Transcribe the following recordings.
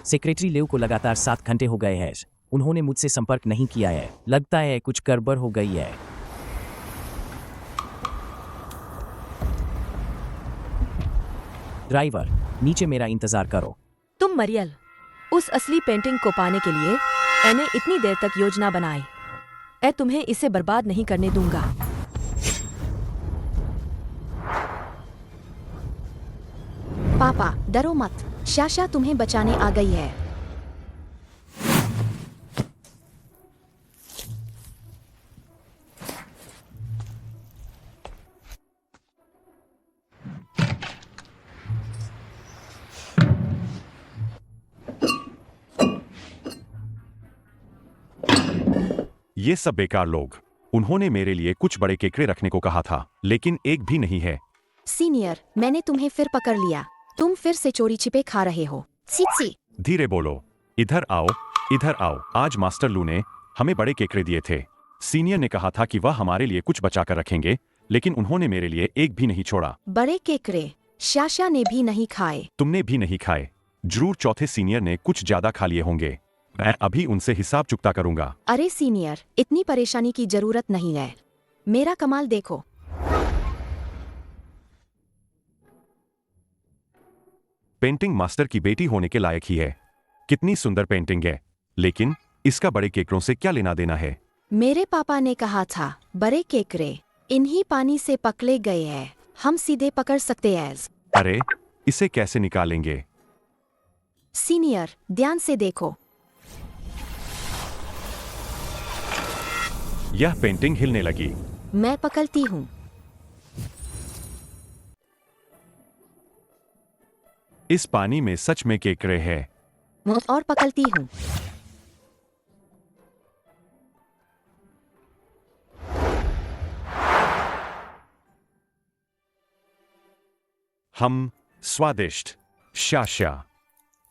Secretary लेव को लगातार 7 घंटे हो गए हैं। उन्होंने मुझसे संपर्क नहीं किया है। लगता है कुछ गड़बड़ हो गई है। ड्राइवर, नीचे मेरा इंतजार करो। तुम मरियल, उस असली पेंटिंग को पाने के लिए मैंने इतनी देर तक योजना बनाई। मैं तुम्हें इसे बर्बाद नहीं करने दूंगा। पापा, डरो मत। शाशा तुम्हें बचाने आ गई है। ये सब बेकार लोग। उन्होंने मेरे लिए कुछ बड़े केकड़े रखने को कहा था, लेकिन एक भी नहीं है। सीनियर, मैंने तुम्हें फिर पकड़ लिया। तुम फिर से चोरी छिपे खा रहे हो। सीची। धीरे बोलो। इधर आओ, इधर आओ। आज मास्टर लू ने हमें बड़े केकड़े दिए थे। सीनियर ने कहा था कि वह हमारे लिए कुछ बचा कर रखेंगे, लेकिन उन्होंने मेरे लिए एक भी नहीं छोड़ा। बड़े केकड़े शाशा ने भी नहीं खाए। तुमने भी नहीं खाए। जरूर चौथे सीनियर ने कुछ ज्यादा खा लिए होंगे। मैं अभी उनसे हिसाब चुकता करूंगा। अरे सीनियर, इतनी परेशानी की जरूरत नहीं है। मेरा कमाल देखो। पेंटिंग मास्टर की बेटी होने के लायक ही है। कितनी सुंदर पेंटिंग है, लेकिन इसका बड़े केकड़ों से क्या लेना देना है? मेरे पापा ने कहा था बड़े केकड़े इन्हीं पानी से पकड़े गए हैं। हम सीधे पकड़ सकते हैं। अरे, इसे कैसे निकालेंगे? सीनियर, ध्यान से देखो। यह पेंटिंग हिलने लगी। मैं पकड़ती हूँ। इस पानी में सच में केकड़े हैं। और पकड़ती हूँ। हम स्वादिष्ट। शाशा,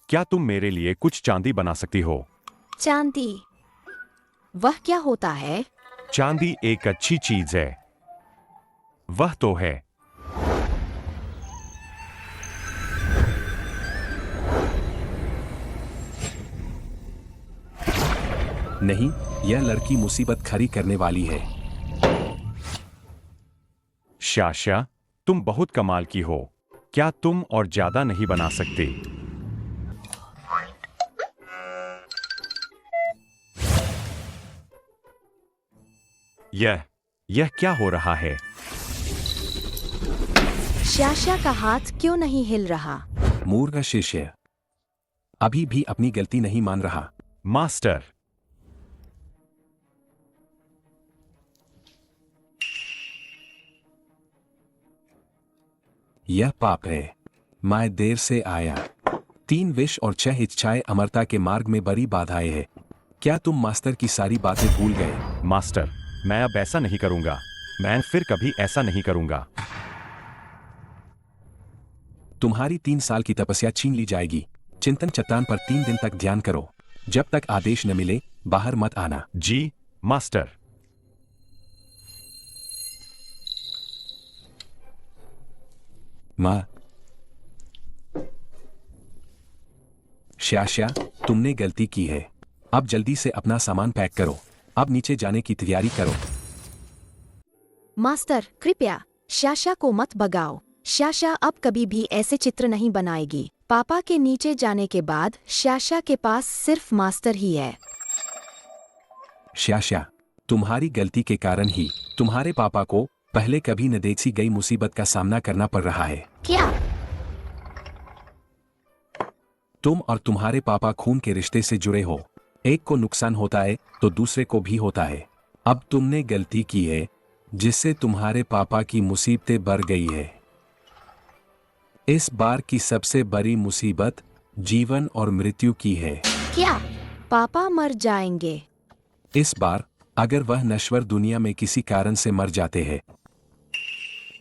क्या तुम मेरे लिए कुछ चांदी बना सकती हो? चांदी? वह क्या होता है? चांदी एक अच्छी चीज है। वह तो है। नहीं, यह लड़की मुसीबत खड़ी करने वाली है। शाशा, तुम बहुत कमाल की हो। क्या तुम और ज्यादा नहीं बना सकते? यह क्या हो रहा है? शाशा का हाथ क्यों नहीं हिल रहा? मूर्ख शिष्य अभी भी अपनी गलती नहीं मान रहा। मास्टर, यह पाप है। मैं देर से आया। 3 विष और 6 इच्छाएं अमरता के मार्ग में बड़ी बाधाएं हैं। क्या तुम मास्टर की सारी बातें भूल गए? मास्टर, मैं अब ऐसा नहीं करूंगा। मैं फिर कभी ऐसा नहीं करूंगा। तुम्हारी 3 साल की तपस्या छीन ली जाएगी। चिंतन चट्टान पर 3 दिन तक ध्यान करो। जब तक आदेश न मिले बाहर मत आना। जी, मास्टर। माँ, शाशा, तुमने गलती की है। अब जल्दी से अपना सामान पैक करो। अब नीचे जाने की तैयारी करो। मास्टर, कृपया शाशा को मत भगाओ। शाशा अब कभी भी ऐसे चित्र नहीं बनाएगी। पापा के नीचे जाने के बाद शाशा के पास सिर्फ मास्टर ही है। शाशा, तुम्हारी गलती के कारण ही तुम्हारे पापा को पहले कभी न देखी गई मुसीबत का सामना करना पड़ रहा है। क्या? तुम और तुम्हारे पापा खून के रिश्ते से जुड़े हो। एक को नुकसान होता है तो दूसरे को भी होता है। अब तुमने गलती की है, जिससे तुम्हारे पापा की मुसीबतें बढ़ गई है। इस बार की सबसे बड़ी मुसीबत जीवन और मृत्यु की है। क्या पापा मर जाएंगे? इस बार अगर वह नश्वर दुनिया में किसी कारण से मर जाते हैं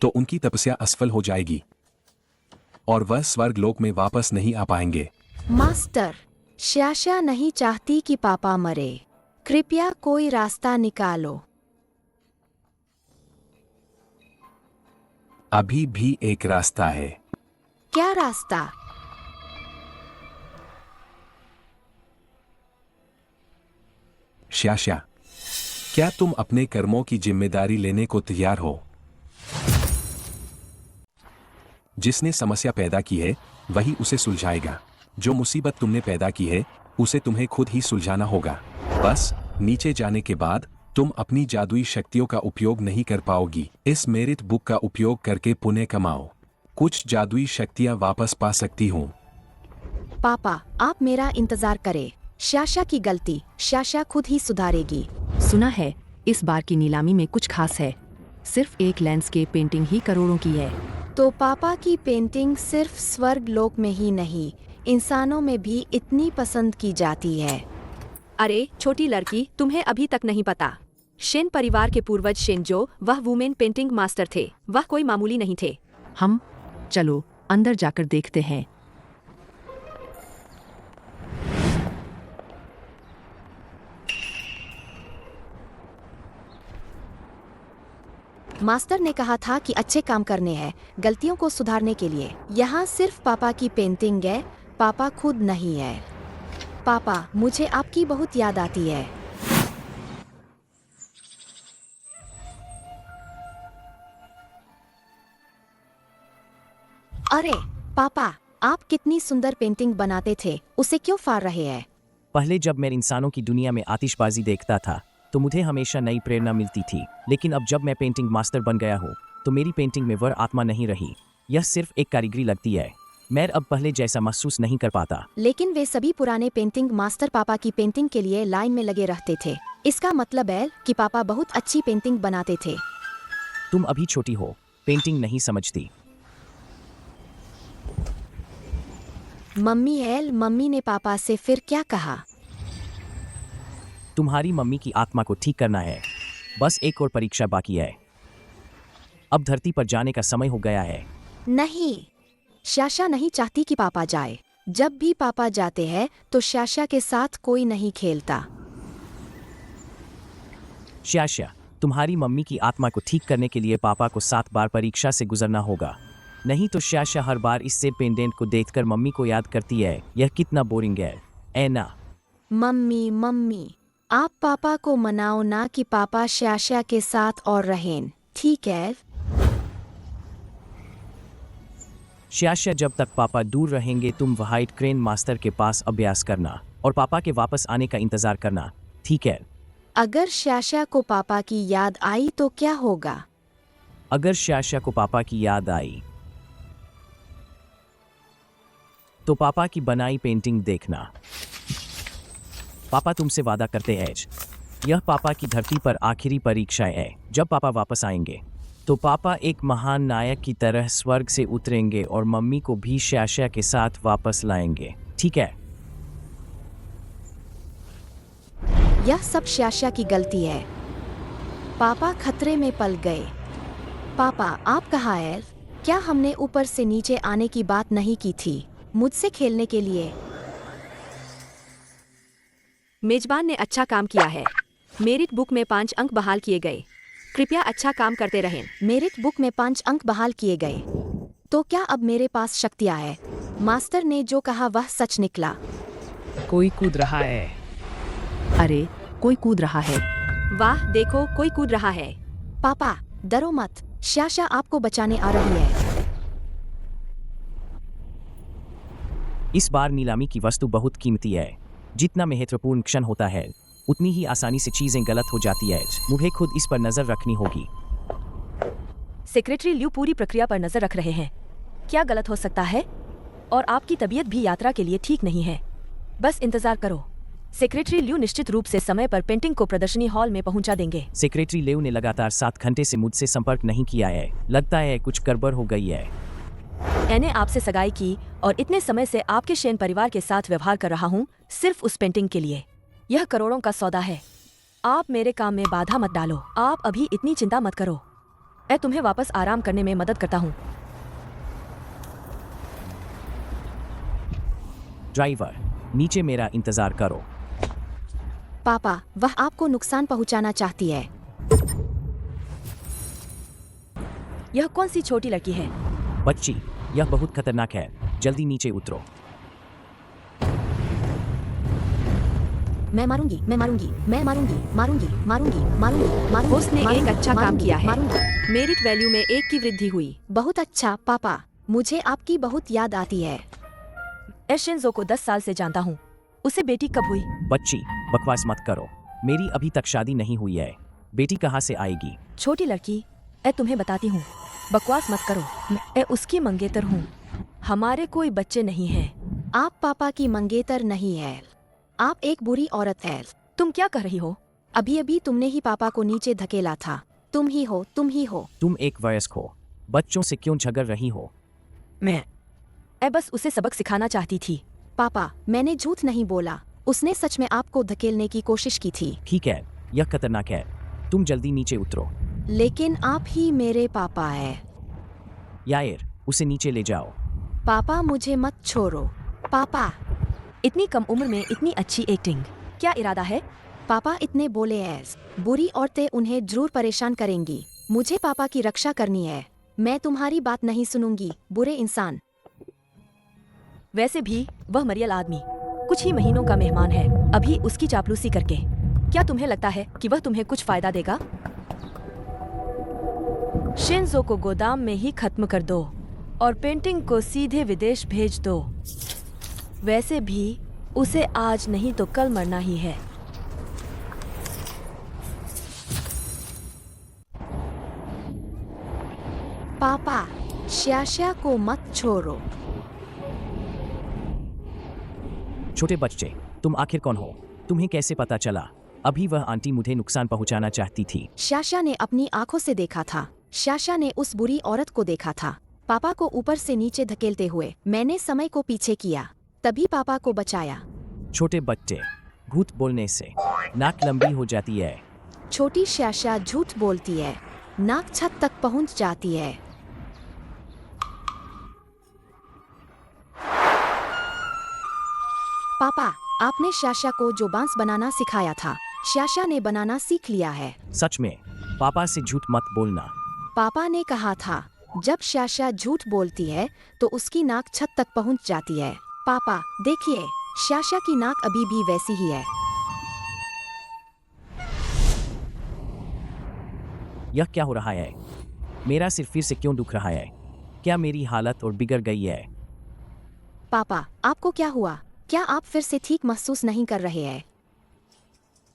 तो उनकी तपस्या असफल हो जाएगी और वह स्वर्ग लोक में वापस नहीं आ पाएंगे। मास्टर, शाशा नहीं चाहती कि पापा मरे। कृपया कोई रास्ता निकालो। अभी भी एक रास्ता है। क्या रास्ता? श्याशा, क्या तुम अपने कर्मों की जिम्मेदारी लेने को तैयार हो? जिसने समस्या पैदा की है वही उसे सुलझाएगा। जो मुसीबत तुमने पैदा की है उसे तुम्हें खुद ही सुलझाना होगा। बस नीचे जाने के बाद तुम अपनी जादुई शक्तियों का उपयोग नहीं कर पाओगी। इस मेरिट बुक का उपयोग करके पुण्य कमाओ। कुछ जादुई शक्तियां वापस पा सकती हूँ। पापा, आप मेरा इंतजार करें। श्याशा की गलती श्याशा खुद ही सुधारेगी। सुना है इस बार की नीलामी में कुछ खास है। सिर्फ एक लैंडस्केप पेंटिंग ही करोड़ों की है। तो पापा की पेंटिंग सिर्फ स्वर्ग लोक में ही नहीं, इंसानों में भी इतनी पसंद की जाती है। अरे छोटी लड़की, तुम्हें अभी तक नहीं पता। शेन परिवार के पूर्वज शेनजो वह वुमेन पेंटिंग मास्टर थे। वह कोई मामूली नहीं थे। हम चलो अंदर जाकर देखते हैं। मास्टर ने कहा था कि अच्छे काम करने हैं, गलतियों को सुधारने के लिए। यहाँ सिर्फ पापा की पेंटिंग है, पापा खुद नहीं है। पापा, मुझे आपकी बहुत याद आती है। अरे पापा, आप कितनी सुंदर पेंटिंग बनाते थे, उसे क्यों फाड़ रहे हैं? पहले जब मैं इंसानों की दुनिया में आतिशबाजी देखता था तो मुझे हमेशा नई प्रेरणा मिलती थी, लेकिन अब जब मैं पेंटिंग मास्टर बन गया हूँ तो मेरी पेंटिंग में वह आत्मा नहीं रही। यह सिर्फ एक कारीगरी लगती है। मैं अब पहले जैसा महसूस नहीं कर पाता। लेकिन वे सभी पुराने पेंटिंग मास्टर पापा की पेंटिंग के लिए लाइन में लगे रहते थे। इसका मतलब है कि पापा बहुत अच्छी पेंटिंग बनाते थे। तुम अभी छोटी हो, पेंटिंग नहीं समझती। मम्मी ने पापा से फिर क्या कहा? तुम्हारी मम्मी की आत्मा को ठीक करना है। बस एक और परीक्षा बाकी है। अब धरती पर जाने का समय हो गया है। नहीं, श्याशा नहीं चाहती कि पापा जाए। जब भी पापा जाते हैं तो श्याशा के साथ कोई नहीं खेलता। श्याशा, तुम्हारी मम्मी की आत्मा को ठीक करने के लिए पापा को 7 बार परीक्षा से गुजरना होगा। नहीं तो श्याशा हर बार इससे पेंडेंट को देखकर मम्मी को याद करती है। यह कितना बोरिंग है, ऐना। मम्मी, आप पापा को मनाओ ना कि पापा श्याशा के साथ और रहें, ठीक है? श्याशा, जब तक पापा दूर रहेंगे तुम व्हाइट क्रेन मास्टर के पास अभ्यास करना और पापा के वापस आने का इंतजार करना, ठीक है? अगर श्याशा को पापा की याद आई तो क्या होगा? अगर श्याशा को पापा की याद आई तो पापा की बनाई पेंटिंग देखना। पापा तुमसे वादा करते हैं, यह पापा की धरती पर आखिरी परीक्षा है। जब पापा वापस आएंगे तो पापा एक महान नायक की तरह स्वर्ग से उतरेंगे और मम्मी को भी श्याशा के साथ वापस लाएंगे, ठीक है? यह सब श्याशा की गलती है। पापा खतरे में पल गए। पापा, आप कहाँ हैं? क्या हमने ऊपर से नीचे आने की बात नहीं की थी मुझसे खेलने के लिए? मेजबान ने अच्छा काम किया है। मेरिट बुक में 5 अंक बहाल किए गए। कृपया अच्छा काम करते रहें। मेरिट बुक में 5 अंक बहाल किए गए। तो क्या अब मेरे पास शक्तियाँ हैं? मास्टर ने जो कहा वह सच निकला। कोई कूद रहा है। अरे कोई कूद रहा है। वाह देखो, कोई कूद रहा है। पापा, डरो मत, श्याशा आपको बचाने आ रही है। इस बार नीलामी की वस्तु बहुत कीमती है। जितना महत्वपूर्ण क्षण होता है उतनी ही आसानी से चीजें गलत हो जाती है। मुझे खुद इस पर नजर रखनी होगी। सेक्रेटरी ल्यू पूरी प्रक्रिया पर नजर रख रहे हैं। क्या गलत हो सकता है? और आपकी तबीयत भी यात्रा के लिए ठीक नहीं है। बस इंतजार करो। सेक्रेटरी ल्यू निश्चित रूप से समय पर पेंटिंग को प्रदर्शनी हॉल में पहुंचा देंगे। सेक्रेटरी लेव ने लगातार 7 घंटे से मुझसे संपर्क नहीं किया है। लगता है कुछ गड़बड़ हो गई है। मैंने आपसे सगाई की और इतने समय से आपके शेन परिवार के साथ व्यवहार कर रहा हूँ सिर्फ उस पेंटिंग के लिए। यह करोड़ों का सौदा है। आप मेरे काम में बाधा मत डालो। आप अभी इतनी चिंता मत करो। मैं तुम्हें वापस आराम करने में मदद करता हूँ। ड्राइवर, नीचे मेरा इंतजार करो। पापा, वह आपको नुकसान पहुंचाना चाहती है। यह कौन सी छोटी लड़की है? बच्ची, यह बहुत खतरनाक है। जल्दी नीचे उतरो। मैं मारूंगी, मैं मारूंगी, मैं मारूंगी, मारूंगी, मारूंगी, मारूंगी, मारूंगी। उसने एक मारूंगी, अच्छा काम मारूंगी, किया है। मारूंगी। मेरिट वैल्यू में 1 की वृद्धि हुई। बहुत अच्छा पापा, मुझे आपकी बहुत याद आती है। मैं शिंजो को 10 साल से जानता हूँ। उसे बेटी कब हुई? बच्ची, बकवास मत करो। मेरी अभी तक शादी नहीं हुई है। बेटी कहाँ से आएगी? छोटी लड़की, मैं तुम्हें बताती हूँ, बकवास मत करो। मैं उसकी मंगेतर हूँ। हमारे कोई बच्चे नहीं हैं। आप पापा की मंगेतर नहीं है, आप एक बुरी औरत है। तुम क्या कर रही हो? अभी अभी तुमने ही पापा को नीचे धकेला था। तुम ही हो, तुम ही हो। तुम एक वयस्क हो, बच्चों से क्यों झगड़ रही हो? मैं बस उसे सबक सिखाना चाहती थी। पापा, मैंने झूठ नहीं बोला, उसने सच में आपको धकेलने की कोशिश की थी। ठीक है, यह खतरनाक है। तुम जल्दी नीचे उतरो। लेकिन आप ही मेरे पापा है। यायर, उसे नीचे ले जाओ। पापा मुझे मत छोड़ो। पापा, इतनी कम उम्र में इतनी अच्छी एक्टिंग, क्या इरादा है? पापा इतने बोले हैं, बुरी औरतें उन्हें जरूर परेशान करेंगी। मुझे पापा की रक्षा करनी है। मैं तुम्हारी बात नहीं सुनूंगी, बुरे इंसान। वैसे भी वह मरियल आदमी कुछ ही महीनों का मेहमान है, अभी उसकी चापलूसी करके क्या तुम्हें लगता है कि वह तुम्हें कुछ फायदा देगा? शिंजो को गोदाम में ही खत्म कर दो और पेंटिंग को सीधे विदेश भेज दो। वैसे भी उसे आज नहीं तो कल मरना ही है। पापा, श्याश्या को मत छोड़ो। छोटे बच्चे, तुम आखिर कौन हो? तुम्हें कैसे पता चला? अभी वह आंटी मुझे नुकसान पहुंचाना चाहती थी। श्याश्या ने अपनी आंखों से देखा था। श्याश्या ने उस बुरी औरत को देखा था, पापा को ऊपर से नीचे धकेलते हुए। मैंने समय को पीछे किया, तभी पापा को बचाया। छोटे बच्चे, भूत बोलने से नाक लंबी हो जाती है। छोटी श्याश्या झूठ बोलती है, नाक छत तक पहुंच जाती है। पापा, आपने श्याश्या को जो बांस बनाना सिखाया था, श्याश्या ने बनाना सीख लिया है। सच में, पापा से झूठ मत बोलना। पापा ने कहा था, जब श्याश्या झूठ बोलती है तो उसकी नाक छत तक पहुंच जाती है। पापा, देखिए, श्याश्या की नाक अभी भी वैसी ही है। यह क्या हो रहा है? मेरा सिर फिर से क्यों दुख रहा है? क्या मेरी हालत और बिगड़ गई है? पापा, आपको क्या हुआ? क्या आप फिर से ठीक महसूस नहीं कर रहे हैं?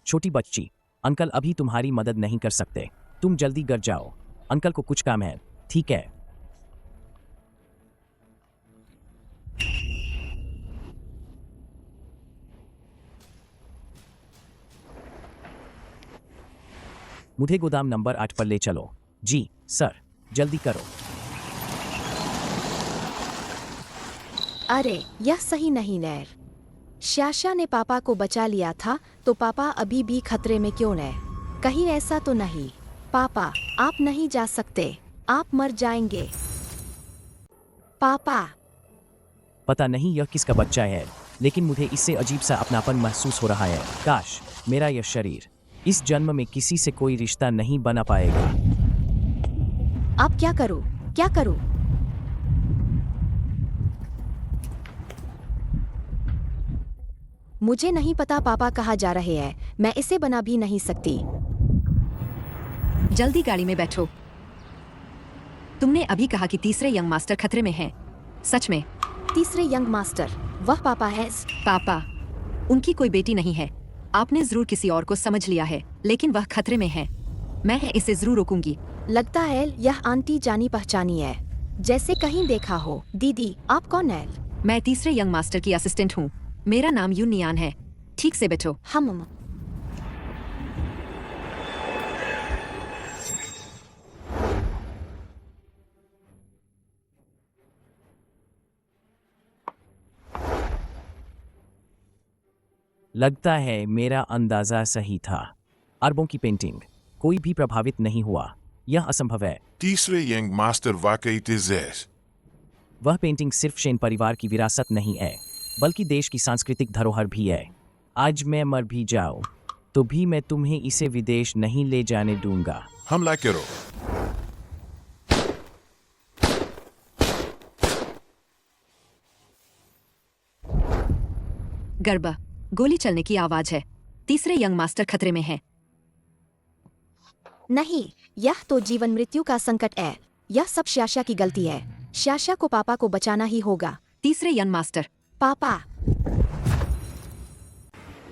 छोटी बच्ची, अंकल अभी तुम्हारी मदद नहीं कर सकते। तुम जल्दी घर जाओ, अंकल को कुछ काम है। ठीक है? मुझे गोदाम नंबर 8 पर ले चलो। जी सर, जल्दी करो। अरे, यह सही नहीं नैर। श्याश्या ने पापा को बचा लिया था, तो पापा अभी भी खतरे में क्यों है? कहीं ऐसा तो नहीं? पापा, आप नहीं जा सकते, आप मर जाएंगे। पापा, पता नहीं यह किसका बच्चा है, लेकिन मुझे इससे अजीब सा अपनापन महसूस हो रहा है। काश मेरा यह शरीर इस जन्म में किसी से कोई रिश्ता नहीं बना पाएगा। अब क्या करूं? क्या करूं? मुझे नहीं पता पापा कहाँ जा रहे हैं। मैं इसे बना भी नहीं सकती। जल्दी गाड़ी में बैठो। तुमने अभी कहा कि तीसरे यंग मास्टर खतरे में हैं। सच में? तीसरे यंग मास्टर, वह पापा है? पापा, उनकी कोई बेटी नहीं है। आपने जरूर किसी और को समझ लिया है, लेकिन वह खतरे में है। मैं इसे जरूर रोकूंगी। लगता है यह आंटी जानी पहचानी है, जैसे कहीं देखा हो। दीदी, आप कौन है? मैं तीसरे यंग मास्टर की असिस्टेंट हूँ। मेरा नाम यून नियान है। ठीक से बैठो। हम लगता है मेरा अंदाजा सही था। अरबों की पेंटिंग, कोई भी प्रभावित नहीं हुआ। यह असंभव है। तीसरे यंग मास्टर वाकई तेज। वह पेंटिंग सिर्फ शेन परिवार की विरासत नहीं है, बल्कि देश की सांस्कृतिक धरोहर भी है। आज मैं मर भी जाऊं तो भी मैं तुम्हें इसे विदेश नहीं ले जाने दूंगा। हमला करो। गर्बा, गोली चलने की आवाज है। तीसरे यंग मास्टर खतरे में है। नहीं, यह तो जीवन मृत्यु का संकट है। यह सब श्याशा की गलती है। श्याशा को पापा को बचाना ही होगा। तीसरे यंग मास्टर। पापा,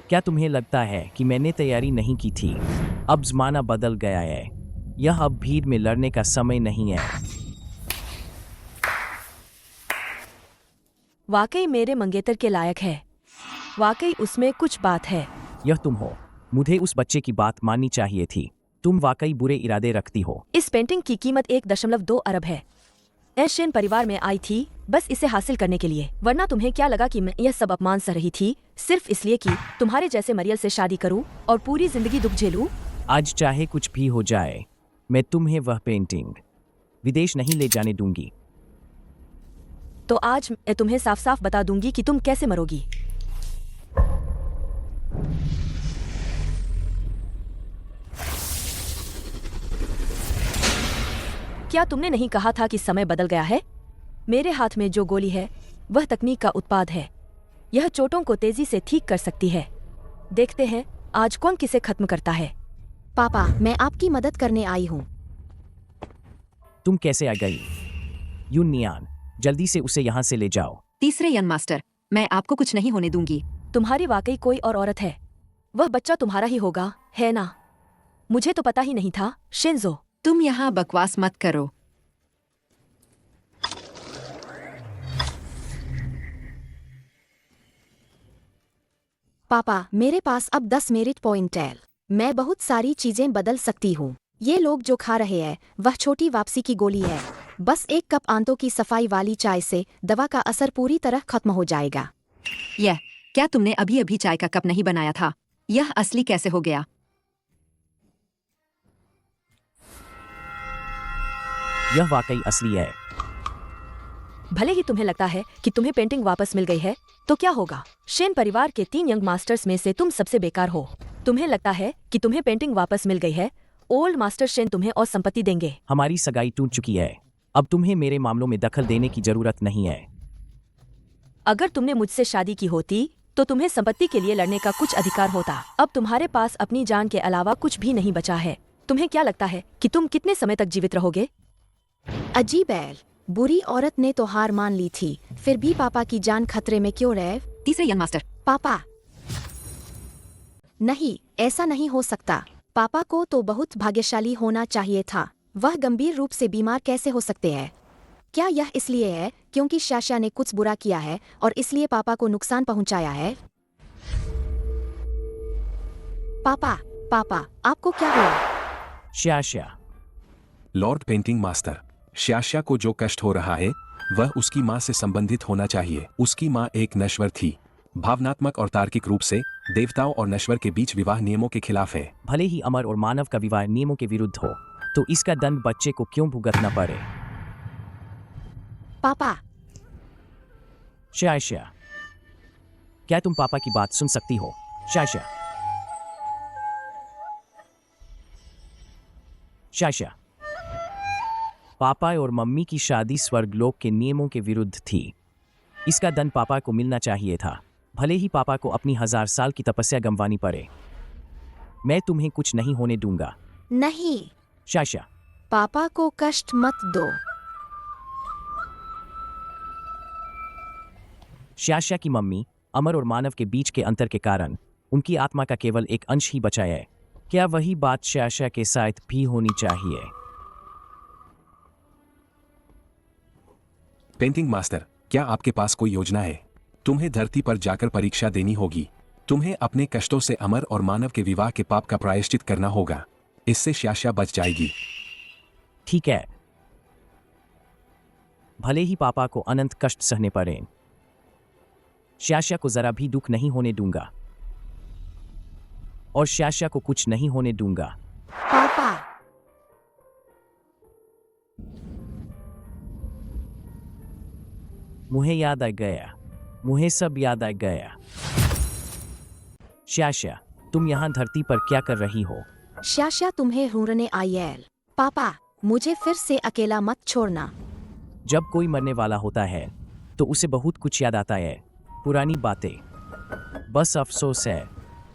क्या तुम्हें लगता है कि मैंने तैयारी नहीं की थी? अब जमाना बदल गया है। यह अब भीड़ में लड़ने का समय नहीं है। वाकई मेरे मंगेतर के लायक है। वाकई उसमें कुछ बात है। यह तुम हो। मुझे उस बच्चे की बात माननी चाहिए थी। तुम वाकई बुरे इरादे रखती हो। इस पेंटिंग की कीमत 1.2 अरब है। एशियन परिवार में आई थी बस इसे हासिल करने के लिए। वरना तुम्हें क्या लगा कि मैं यह सब अपमान सह रही थी सिर्फ इसलिए कि तुम्हारे जैसे मरियल से शादी करूं और पूरी जिंदगी दुख झेलूं? आज चाहे कुछ भी हो जाए, मैं तुम्हें वह पेंटिंग विदेश नहीं ले जाने दूंगी। तो आज मैं तुम्हें साफ साफ बता दूंगी कि तुम कैसे मरोगी। क्या तुमने नहीं कहा था कि समय बदल गया है? मेरे हाथ में जो गोली है वह तकनीक का उत्पाद है। यह चोटों को तेजी से ठीक कर सकती है। देखते हैं आज कौन किसे खत्म करता है। पापा, मैं आपकी मदद करने आई हूँ। तुम कैसे आ गई? यूनियन, जल्दी से उसे यहाँ से ले जाओ। तीसरे यंग मास्टर, मैं आपको कुछ नहीं होने दूंगी। तुम्हारी वाकई कोई और औरत है। वह बच्चा तुम्हारा ही होगा, है ना? मुझे तो पता ही नहीं था। शिंजो, तुम यहाँ बकवास मत करो। पापा, मेरे अब 10 मेरिट पॉइंट है। मैं बहुत सारी चीजें बदल सकती हूँ। ये लोग जो खा रहे हैं वह छोटी वापसी की गोली है। बस एक कप आंतों की सफाई वाली चाय से दवा का असर पूरी तरह खत्म हो जाएगा। यह क्या तुमने अभी अभी चाय का कप नहीं बनाया था? यह असली कैसे हो गया? यह वाकई असली है। भले ही तुम्हें लगता है कि तुम्हें पेंटिंग वापस मिल गई है, तो क्या होगा? शेन परिवार के 3 यंग मास्टर्स में से तुम सबसे बेकार हो। तुम्हें लगता है कि तुम्हें पेंटिंग वापस मिल गई है? ओल्ड मास्टर शेन तुम्हें और संपत्ति देंगे। हमारी सगाई टूट चुकी है। अब तुम्हें मेरे मामलों में दखल देने की जरूरत नहीं है। अगर तुमने मुझसे शादी की होती तो तुम्हें संपत्ति के लिए लड़ने का कुछ अधिकार होता। अब तुम्हारे पास अपनी जान के अलावा कुछ भी नहीं बचा है। तुम्हें क्या लगता है कि तुम कितने समय तक जीवित रहोगे? अजीब है। बुरी औरत ने तो हार मान ली थी, फिर भी पापा की जान खतरे में क्यों रहे? तीसरे यंग मास्टर। पापा, नहीं, ऐसा नहीं हो सकता। पापा को तो बहुत भाग्यशाली होना चाहिए था। वह गंभीर रूप से बीमार कैसे हो सकते हैं? क्या यह इसलिए है क्योंकि श्याशा ने कुछ बुरा किया है और इसलिए पापा को नुकसान पहुंचाया है? पापा, पापा, आपको क्या हुआ? श्याशा, लॉर्ड पेंटिंग मास्टर, श्याशा को जो कष्ट हो रहा है वह उसकी माँ से संबंधित होना चाहिए। उसकी माँ एक नश्वर थी। भावनात्मक और तार्किक रूप से देवताओं और नश्वर के बीच विवाह नियमों के खिलाफ है। भले ही अमर और मानव का विवाह नियमों के विरुद्ध हो, तो इसका दंड बच्चे को क्यों भुगतना पड़े? पापा, श्याशा, क्या तुम पापा की बात सुन सकती हो? श्याशा, श्याशा, पापा और मम्मी की शादी स्वर्गलोक के नियमों के विरुद्ध थी। इसका दंड पापा को मिलना चाहिए था, भले ही पापा को अपनी 1000 साल की तपस्या गंवानी पड़े। मैं तुम्हें कुछ नहीं होने दूंगा। नहीं। श्याशा, पापा को कष्ट मत दो। श्याशा की मम्मी अमर और मानव के बीच के अंतर के कारण उनकी आत्मा का केवल एक अंश ही बचा है। क्या वही बात श्याशा के साथ भी होनी चाहिए? पेंटिंग मास्टर, क्या आपके पास कोई योजना है? तुम्हें धरती पर जाकर परीक्षा देनी होगी। तुम्हें अपने कष्टों से अमर और मानव के विवाह के पाप का प्रायश्चित करना होगा। इससे श्याशा बच जाएगी। ठीक है, भले ही पापा को अनंत कष्ट सहने पड़े, श्याशा को जरा भी दुख नहीं होने दूंगा और श्याशा को कुछ नहीं होने दूंगा। पापा, मुझे याद आ गया, मुझे सब याद आ गया। श्याशा, तुम यहाँ धरती पर क्या कर रही हो? श्याशा तुम्हें ढूंढने आई है। पापा, मुझे फिर से अकेला मत छोड़ना। जब कोई मरने वाला होता है तो उसे बहुत कुछ याद आता है, पुरानी बातें। बस अफसोस है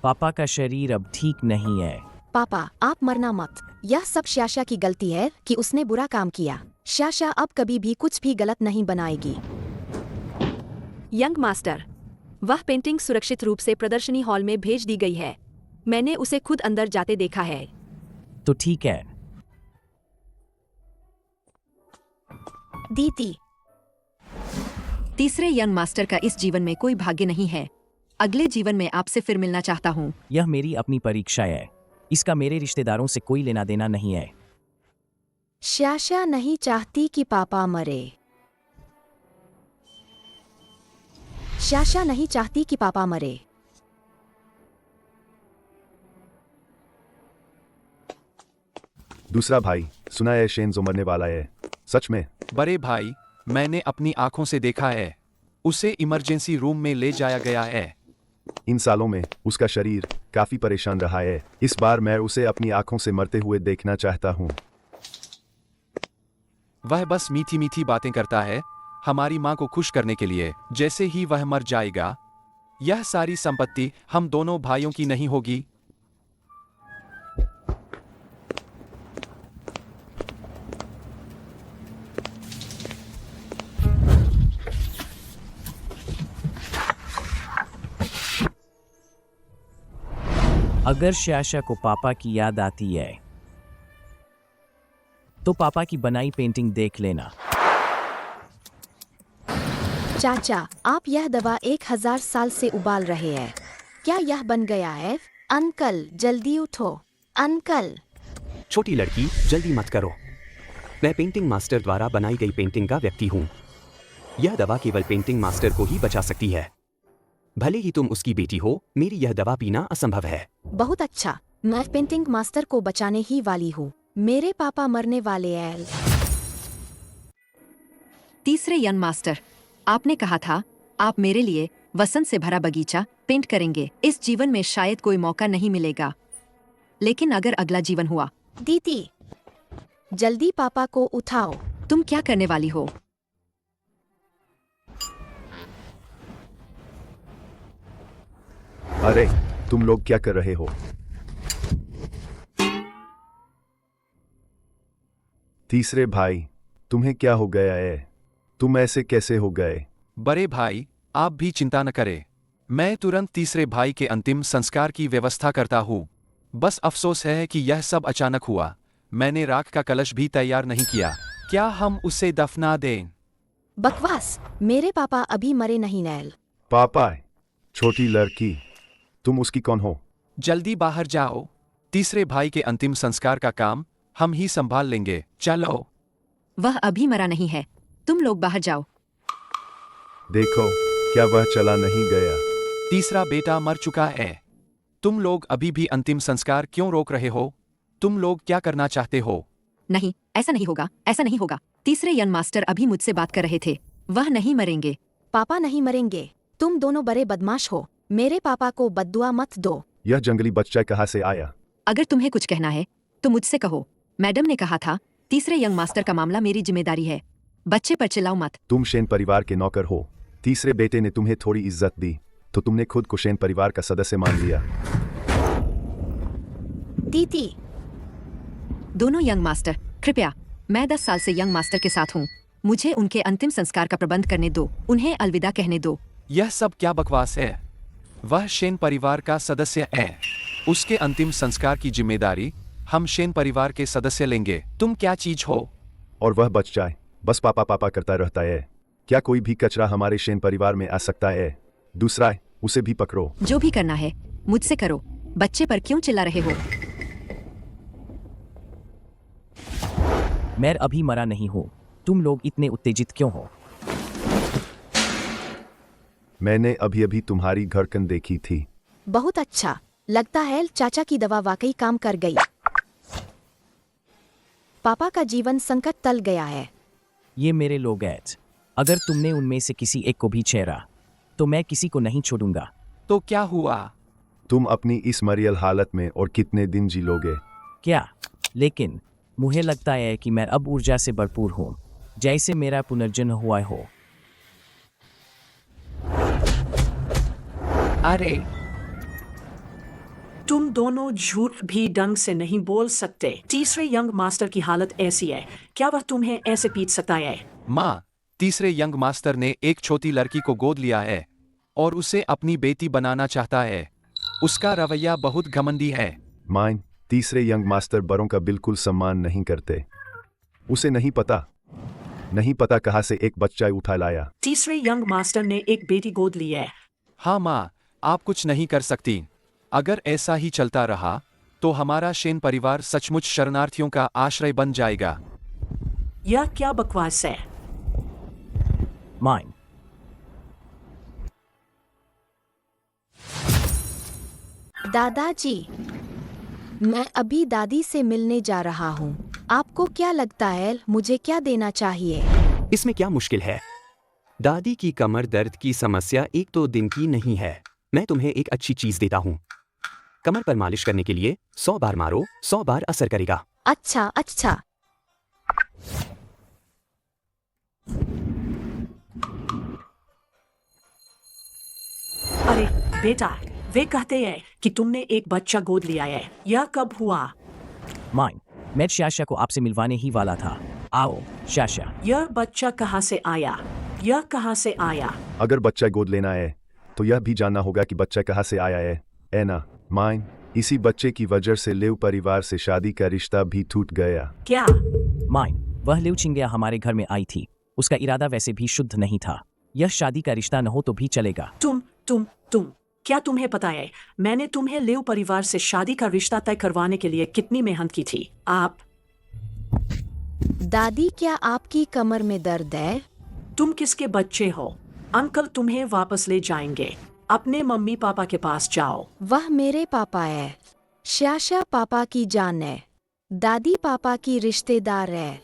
पापा का शरीर अब ठीक नहीं है। पापा आप मरना मत। यह सब शाशा की गलती है कि उसने बुरा काम किया। शाशा अब कभी भी कुछ भी गलत नहीं बनाएगी। यंग मास्टर, वह पेंटिंग सुरक्षित रूप से प्रदर्शनी हॉल में भेज दी गई है। मैंने उसे खुद अंदर जाते देखा है। तो ठीक है। दीदी तीसरे यंग मास्टर का इस जीवन में कोई भाग्य नहीं है। अगले जीवन में आपसे फिर मिलना चाहता हूँ। यह मेरी अपनी परीक्षा है। इसका मेरे रिश्तेदारों से कोई लेना देना नहीं है। शाशा नहीं चाहती कि पापा मरे। शाशा नहीं चाहती कि पापा मरे। दूसरा भाई, सुना है शेनज़ो मरने वाला है। सच में? बड़े भाई, मैंने अपनी आंखों से देखा है। उसे इमरजेंसी रूम में ले जाया गया है। इन सालों में उसका शरीर काफी परेशान रहा है। इस बार मैं उसे अपनी आंखों से मरते हुए देखना चाहता हूँ। वह बस मीठी मीठी बातें करता है हमारी माँ को खुश करने के लिए। जैसे ही वह मर जाएगा, यह सारी संपत्ति हम दोनों भाइयों की नहीं होगी। अगर शाशा को पापा की याद आती है तो पापा की बनाई पेंटिंग देख लेना। चाचा आप यह दवा 1000 साल से उबाल रहे हैं। क्या यह बन गया है? अंकल जल्दी उठो। अंकल। छोटी लड़की जल्दी मत करो। मैं पेंटिंग मास्टर द्वारा बनाई गई पेंटिंग का व्यक्ति हूँ। यह दवा केवल पेंटिंग मास्टर को ही बचा सकती है। भले ही तुम उसकी बेटी हो, मेरी यह दवा पीना असंभव है। बहुत अच्छा, मैं पेंटिंग मास्टर को बचाने ही वाली हूँ। मेरे पापा मरने वाले हैं। तीसरे यंग मास्टर, आपने कहा था आप मेरे लिए वसंत से भरा बगीचा पेंट करेंगे। इस जीवन में शायद कोई मौका नहीं मिलेगा, लेकिन अगर अगला जीवन हुआ। दीदी जल्दी पापा को उठाओ। तुम क्या करने वाली हो? अरे तुम लोग क्या कर रहे हो? तीसरे भाई, तुम्हें क्या हो गया है? तुम ऐसे कैसे हो गए? बड़े भाई, आप भी चिंता न करें। मैं तुरंत तीसरे भाई के अंतिम संस्कार की व्यवस्था करता हूँ। बस अफसोस है कि यह सब अचानक हुआ। मैंने राख का कलश भी तैयार नहीं किया। क्या हम उसे दफना दें? बकवास, मेरे पापा अभी मरे नहीं। नैल पापा, छोटी लड़की, तुम उसकी कौन हो? जल्दी बाहर जाओ। तीसरे भाई के अंतिम संस्कार का काम हम ही संभाल लेंगे। चलो। वह अभी मरा नहीं है, तुम लोग बाहर जाओ। देखो, क्या वह चला नहीं गया? तीसरा बेटा मर चुका है। तुम लोग अभी भी अंतिम संस्कार क्यों रोक रहे हो? तुम लोग क्या करना चाहते हो? नहीं, ऐसा नहीं होगा, ऐसा नहीं होगा। तीसरे यंग मास्टर अभी मुझसे बात कर रहे थे। वह नहीं मरेंगे। पापा नहीं मरेंगे। तुम दोनों बड़े बदमाश हो। मेरे पापा को बद्दुआ मत दो। यह जंगली बच्चा कहाँ से आया? अगर तुम्हें कुछ कहना है तो मुझसे कहो। मैडम ने कहा था तीसरे यंग मास्टर का मामला मेरी जिम्मेदारी है। बच्चे पर चिल्लाओ मत। तुम शेन परिवार के नौकर हो। तीसरे बेटे ने तुम्हें थोड़ी इज्जत दी तो तुमने खुद को शेन परिवार का सदस्य मान लिया। दीदी दोनों यंग मास्टर, कृपया, मैं 10 साल से यंग मास्टर के साथ हूँ। मुझे उनके अंतिम संस्कार का प्रबंध करने दो। उन्हें अलविदा कहने दो। यह सब क्या बकवास है? वह शेन परिवार का सदस्य है। उसके अंतिम संस्कार की जिम्मेदारी हम शेन परिवार के सदस्य लेंगे। तुम क्या चीज हो? और वह बच जाए, बस पापा पापा करता रहता है। क्या कोई भी कचरा हमारे शेन परिवार में आ सकता है? दूसरा, उसे भी पकड़ो। जो भी करना है मुझसे करो। बच्चे पर क्यों चिल्ला रहे हो? मैं अभी मरा नहीं हूँ। तुम लोग इतने उत्तेजित क्यों हो? मैंने अभी अभी तुम्हारी धड़कन देखी थी। बहुत अच्छा, लगता है चाचा की दवा वाकई काम कर गई। पापा का जीवन संकट टल गया है। ये मेरे लोग हैं। अगर तुमने उनमें से किसी एक को भी छेड़ा तो मैं किसी को नहीं छोड़ूंगा। तो क्या हुआ? तुम अपनी इस मरियल हालत में और कितने दिन जी लोगे? क्या? लेकिन मुझे लगता है कि मैं अब ऊर्जा से भरपूर हूँ, जैसे मेरा पुनर्जन्म हुआ हो। अरे तुम दोनों झूठ भी ढंग से नहीं बोल सकते। तीसरे यंग मास्टर की हालत ऐसी है, क्या वह तुम्हें ऐसे पीट सकता है? माँ, तीसरे यंग मास्टर ने एक छोटी लड़की को गोद लिया है और उसे अपनी बेटी बनाना चाहता है। उसका रवैया बहुत घमंडी है। माइन, तीसरे यंग मास्टर बड़ों का बिल्कुल सम्मान नहीं करते। उसे नहीं पता कहाँ से एक बच्चा उठा लाया। तीसरे यंग मास्टर ने एक बेटी गोद ली है। हाँ माँ, आप कुछ नहीं कर सकती। अगर ऐसा ही चलता रहा तो हमारा शेन परिवार सचमुच शरणार्थियों का आश्रय बन जाएगा। यह क्या बकवास है? माइन, दादाजी, मैं अभी दादी से मिलने जा रहा हूँ। आपको क्या लगता है मुझे क्या देना चाहिए? इसमें क्या मुश्किल है? दादी की कमर दर्द की समस्या एक दो दिन की नहीं है। मैं तुम्हें एक अच्छी चीज देता हूँ। कमर पर मालिश करने के लिए 100 बार मारो, 100 बार असर करेगा। अच्छा। अरे बेटा, वे कहते हैं कि तुमने एक बच्चा गोद लिया है। यह कब हुआ? माइन, मैं शाशा को आपसे मिलवाने ही वाला था। आओ शाशा। यह बच्चा कहाँ से आया? अगर बच्चा गोद लेना है तो यह भी जानना होगा कि बच्चा कहाँ से आया है ना माइन? इसी बच्चे की वजह से लेव परिवार से शादी का रिश्ता भी टूट गया। क्या? माइन, वह लेव चिंगया हमारे घर में आई थी। उसका इरादा वैसे भी शुद्ध नहीं था। यह शादी का रिश्ता न हो तो भी चलेगा। तुम क्या तुम्हें पता है मैंने तुम्हें लेव परिवार से शादी का रिश्ता तय करवाने के लिए कितनी मेहनत की थी? आप दादी, क्या आपकी कमर में दर्द है? तुम किसके बच्चे हो? अंकल तुम्हें वापस ले जाएंगे। अपने मम्मी पापा के पास जाओ। वह मेरे पापा है। शाशा पापा की जान है। दादी पापा की रिश्तेदार है,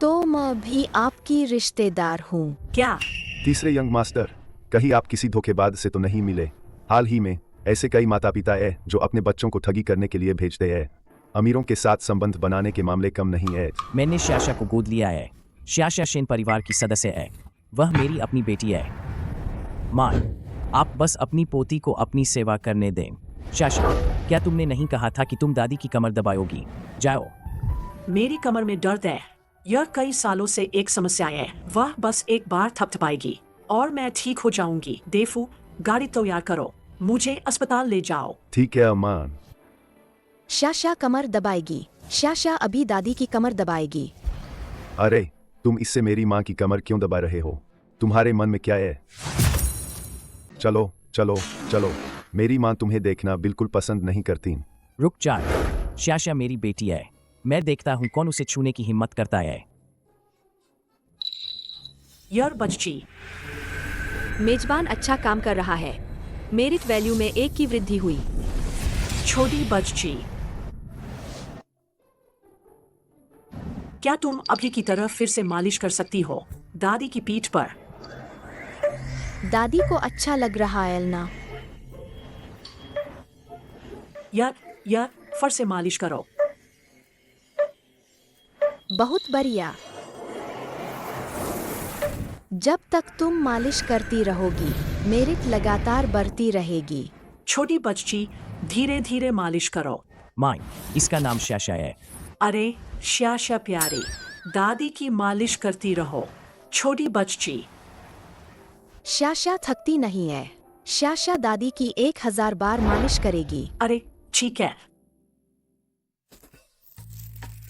तो मैं भी आपकी रिश्तेदार हूँ। क्या? तीसरे यंग मास्टर, कहीं आप किसी धोखेबाज से तो नहीं मिले? हाल ही में ऐसे कई माता पिता है जो अपने बच्चों को ठगी करने के लिए भेजते हैं। अमीरों के साथ संबंध बनाने के मामले कम नहीं है। मैंने शाशा को गोद लिया है। शाशा शेन परिवार की सदस्य है। वह मेरी अपनी बेटी है। माँ, आप बस अपनी पोती को अपनी सेवा करने दें। शाशा, क्या तुमने नहीं कहा था कि तुम दादी की कमर दबाओगी? जाओ। मेरी कमर में दर्द है। यह कई सालों से एक समस्या है। वह बस एक बार थपथपाएगी और मैं ठीक हो जाऊंगी। देफू, गाड़ी तैयार करो, मुझे अस्पताल ले जाओ। ठीक है अमान। शाशा कमर दबाएगी। शाशा अभी दादी की कमर दबाएगी। अरे, तुम इससे मेरी माँ की कमर क्यों दबा रहे हो? तुम्हारे मन में क्या है? चलो, मेरी माँ तुम्हें देखना बिल्कुल पसंद नहीं करती। रुक जाओ। शाशा मेरी बेटी है। मैं देखता हूँ कौन उसे छूने की हिम्मत करता है। यार बच्ची, मेजबान अच्छा काम कर रहा है। मेरिट वैल्यू में 1 की वृद्धि हुई। छोटी बच्ची, क्या तुम अभी की तरह फिर से मालिश कर सकती हो दादी की पीठ पर? दादी को अच्छा लग रहा है ना? यार फिर से मालिश करो। बहुत बढ़िया। जब तक तुम मालिश करती रहोगी, मेरिट लगातार बढ़ती रहेगी। छोटी बच्ची, धीरे धीरे मालिश करो। माँ, इसका नाम शाशा है। अरे शाशा प्यारी, दादी की मालिश करती रहो। छोटी बच्ची, शाशा थकती नहीं है। शाशा दादी की 1000 बार मालिश करेगी। अरे ठीक है।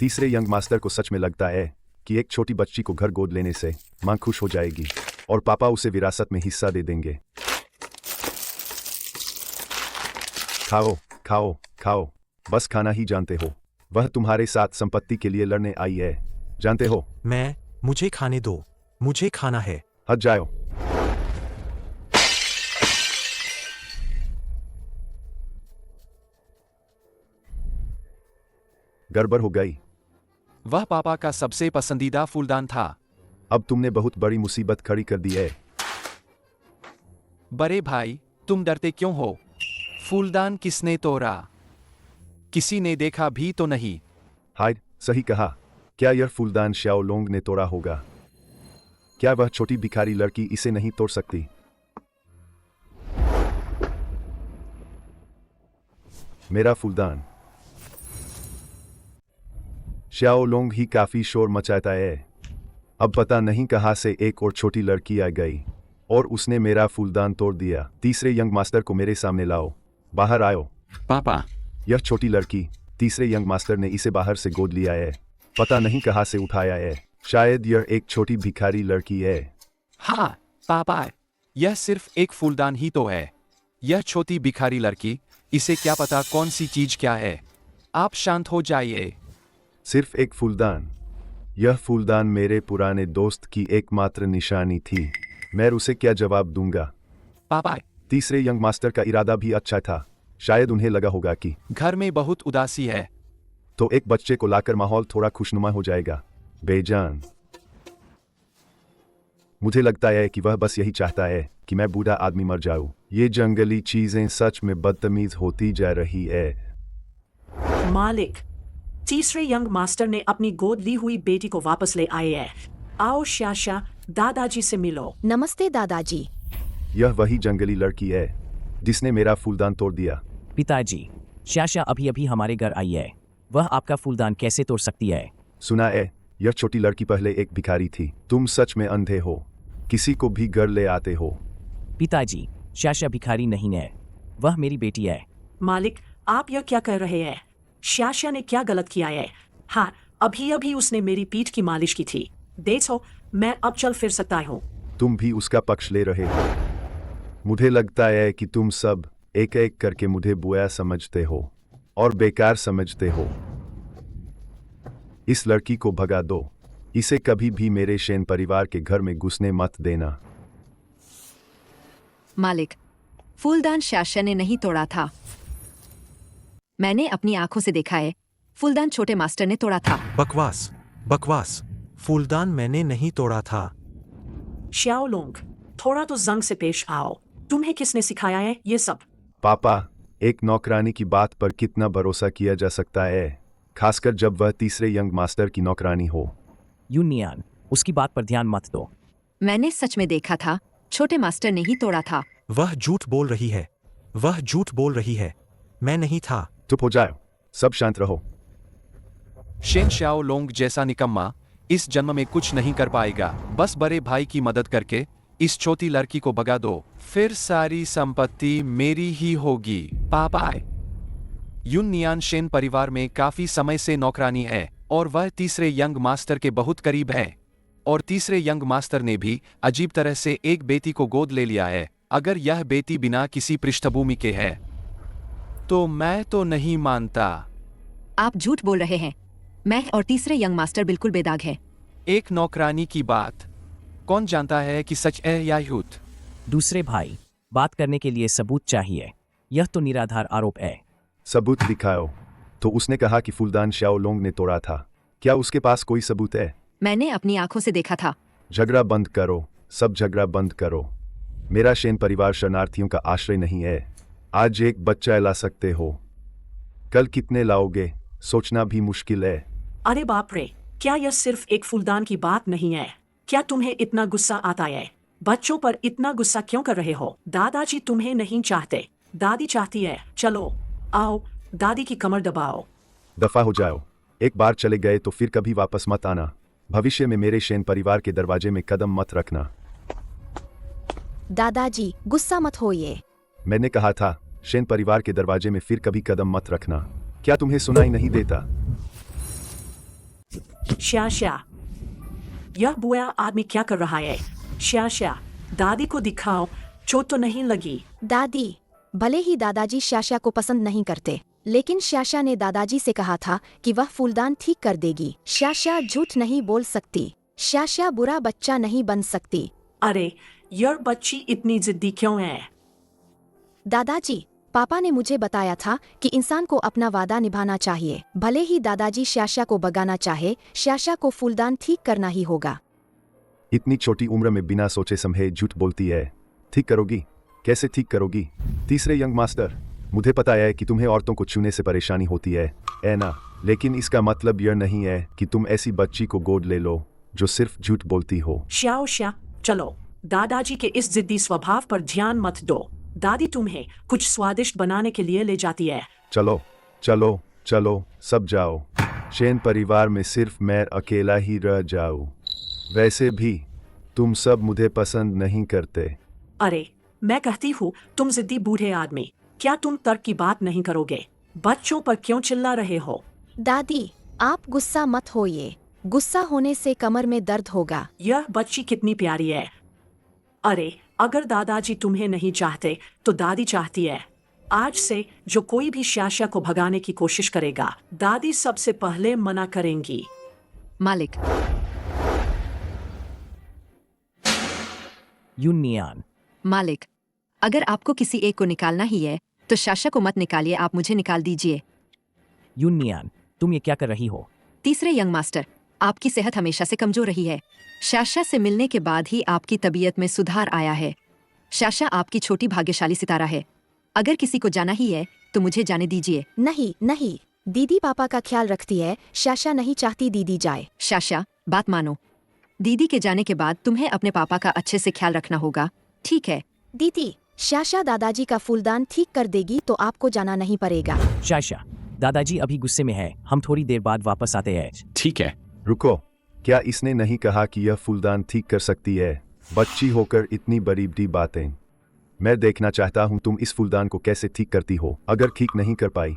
तीसरे यंग मास्टर को सच में लगता है कि एक छोटी बच्ची को घर गोद लेने से माँ खुश हो जाएगी और पापा उसे विरासत में हिस्सा दे देंगे। खाओ, बस खाना ही जानते हो। वह तुम्हारे साथ संपत्ति के लिए लड़ने आई है, जानते हो? मुझे खाने दो, मुझे खाना है। हट जाओ। गड़बड़ हो गई। वह पापा का सबसे पसंदीदा फूलदान था। अब तुमने बहुत बड़ी मुसीबत खड़ी कर दी है। बड़े भाई, तुम डरते क्यों हो? फूलदान किसने तोड़ा? किसी ने देखा भी तो नहीं। हाय, सही कहा। क्या यह फूलदान श्याओ लोंग ने तोड़ा होगा? क्या वह छोटी भिखारी लड़की इसे नहीं तोड़ सकती? मेरा फूलदान। श्याओ लोंग ही काफी शोर मचाता है। अब पता नहीं कहां से एक और छोटी लड़की आ गई और उसने मेरा फूलदान तोड़ दिया। तीसरे यंग मास्टर को मेरे सामने लाओ। बाहर आओ। पापा, यह छोटी लड़की, तीसरे यंग मास्टर ने इसे बाहर से गोद लिया है। पता नहीं कहां से उठाया है। शायद यह एक छोटी भिखारी लड़की है। हाँ पापा, यह सिर्फ एक फूलदान ही तो है। यह छोटी भिखारी लड़की, इसे क्या पता कौन सी चीज क्या है। आप शांत हो जाइए। सिर्फ एक फूलदान। यह फूलदान मेरे पुराने दोस्त की एकमात्र निशानी थी। मैं उसे क्या जवाब दूंगा? पापा, तीसरे यंग मास्टर का इरादा भी अच्छा था। शायद उन्हें लगा होगा कि घर में बहुत उदासी है, तो एक बच्चे को लाकर माहौल थोड़ा खुशनुमा हो जाएगा। बेजान। मुझे लगता है कि वह बस यही चाहता है कि मैं बूढ़ा आदमी मर जाऊं। ये जंगली चीजें सच में बदतमीज होती जा रही है। मालिक, तीसरे यंग मास्टर ने अपनी गोद ली हुई बेटी को वापस ले आए हैं। आओ श्याशा, दादाजी से मिलो। नमस्ते दादाजी। यह वही जंगली लड़की है जिसने मेरा फूलदान तोड़ दिया। पिताजी, श्याशा अभी अभी हमारे घर आई है। वह आपका फूलदान कैसे तोड़ सकती है? सुना है, यह छोटी लड़की पहले एक भिखारी थी। तुम सच में अंधे हो। किसी को भी घर ले आते हो। पिताजी, श्याशा भिखारी नहीं है, वह मेरी बेटी है। मालिक, आप यह क्या कर रहे हैं? श्याशा ने क्या गलत किया है? हाँ, अभी अभी उसने मेरी पीठ की मालिश की थी। देखो, मैं अब चल फिर सकता हूँ। तुम भी उसका पक्ष ले रहे हो। मुझे लगता है कि तुम सब एक एक करके मुझे बुरा समझते हो और बेकार समझते हो। इस लड़की को भगा दो। इसे कभी भी मेरे शेन परिवार के घर में घुसने मत देना। मालिक, फूलदान श्याशा ने नहीं तोड़ा था। मैंने अपनी आंखों से देखा है। फूलदान छोटे मास्टर ने तोड़ा था। बकवास, बकवास। फूलदान मैंने नहीं तोड़ा था। श्याओ लोंग, थोड़ा तो जंग से पेश आओ। तुम्हें किसने सिखाया है ये सब? पापा, एक नौकरानी की बात पर कितना भरोसा किया जा सकता है, खासकर जब वह तीसरे यंग मास्टर की नौकरानी हो। यूनियन, उसकी बात पर ध्यान मत दो। मैंने सच में देखा था, छोटे मास्टर ने ही तोड़ा था। वह झूठ बोल रही है। वह झूठ बोल रही है। मैं नहीं था। चुप हो जाओ। सब शांत रहो। शेन श्याओ लोंग जैसा निकम्मा इस जन्म में कुछ नहीं कर पाएगा। बस बड़े भाई की मदद करके इस छोटी लड़की को भगा दो, फिर सारी संपत्ति मेरी ही होगी। पापा, यूनियन शेन परिवार में काफी समय से नौकरानी है और वह तीसरे यंग मास्टर के बहुत करीब है। और तीसरे यंग मास्टर ने भी अजीब तरह से एक बेटी को गोद ले लिया है। अगर यह बेटी बिना किसी पृष्ठभूमि के है तो मैं तो नहीं मानता। आप झूठ बोल रहे हैं। मैं और तीसरे यंग मास्टर बिल्कुल बेदाग है। एक नौकरानी की बात कौन जानता है कि सच है या झूठ? दूसरे भाई, बात करने के लिए सबूत चाहिए। यह तो निराधार आरोप है। सबूत दिखाओ। तो उसने कहा कि फूलदान श्याओ लोंग ने तोड़ा था। क्या उसके पास कोई सबूत है? मैंने अपनी आंखों से देखा था। झगड़ा बंद करो। सब झगड़ा बंद करो। मेरा शेन परिवार शरणार्थियों का आश्रय नहीं है। आज एक बच्चा ला सकते हो, कल कितने लाओगे सोचना भी मुश्किल है। अरे बाप रे, क्या यह सिर्फ एक फूलदान की बात नहीं है? क्या तुम्हें इतना गुस्सा आता है? बच्चों पर इतना गुस्सा क्यों कर रहे हो? दादाजी तुम्हें नहीं चाहते, दादी चाहती है। चलो आओ, दादी की कमर दबाओ। दफा हो जाओ। एक बार चले गए तो फिर कभी वापस मत आना। भविष्य में मेरे शेन परिवार के दरवाजे में कदम मत रखना। दादाजी, गुस्सा मत होइए। मैंने कहा था, शेन परिवार के दरवाजे में फिर कभी कदम मत रखना। क्या तुम्हें सुनाई नहीं देता? श्याशा, यह बुआ आदमी क्या कर रहा है? श्याशा, दादी को दिखाओ, चोट तो नहीं लगी? दादी, भले ही दादाजी श्याशा को पसंद नहीं करते, लेकिन श्याशा ने दादाजी से कहा था कि वह फूलदान ठीक कर देगी। श्याशा झूठ नहीं बोल सकती। श्याशा बुरा बच्चा नहीं बन सकती। अरे, यह बच्ची इतनी जिद्दी क्यों है? दादाजी, पापा ने मुझे बताया था कि इंसान को अपना वादा निभाना चाहिए। भले ही दादाजी श्याशा को भगाना चाहे, श्याशा को फूलदान ठीक करना ही होगा। इतनी छोटी उम्र में बिना सोचे समझे झूठ बोलती है। ठीक करोगी? कैसे ठीक करोगी? तीसरे यंग मास्टर, मुझे पता है कि तुम्हें औरतों को छूने से परेशानी होती है ना, लेकिन इसका मतलब यह नहीं है कि तुम ऐसी बच्ची को गोद ले लो जो सिर्फ झूठ बोलती हो। श्याओ श्या, चलो, दादाजी के इस जिद्दी स्वभाव पर ध्यान मत दो। दादी तुम्हें कुछ स्वादिष्ट बनाने के लिए ले जाती है। चलो चलो चलो सब जाओ। शेन परिवार में सिर्फ मैं अकेला ही रह जाऊं। वैसे भी तुम सब मुझे पसंद नहीं करते। अरे मैं कहती हूँ तुम जिद्दी बूढ़े आदमी, क्या तुम तर्क की बात नहीं करोगे? बच्चों पर क्यों चिल्ला रहे हो? दादी, आप गुस्सा मत होइए। गुस्सा होने से कमर में दर्द होगा। यह बच्ची कितनी प्यारी है। अरे अगर दादाजी तुम्हें नहीं चाहते तो दादी चाहती है। आज से जो कोई भी शाशा को भगाने की कोशिश करेगा, दादी सबसे पहले मना करेंगी। मालिक, यूनियन। मालिक, अगर आपको किसी एक को निकालना ही है तो शाशा को मत निकालिए, आप मुझे निकाल दीजिए। यूनियन, तुम ये क्या कर रही हो? तीसरे यंग मास्टर, आपकी सेहत हमेशा से कमजोर रही है। शाशा से मिलने के बाद ही आपकी तबीयत में सुधार आया है। शाशा आपकी छोटी भाग्यशाली सितारा है। अगर किसी को जाना ही है तो मुझे जाने दीजिए। नहीं नहीं, दीदी पापा का ख्याल रखती है। शाशा नहीं चाहती दीदी जाए। शाशा, बात मानो। दीदी के जाने के बाद तुम्हें अपने पापा का अच्छे से ख्याल रखना होगा, ठीक है? दीदी, शाशा दादाजी का फूलदान ठीक कर देगी तो आपको जाना नहीं पड़ेगा। शाशा, दादाजी अभी गुस्से में है, हम थोड़ी देर बाद वापस आते हैं। ठीक है। रुको, क्या इसने नहीं कहा कि यह फूलदान ठीक कर सकती है? बच्ची होकर इतनी बड़ी बातें। मैं देखना चाहता हूँ तुम इस फूलदान को कैसे ठीक करती हो। अगर ठीक नहीं कर पाई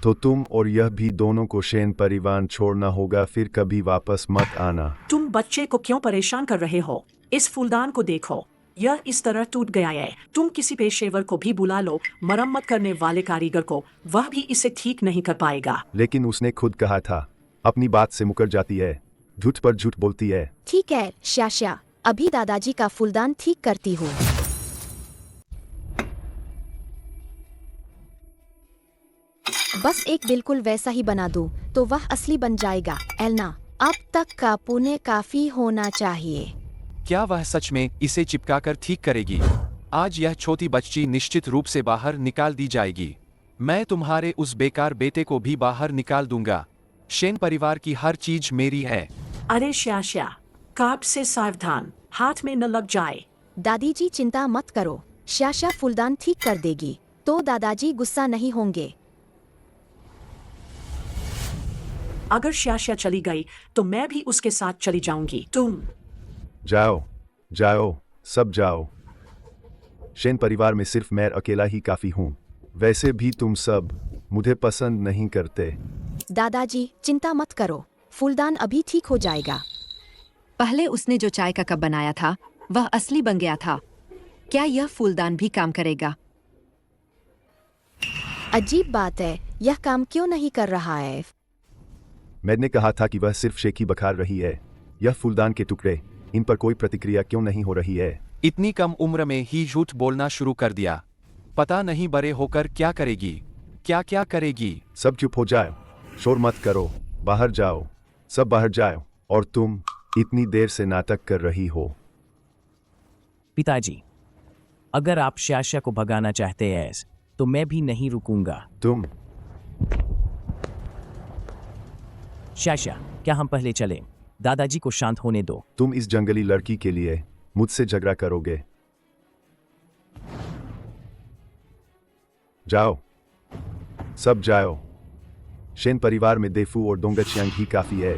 तो तुम और यह भी दोनों को शेन परिवार छोड़ना होगा, फिर कभी वापस मत आना। तुम बच्चे को क्यों परेशान कर रहे हो? इस फूलदान को देखो, यह इस तरह टूट गया है। तुम किसी पेशेवर को भी बुला लो, मरम्मत करने वाले कारीगर को, वह भी इसे ठीक नहीं कर पाएगा। लेकिन उसने खुद कहा था, अपनी बात से मुकर जाती है, झूठ पर झूठ बोलती है। ठीक है शाशा, अभी दादाजी का फूलदान ठीक करती हूँ। बस एक बिल्कुल वैसा ही बना दूं तो वह असली बन जाएगा। एलना, अब तक का पुण्य काफी होना चाहिए। क्या वह सच में इसे चिपकाकर ठीक करेगी? आज यह छोटी बच्ची निश्चित रूप से बाहर निकाल दी जाएगी। मैं तुम्हारे उस बेकार बेटे को भी बाहर निकाल दूंगा। शेन परिवार की हर चीज मेरी है। अरे शाशा, कार्प से सावधान, हाथ में न लग जाए। दादी जी चिंता मत करो, शाशा फूलदान ठीक कर देगी तो दादाजी गुस्सा नहीं होंगे। अगर शाशा चली गई तो मैं भी उसके साथ चली जाऊंगी। तुम जाओ जाओ सब जाओ। शेन परिवार में सिर्फ मैं अकेला ही काफी हूँ। वैसे भी तुम सब मुझे पसंद नहीं करते। दादाजी चिंता मत करो, फूलदान अभी ठीक हो जाएगा। पहले उसने जो चाय का कप बनाया था वह असली बन गया था। क्या यह फूलदान भी काम करेगा? अजीब बात है, यह काम क्यों नहीं कर रहा है? मैंने कहा था कि वह सिर्फ शेखी बखार रही है। यह फूलदान के टुकड़े, इन पर कोई प्रतिक्रिया क्यों नहीं हो रही है? इतनी कम उम्र में ही झूठ बोलना शुरू कर दिया। पता नहीं बड़े होकर क्या करेगी, क्या क्या करेगी। सब चुप हो जाओ, शोर मत करो, बाहर जाओ, सब बाहर जाओ। और तुम इतनी देर से नाटक कर रही हो। पिताजी, अगर आप शाशा को भगाना चाहते हैं तो मैं भी नहीं रुकूंगा। तुम शाशा, क्या हम पहले चलें? दादाजी को शांत होने दो। तुम इस जंगली लड़की के लिए मुझसे झगड़ा करोगे? जाओ, सब जाओ। शेन परिवार में देफू और दोंगचियांग ही काफी है।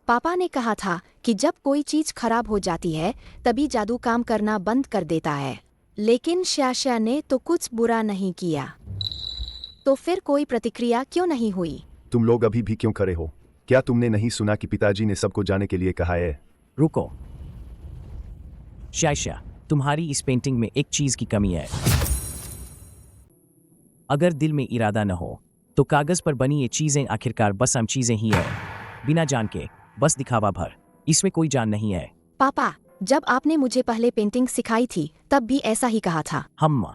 पापा ने कहा था कि जब कोई चीज खराब हो जाती है तभी जादू काम करना बंद कर देता है। लेकिन शाशा ने तो कुछ बुरा नहीं किया, तो फिर कोई प्रतिक्रिया क्यों नहीं हुई? तुम लोग अभी भी क्यों खड़े हो? क्या तुमने नहीं सुना कि पिताजी ने सबको जाने के लिए कहा है? रुको शाशा, तुम्हारी इस पेंटिंग में एक चीज की कमी है। अगर दिल में इरादा न हो तो कागज पर बनी ये चीजें आखिरकार बस आम चीजें ही है, बिना जान के, बस दिखावा भर। इसमें कोई जान नहीं है। पापा, जब आपने मुझे पहले पेंटिंग सिखाई थी तब भी ऐसा ही कहा था। हम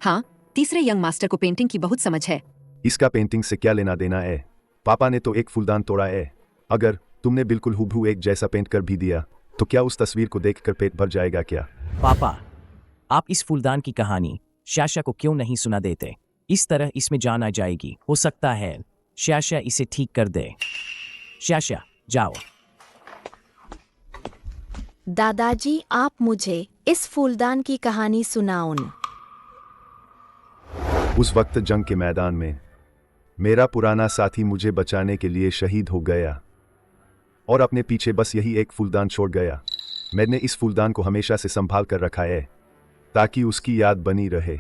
हाँ, तीसरे यंग मास्टर को पेंटिंग की बहुत समझ है। इसका पेंटिंग से क्या लेना देना है? पापा ने तो एक फूलदान तोड़ा है। अगर तुमने बिल्कुल हुबहू एक जैसा पेंट कर भी दिया तो क्या उस तस्वीर को देखकर पेट भर जाएगा क्या? पापा, आप इस फूलदान की कहानी शाशा को क्यों नहीं सुना देते? इस तरह इसमें जान आ जाएगी। हो सकता है शाशा इसे ठीक कर दे। शाशा, जाओ। दादाजी, आप मुझे इस फूलदान की कहानी सुनाओ। उस वक्त जंग के मैदान में मेरा पुराना साथी मुझे बचाने के लिए शहीद हो गया और अपने पीछे बस यही एक फूलदान छोड़ गया। मैंने इस फूलदान को हमेशा से संभाल कर रखा है ताकि उसकी याद बनी रहे।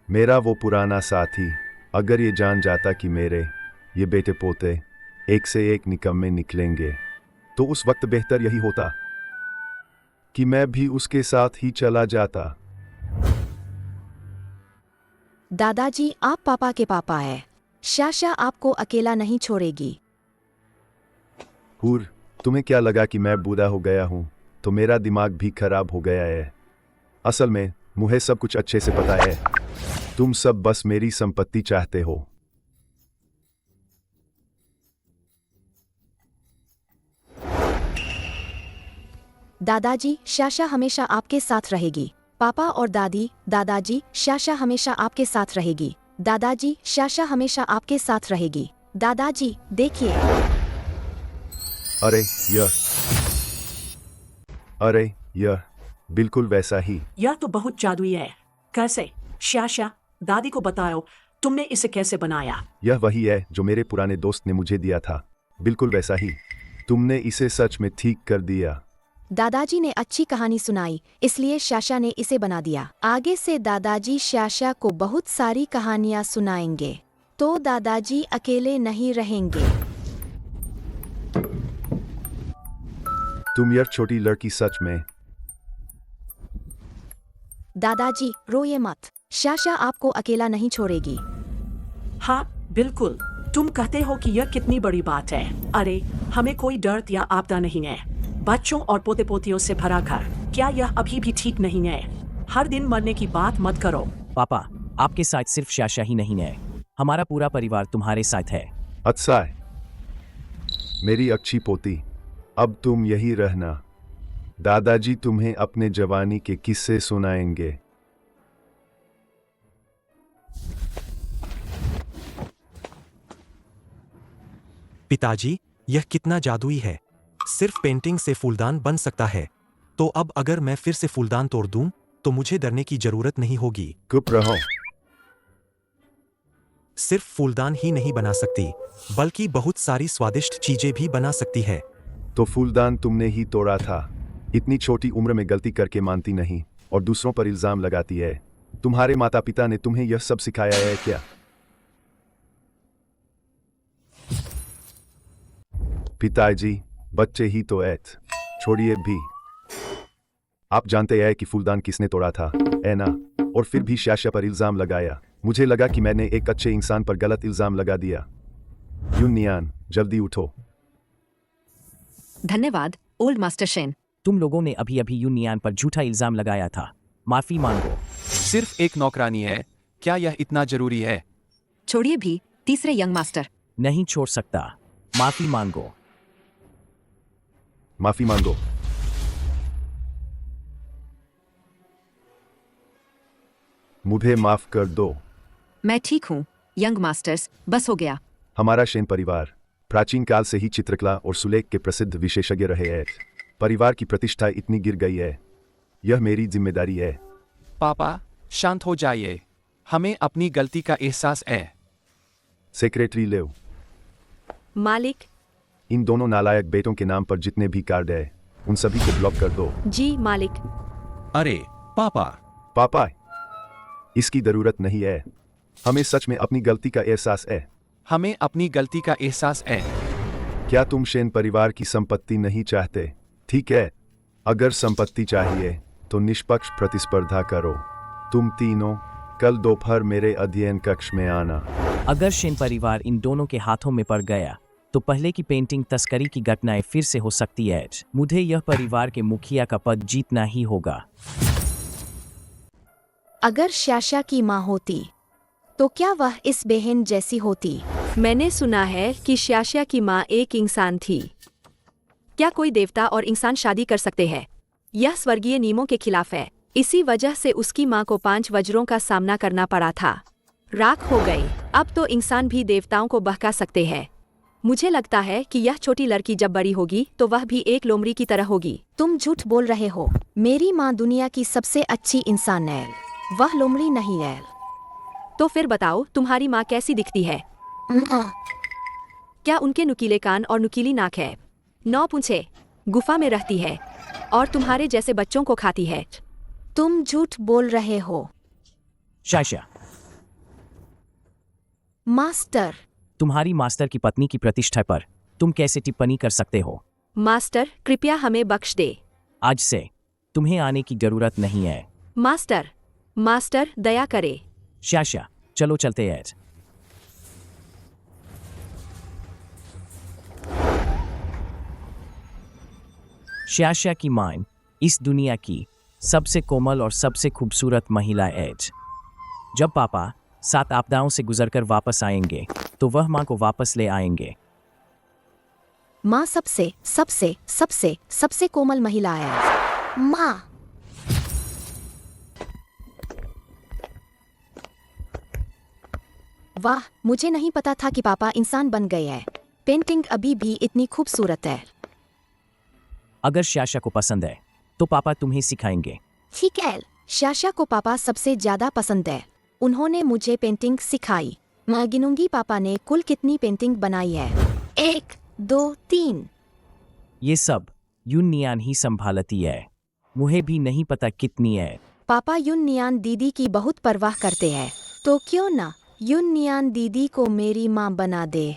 मेरा वो पुराना साथी अगर ये जान जाता कि मेरे ये बेटे पोते एक से एक निकम्मे निकलेंगे तो उस वक्त बेहतर यही होता कि मैं भी उसके साथ ही चला जाता। दादाजी, आप पापा के पापा हैं। शाशा आपको अकेला नहीं छोड़ेगी। हूर, तुम्हें क्या लगा कि मैं बूढ़ा हो गया हूं तो मेरा दिमाग भी खराब हो गया है? असल में मुझे सब कुछ अच्छे से पता है। तुम सब बस मेरी संपत्ति चाहते हो। दादाजी, शाशा हमेशा आपके साथ रहेगी। पापा और दादी, दादाजी, शाशा हमेशा आपके साथ रहेगी। दादाजी, शाशा हमेशा आपके साथ रहेगी। दादाजी, देखिए। अरे यह बिल्कुल वैसा ही। यह तो बहुत जादुई है। कैसे? शाशा, दादी को बताओ तुमने इसे कैसे बनाया। यह वही है जो मेरे पुराने दोस्त ने मुझे दिया था। बिल्कुल वैसा ही। तुमने इसे सच में ठीक कर दिया। दादाजी ने अच्छी कहानी सुनाई, इसलिए शाशा ने इसे बना दिया। आगे से दादाजी शाशा को बहुत सारी कहानियां सुनाएंगे, तो दादाजी अकेले नहीं रहेंगे। तुम यह छोटी लड़की सच में। दादाजी, रोइए मत। शाशा आपको अकेला नहीं छोड़ेगी। हाँ बिल्कुल, तुम कहते हो कि यह कितनी बड़ी बात है। अरे हमें कोई डर या आपदा नहीं है। बच्चों और पोते पोतियों से भरा घर, क्या यह अभी भी ठीक नहीं है? हर दिन मरने की बात मत करो। पापा, आपके साथ सिर्फ शाशा ही नहीं है, हमारा पूरा परिवार तुम्हारे साथ है। अच्छा है मेरी अच्छी पोती, अब तुम यही रहना। दादाजी तुम्हें अपने जवानी के किस्से सुनाएंगे। पिताजी, यह कितना जादुई है। सिर्फ पेंटिंग से फूलदान बन सकता है। तो अब अगर मैं फिर से फूलदान तोड़ दूं, तो मुझे डरने की जरूरत नहीं होगी। चुप रहो। सिर्फ फूलदान ही नहीं बना सकती, बल्कि बहुत सारी स्वादिष्ट चीजें भी बना सकती है। तो फूलदान तुमने ही तोड़ा था। इतनी छोटी उम्र में गलती करके मानती नहीं और दूसरों पर इल्जाम लगाती है। तुम्हारे माता पिता ने तुम्हें यह सब सिखाया है क्या? पिताजी, बच्चे ही तो ऐत छोड़िए भी। आप जानते हैं कि फूलदान किसने तोड़ा था, है ना? और फिर भी शाशा पर इल्जाम लगाया। मुझे लगा कि मैंने एक अच्छे इंसान पर गलत इल्जाम लगा दिया। यूनियन, जल्दी उठो। धन्यवाद ओल्ड मास्टर शेन। तुम लोगों ने अभी अभी यूनियन पर झूठा इल्जाम लगाया था। माफी मांगो। सिर्फ एक नौकरानी है, क्या यह इतना जरूरी है? छोड़िए भी तीसरे यंग मास्टर। नहीं छोड़ सकता। माफी मांगो। माफी मांगो। मुझे माफ कर दो। मैं ठीक हूँ यंग मास्टर्स, बस हो गया। हमारा शेन परिवार प्राचीन काल से ही चित्रकला और सुलेख के प्रसिद्ध विशेषज्ञ रहे हैं। परिवार की प्रतिष्ठा इतनी गिर गई है, यह मेरी जिम्मेदारी है। पापा, शांत हो जाइए। हमें अपनी गलती का एहसास है। सेक्रेटरी लेव, मालिक। इन दोनों नालायक बेटों के नाम पर जितने भी कार्ड है उन सभी को ब्लॉक कर दो। जी मालिक। अरे पापा। पापा, इसकी जरूरत नहीं है। हमें सच में अपनी गलती का एहसास है। हमें अपनी गलती का एहसास है। क्या तुम शेन परिवार की संपत्ति नहीं चाहते? ठीक है, अगर संपत्ति चाहिए तो निष्पक्ष प्रतिस्पर्धा करो। तुम तीनों कल दोपहर मेरे अध्ययन कक्ष में आना। अगर शेन परिवार इन दोनों के हाथों में पड़ गया तो पहले की पेंटिंग तस्करी की घटनाएं फिर से हो सकती है। मुझे यह परिवार के मुखिया का पद जीतना ही होगा। अगर शाशा की माँ होती तो क्या वह इस बहन जैसी होती? मैंने सुना है कि शाशा की माँ एक इंसान थी। क्या कोई देवता और इंसान शादी कर सकते हैं? यह स्वर्गीय नियमों के खिलाफ है। इसी वजह से उसकी माँ को 5 वज्रों का सामना करना पड़ा था। राख हो गई। अब तो इंसान भी देवताओं को बहका सकते हैं। मुझे लगता है कि यह छोटी लड़की जब बड़ी होगी तो वह भी एक लोमड़ी की तरह होगी। तुम झूठ बोल रहे हो। मेरी माँ दुनिया की सबसे अच्छी इंसान है, वह लोमड़ी नहीं है। तो फिर बताओ तुम्हारी माँ कैसी दिखती है? क्या उनके नुकीले कान और नुकीली नाक है? 9 पूंछे, गुफा में रहती है और तुम्हारे जैसे बच्चों को खाती है। तुम झूठ बोल रहे हो। शाशा, मास्टर, तुम्हारी मास्टर की पत्नी की प्रतिष्ठा पर तुम कैसे टिप्पणी कर सकते हो? मास्टर कृपया हमें बख्श दे। आज से तुम्हें आने की जरूरत नहीं है। मास्टर, मास्टर दया करे। शाशा, चलो चलते हैं। शाशा की मां इस दुनिया की सबसे कोमल और सबसे खूबसूरत महिला है। जब पापा 7 आपदाओं से गुजरकर वापस आएंगे तो वह मां को वापस ले आएंगे। माँ सबसे सबसे सबसे सबसे कोमल महिला है। माँ, वाह, मुझे नहीं पता था कि पापा इंसान बन गए हैं। पेंटिंग अभी भी इतनी खूबसूरत है। अगर शाशा को पसंद है तो पापा तुम्हें सिखाएंगे। ठीक है, शाशा को पापा सबसे ज्यादा पसंद है। उन्होंने मुझे पेंटिंग सिखाई। मैं गिनूंगी पापा ने कुल कितनी पेंटिंग बनाई है। 1, 2, 3। ये सब यूनियान ही संभालती है। मुझे भी नहीं पता कितनी है। पापा यूनियान दीदी की बहुत परवाह करते हैं, तो क्यों ना यूनियान दीदी को मेरी माँ बना दे।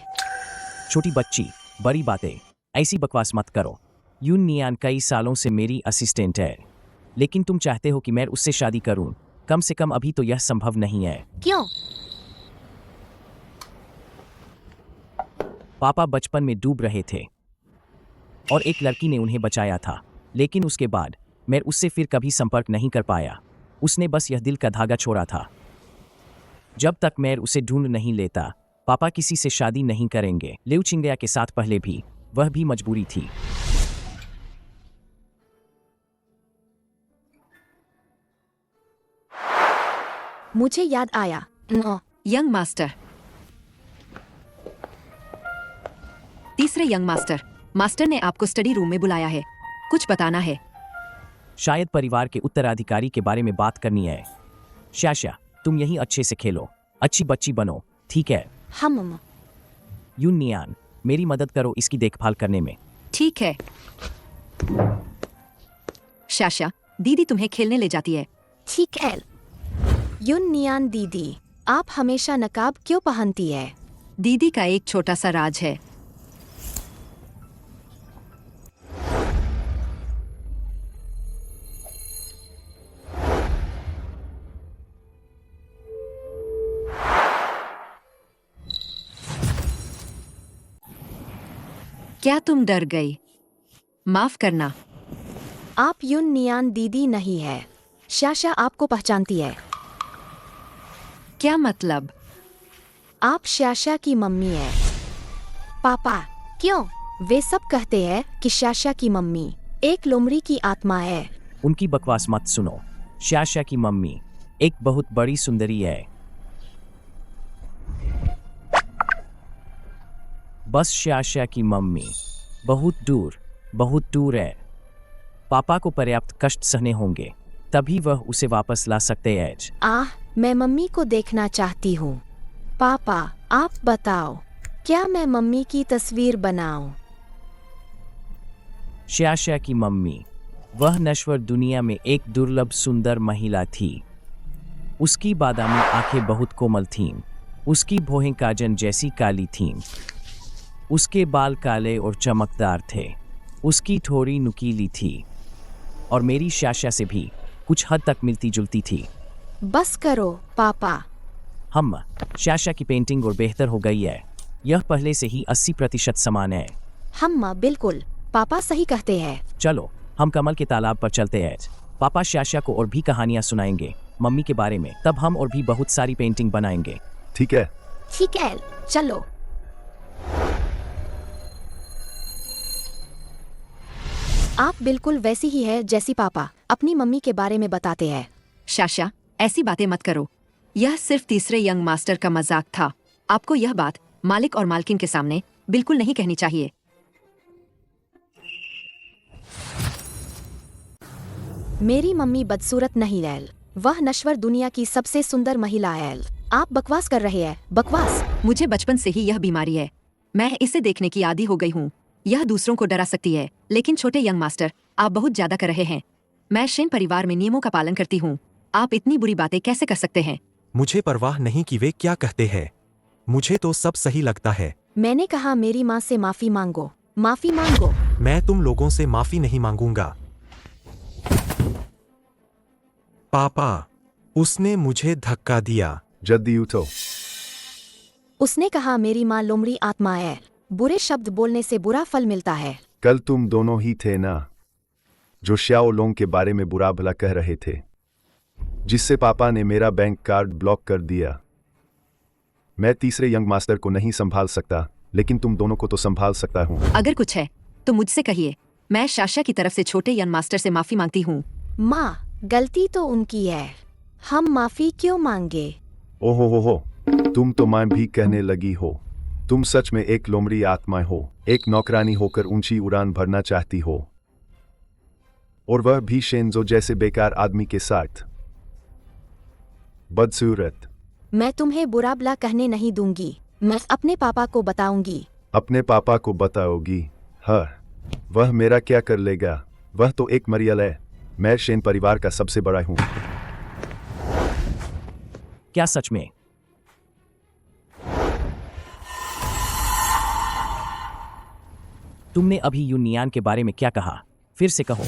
छोटी बच्ची, बड़ी बातें, ऐसी बकवास मत करो। यूनियान कई सालों से मेरी असिस्टेंट है, लेकिन तुम चाहते हो कि मैं उससे शादी करूं। कम से कम अभी तो यह संभव नहीं है। क्यों? पापा बचपन में डूब रहे थे और एक लड़की ने उन्हें बचाया था, लेकिन उसके बाद मैं उससे फिर कभी संपर्क नहीं कर पाया। उसने बस यह दिल का धागा छोड़ा था। जब तक मैं उसे ढूंढ नहीं लेता, पापा किसी से शादी नहीं करेंगे। लिउ चिंगया के साथ पहले भी वह भी मजबूरी थी। मुझे याद आया। Young master. तीसरे यंग मास्टर। मास्टर ने आपको स्टडी रूम में बुलाया है, कुछ बताना है। शायद परिवार के उत्तराधिकारी के बारे में बात करनी है। शाशा, तुम यही अच्छे से खेलो, अच्छी बच्ची बनो, ठीक है? हाँ मम्मा। यूनियान, मेरी मदद करो इसकी देखभाल करने में। ठीक है। शाशा, दीदी तुम्हें खेलने ले जाती है। ठीक है। यूनियान दीदी, आप हमेशा नकाब क्यों पहनती है? दीदी का एक छोटा सा राज है। क्या तुम डर गई? माफ करना। आप यूनियान दीदी नहीं है। शाशा आपको पहचानती है। क्या मतलब? आप शाशा की मम्मी है। पापा, क्यों? वे सब कहते हैं कि शाशा की मम्मी एक लोमड़ी की आत्मा है। उनकी बकवास मत सुनो। शाशा की मम्मी एक बहुत बड़ी सुंदरी है। बस शाशा की मम्मी बहुत दूर है। पापा को पर्याप्त कष्ट सहने होंगे, तभी वह उसे वापस ला सकते हैं। मैं मम्मी को देखना चाहती हूँ। पापा, आप बताओ, क्या मैं मम्मी की तस्वीर बनाऊं? शाशा की मम्मी वह नश्वर दुनिया में एक दुर्लभ सुंदर महिला थी। उसकी बादामी आंखें बहुत कोमल थीं। उसकी भौहें काजन जैसी काली थीं। उसके बाल काले और चमकदार थे। उसकी ठोड़ी नुकीली थी और मेरी शाशा से भी कुछ हद तक मिलती जुलती थी। बस करो पापा। हम शाशा की पेंटिंग और बेहतर हो गई है। यह पहले से ही 80% समान है। हम बिल्कुल, पापा सही कहते हैं। चलो हम कमल के तालाब पर चलते हैं। पापा शाशा को और भी कहानियां सुनाएंगे मम्मी के बारे में। तब हम और भी बहुत सारी पेंटिंग बनाएंगे। ठीक है। ठीक है, चलो। आप बिल्कुल वैसी ही है जैसी पापा अपनी मम्मी के बारे में बताते हैं। शाशा, ऐसी बातें मत करो। यह सिर्फ तीसरे यंग मास्टर का मजाक था। आपको यह बात मालिक और मालकिन के सामने बिल्कुल नहीं कहनी चाहिए। मेरी मम्मी बदसूरत नहीं एल, वह नश्वर दुनिया की सबसे सुंदर महिला एल। आप बकवास कर रहे हैं, बकवास। मुझे बचपन से ही यह बीमारी है। मैं इसे देखने की आदी हो गई हूँ। यह दूसरों को डरा सकती है, लेकिन छोटे यंग मास्टर, आप बहुत ज्यादा कर रहे हैं। मैं शेन परिवार में नियमों का पालन करती हूँ। आप इतनी बुरी बातें कैसे कर सकते हैं? मुझे परवाह नहीं कि वे क्या कहते हैं। मुझे तो सब सही लगता है। मैंने कहा मेरी माँ से माफी मांगो, माफी मांगो। मैं तुम लोगों से माफी नहीं मांगूंगा। पापा, उसने मुझे धक्का दिया। जल्दी उठो। उसने कहा मेरी माँ लोमड़ी आत्मा है। बुरे शब्द बोलने से बुरा फल मिलता है। कल तुम दोनों ही थे ना जो श्याओ लोंग के बारे में बुरा भला कह रहे थे, जिससे पापा ने मेरा बैंक कार्ड ब्लॉक कर दिया। मैं तीसरे यंग मास्टर को नहीं संभाल सकता, लेकिन तुम दोनों को तो संभाल सकता हूँ। अगर कुछ है तो मुझसे कहिए। मैं शाशा की तरफ से छोटे यंग मास्टर से माफी मांगती हूँ। माँ, गलती तो उनकी है, हम माफी क्यों मांगे? ओहो हो, तुम तो मां भी कहने लगी हो। तुम सच में एक लोमड़ी आत्मा हो, एक नौकरानी होकर ऊंची उड़ान भरना चाहती हो, और वह भी शेंजो जैसे बेकार आदमी के साथ। बदसूरत। मैं तुम्हें बुरा भला कहने नहीं दूंगी। मैं अपने पापा को बताऊंगी। अपने पापा को बताओगी? हाँ, वह मेरा क्या कर लेगा? वह तो एक मरियल है। मैं शेन परिवार का सबसे बड़ा हूँ। क्या सच में? तुमने अभी यूनियन के बारे में क्या कहा? फिर से कहो।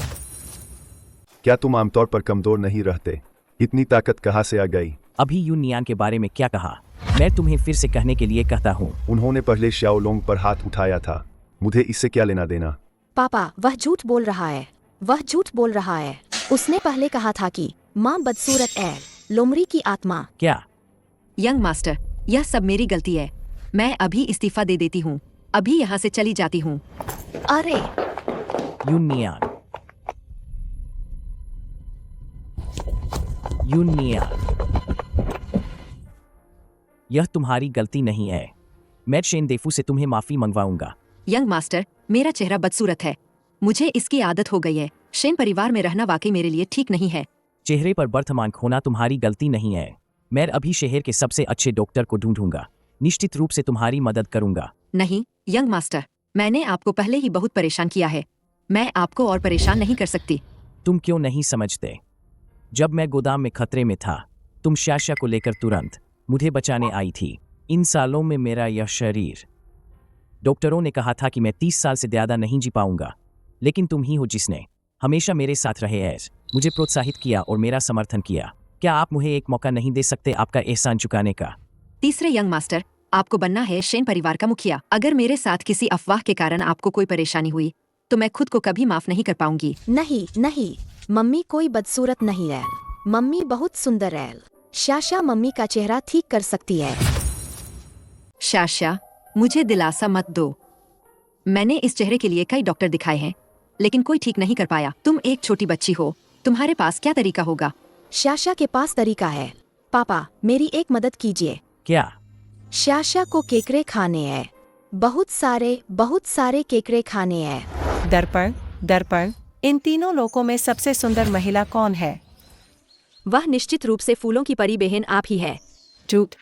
क्या तुम आमतौर पर कमजोर नहीं रहते? इतनी ताकत कहाँ से आ गई? अभी यूनियन के बारे में क्या कहा? मैं तुम्हें फिर से कहने के लिए कहता हूँ। उन्होंने पहले श्याओ लोंग पर हाथ उठाया था। मुझे इससे क्या लेना देना? पापा, वह झूठ बोल रहा है। वह झूठ बोल रहा है। उसने पहले कहा था कि माँ बदसूरत है, लोमड़ी की आत्मा। क्या? यंग मास्टर, यह सब मेरी गलती है। मैं अभी इस्तीफा दे देती हूँ। अभी यहाँ से चली जाती हूँ। अरे यूनियन, यह तुम्हारी गलती नहीं है। मैं शेन देफू से तुम्हें माफी मंगवाऊंगा। यंग मास्टर, मेरा चेहरा बदसूरत है। मुझे इसकी आदत हो गई है। शेन परिवार में रहना वाकई मेरे लिए ठीक नहीं है। चेहरे पर बर्तमान खोना तुम्हारी गलती नहीं है। मैं अभी शहर के सबसे अच्छे डॉक्टर को ढूंढूंगा। निश्चित रूप से तुम्हारी मदद करूंगा। नहीं यंग मास्टर, मैंने आपको पहले ही बहुत परेशान किया है। मैं आपको और परेशान नहीं कर सकती। तुम क्यों नहीं समझते? जब मैं गोदाम में खतरे में था, तुम शाशा को लेकर तुरंत मुझे बचाने आई थी। इन सालों में मेरा यह शरीर, डॉक्टरों ने कहा था कि मैं 30 साल से ज़्यादा नहीं जी पाऊंगा, लेकिन तुम ही हो जिसने हमेशा मेरे साथ रहे हैं, मुझे प्रोत्साहित किया और मेरा समर्थन किया। क्या आप मुझे एक मौका नहीं दे सकते आपका एहसान चुकाने का? तीसरे यंग मास्टर, आपको बनना है शेन परिवार का मुखिया। अगर मेरे साथ किसी अफवाह के कारण आपको कोई परेशानी हुई तो मैं खुद को कभी माफ नहीं कर पाऊंगी। नहीं नहीं, मम्मी कोई बदसूरत नहीं है। मम्मी बहुत सुंदर है। शाशा मम्मी का चेहरा ठीक कर सकती है। शाशा, मुझे दिलासा मत दो। मैंने इस चेहरे के लिए कई डॉक्टर दिखाए हैं, लेकिन कोई ठीक नहीं कर पाया। तुम एक छोटी बच्ची हो, तुम्हारे पास क्या तरीका होगा? शाशा के पास तरीका है। पापा, मेरी एक मदद कीजिए। क्या? शाशा को केकरे खाने हैं। बहुत सारे केकरे खाने हैं। दर्पण, इन तीनों लोगों में सबसे सुंदर महिला कौन है? वह निश्चित रूप से फूलों की परी बहन आप ही है। झूठ।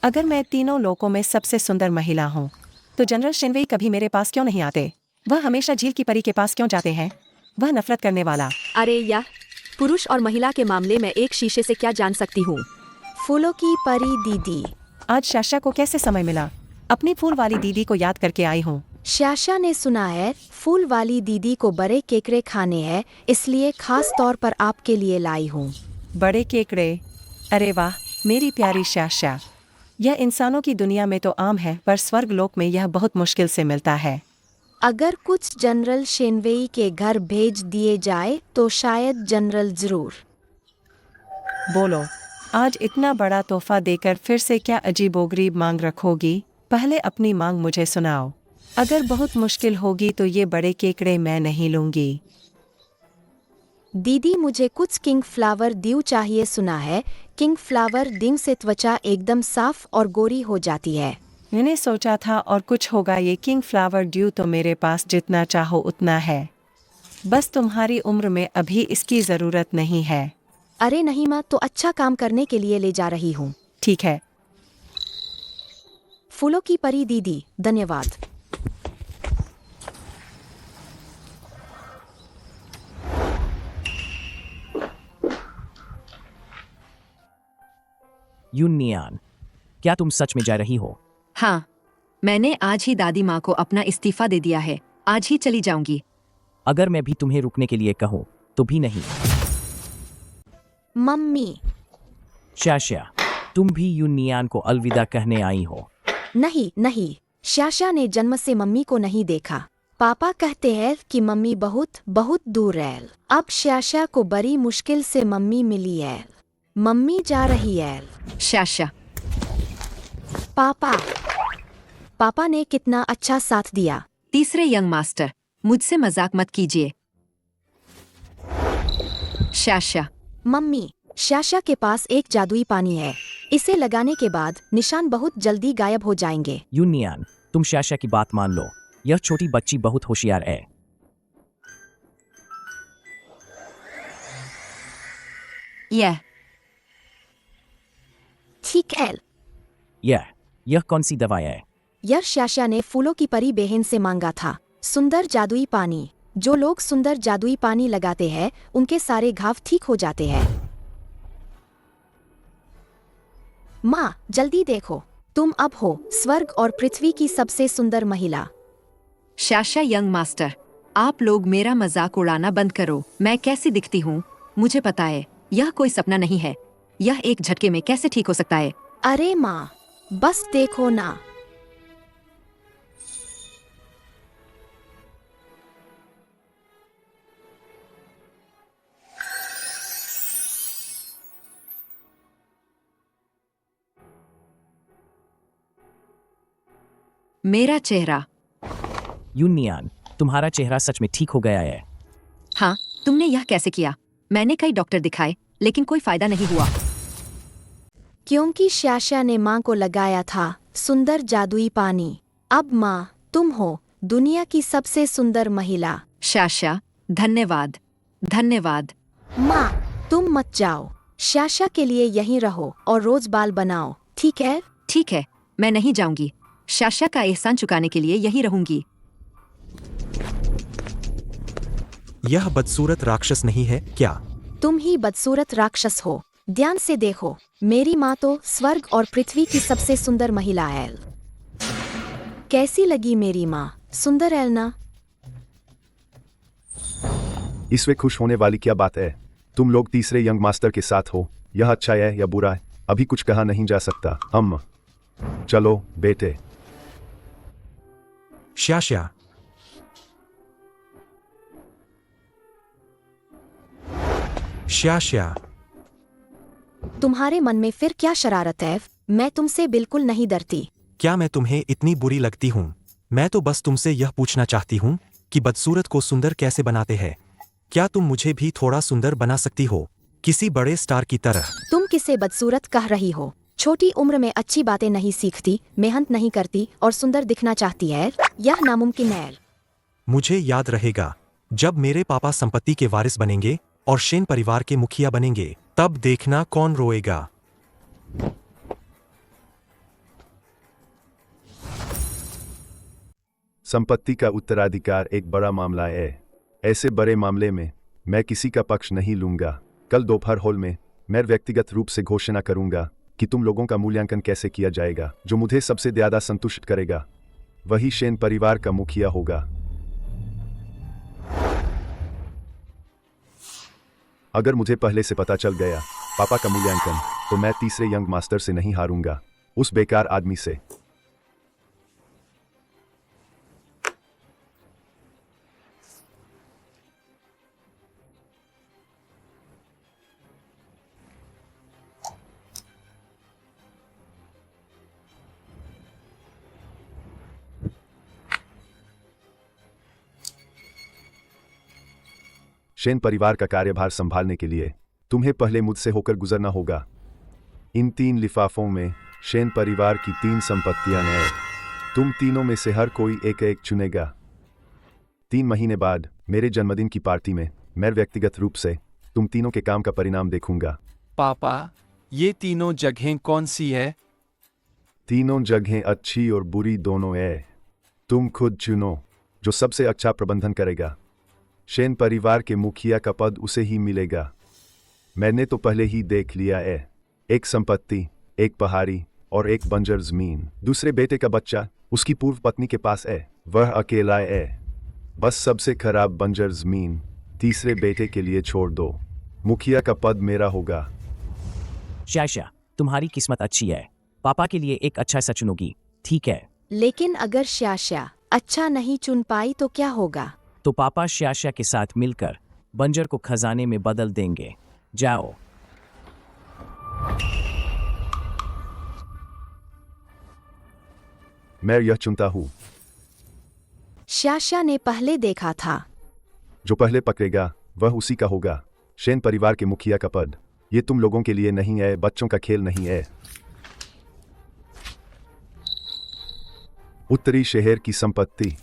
अगर मैं तीनों लोगों में सबसे सुंदर महिला हूँ, तो जनरल शिनवेई कभी मेरे पास क्यों नहीं आते? वह हमेशा झील की परी के पास क्यों जाते हैं? वह नफरत करने वाला। अरे यह पुरुष और महिला के मामले में एक शीशे से क्या जान सकती हूँ। फूलों की परी दीदी। आज शाशा को कैसे समय मिला? अपनी फूल वाली दीदी को याद करके आई हूँ। शाशा ने सुना है फूल वाली दीदी को बड़े केकरे खाने हैं, इसलिए खास तौर पर आपके लिए लाई हूँ। बड़े केकड़े? अरे वाह मेरी प्यारी शाशा। यह इंसानों की दुनिया में तो आम है, पर स्वर्ग लोक में यह बहुत मुश्किल से मिलता है। अगर कुछ जनरल शेनवेई के घर भेज दिए जाए तो शायद जनरल जरूर। बोलो, आज इतना बड़ा तोहफा देकर फिर से क्या अजीबोगरीब मांग रखोगी? पहले अपनी मांग मुझे सुनाओ। अगर बहुत मुश्किल होगी तो ये बड़े केकड़े मैं नहीं लूंगी। दीदी, मुझे कुछ किंग फ्लावर ड्यू चाहिए। सुना है किंग फ्लावर ड्यू से त्वचा एकदम साफ और गोरी हो जाती है। मैंने सोचा था और कुछ होगा। ये किंग फ्लावर ड्यू तो मेरे पास जितना चाहो उतना है, बस तुम्हारी उम्र में अभी इसकी ज़रूरत नहीं है। अरे नहीं माँ, तो अच्छा काम करने के लिए ले जा रही हूँ। ठीक है। फूलों की परी दीदी, धन्यवाद। यूनियन, क्या तुम सच में जा रही हो? हाँ, मैंने आज ही दादी माँ को अपना इस्तीफा दे दिया है। आज ही चली जाऊंगी। अगर मैं भी तुम्हें रुकने के लिए कहूँ तो भी नहीं। मम्मी। शाशा, तुम भी यूनियन को अलविदा कहने आई हो? नहीं नहीं, शाशा ने जन्म से मम्मी को नहीं देखा। पापा कहते हैं कि मम्मी बहुत बहुत दूर है। अब शाशा को बड़ी मुश्किल से मम्मी मिली है। मम्मी जा रही है। शाशा। पापा। पापा ने कितना अच्छा साथ दिया। तीसरे यंग मास्टर, मुझसे मजाक मत कीजिए। शाशा। मम्मी, शाशा के पास एक जादुई पानी है। इसे लगाने के बाद निशान बहुत जल्दी गायब हो जाएंगे। यूनियन, तुम शाशा की बात मान लो। यह छोटी बच्ची बहुत होशियार है। ठीक है। यह कौन सी दवाई है? यह शाशा ने फूलों की परी बहन से मांगा था। सुंदर जादुई पानी। जो लोग सुंदर जादुई पानी लगाते हैं उनके सारे घाव ठीक हो जाते हैं। माँ, जल्दी देखो, तुम अब हो स्वर्ग और पृथ्वी की सबसे सुंदर महिला। शाशा यंग मास्टर, आप लोग मेरा मजाक उड़ाना बंद करो। मैं कैसी दिखती हूँ मुझे पता है। यह कोई सपना नहीं है। यह एक झटके में कैसे ठीक हो सकता है? अरे माँ, बस देखो ना। मेरा चेहरा। यूनियन, तुम्हारा चेहरा सच में ठीक हो गया है। हाँ, तुमने यह कैसे किया? मैंने कई डॉक्टर दिखाए लेकिन कोई फायदा नहीं हुआ। क्योंकि शाशा ने माँ को लगाया था सुंदर जादुई पानी। अब माँ, तुम हो दुनिया की सबसे सुंदर महिला। शाशा, धन्यवाद। धन्यवाद। माँ, तुम मत जाओ। शाशा के लिए यहीं रहो और रोज बाल बनाओ, ठीक है? ठीक है, मैं नहीं जाऊंगी। शाशा का एहसान चुकाने के लिए यहीं रहूंगी। यह बदसूरत राक्षस नहीं है क्या? तुम ही बदसूरत राक्षस हो। ध्यान से देखो, मेरी माँ तो स्वर्ग और पृथ्वी की सबसे सुंदर महिला है। कैसी लगी मेरी माँ? सुंदर है ना? इसमें खुश होने वाली क्या बात है? तुम लोग तीसरे यंग मास्टर के साथ हो। यह अच्छा है या बुरा है अभी कुछ कहा नहीं जा सकता। चलो बेटे। शाशा। शाशा। तुम्हारे मन में फिर क्या शरारत है? मैं तुमसे बिल्कुल नहीं डरती। क्या मैं तुम्हें इतनी बुरी लगती हूँ? मैं तो बस तुमसे यह पूछना चाहती हूँ कि बदसूरत को सुंदर कैसे बनाते हैं। क्या तुम मुझे भी थोड़ा सुंदर बना सकती हो, किसी बड़े स्टार की तरह? तुम किसे बदसूरत कह रही हो? छोटी उम्र में अच्छी बातें नहीं सीखती, मेहनत नहीं करती और सुंदर दिखना चाहती है। यह नामुमकिन है। मुझे याद रहेगा जब मेरे पापा संपत्ति के वारिस बनेंगे और शेन परिवार के मुखिया बनेंगे, तब देखना कौन रोएगा। संपत्ति का उत्तराधिकार एक बड़ा मामला है। ऐसे बड़े मामले में मैं किसी का पक्ष नहीं लूंगा। कल दोपहर हॉल में मैं व्यक्तिगत रूप से घोषणा करूंगा कि तुम लोगों का मूल्यांकन कैसे किया जाएगा। जो मुझे सबसे ज्यादा संतुष्ट करेगा वही शेन परिवार का मुखिया होगा। अगर मुझे पहले से पता चल गया पापा का मूल्यांकन, तो मैं तीसरे यंग मास्टर से नहीं हारूंगा, उस बेकार आदमी से। शेन परिवार का कार्यभार संभालने के लिए तुम्हें पहले मुझसे होकर गुजरना होगा। इन 3 लिफाफों में शेन परिवार की 3 संपत्तियां हैं। तुम तीनों में से हर कोई एक एक चुनेगा। 3 महीने बाद मेरे जन्मदिन की पार्टी में मैं व्यक्तिगत रूप से तुम तीनों के काम का परिणाम देखूंगा। पापा, ये तीनों जगहें कौन सी है? तीनों जगहें अच्छी और बुरी दोनों है। तुम खुद चुनो जो सबसे अच्छा प्रबंधन करेगा। शेन परिवार के मुखिया का पद उसे ही मिलेगा। मैंने तो पहले ही देख लिया है। एक संपत्ति, एक पहाड़ी और एक बंजर जमीन। दूसरे बेटे का बच्चा उसकी पूर्व पत्नी के पास है, वह अकेला है। बस सबसे खराब बंजर जमीन तीसरे बेटे के लिए छोड़ दो। मुखिया का पद मेरा होगा। शाशा, तुम्हारी किस्मत अच्छी है। पापा के लिए एक अच्छा सा चुनोगी, ठीक है? लेकिन अगर शाशा अच्छा नहीं चुन पाई तो क्या होगा? तो पापा शाशा के साथ मिलकर बंजर को खजाने में बदल देंगे। जाओ। मैं यह चुनता हूं। शाशा ने पहले देखा था। जो पहले पकड़ेगा वह उसी का होगा। शेन परिवार के मुखिया का पद। ये तुम लोगों के लिए नहीं है, बच्चों का खेल नहीं है। उत्तरी शहर की संपत्ति।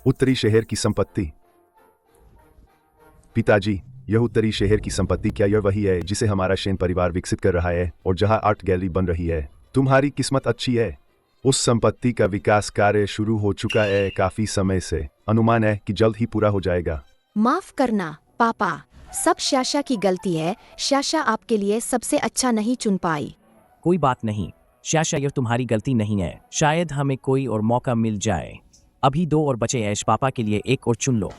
उत्तरी शहर की संपत्ति। पिताजी, यह उत्तरी शहर की संपत्ति क्या यह वही है जिसे हमारा शेन परिवार विकसित कर रहा है और जहां आर्ट गैलरी बन रही है? तुम्हारी किस्मत अच्छी है। उस संपत्ति का विकास कार्य शुरू हो चुका है काफी समय से। अनुमान है कि जल्द ही पूरा हो जाएगा। माफ करना पापा, सब शाशा की गलती है। शाशा आपके लिए सबसे अच्छा नहीं चुन पाई। कोई बात नहीं शाशा, यह तुम्हारी गलती नहीं है। शायद हमें कोई और मौका मिल जाए। अभी 2 और बचे ऐश, पापा के लिए एक और चुन लो।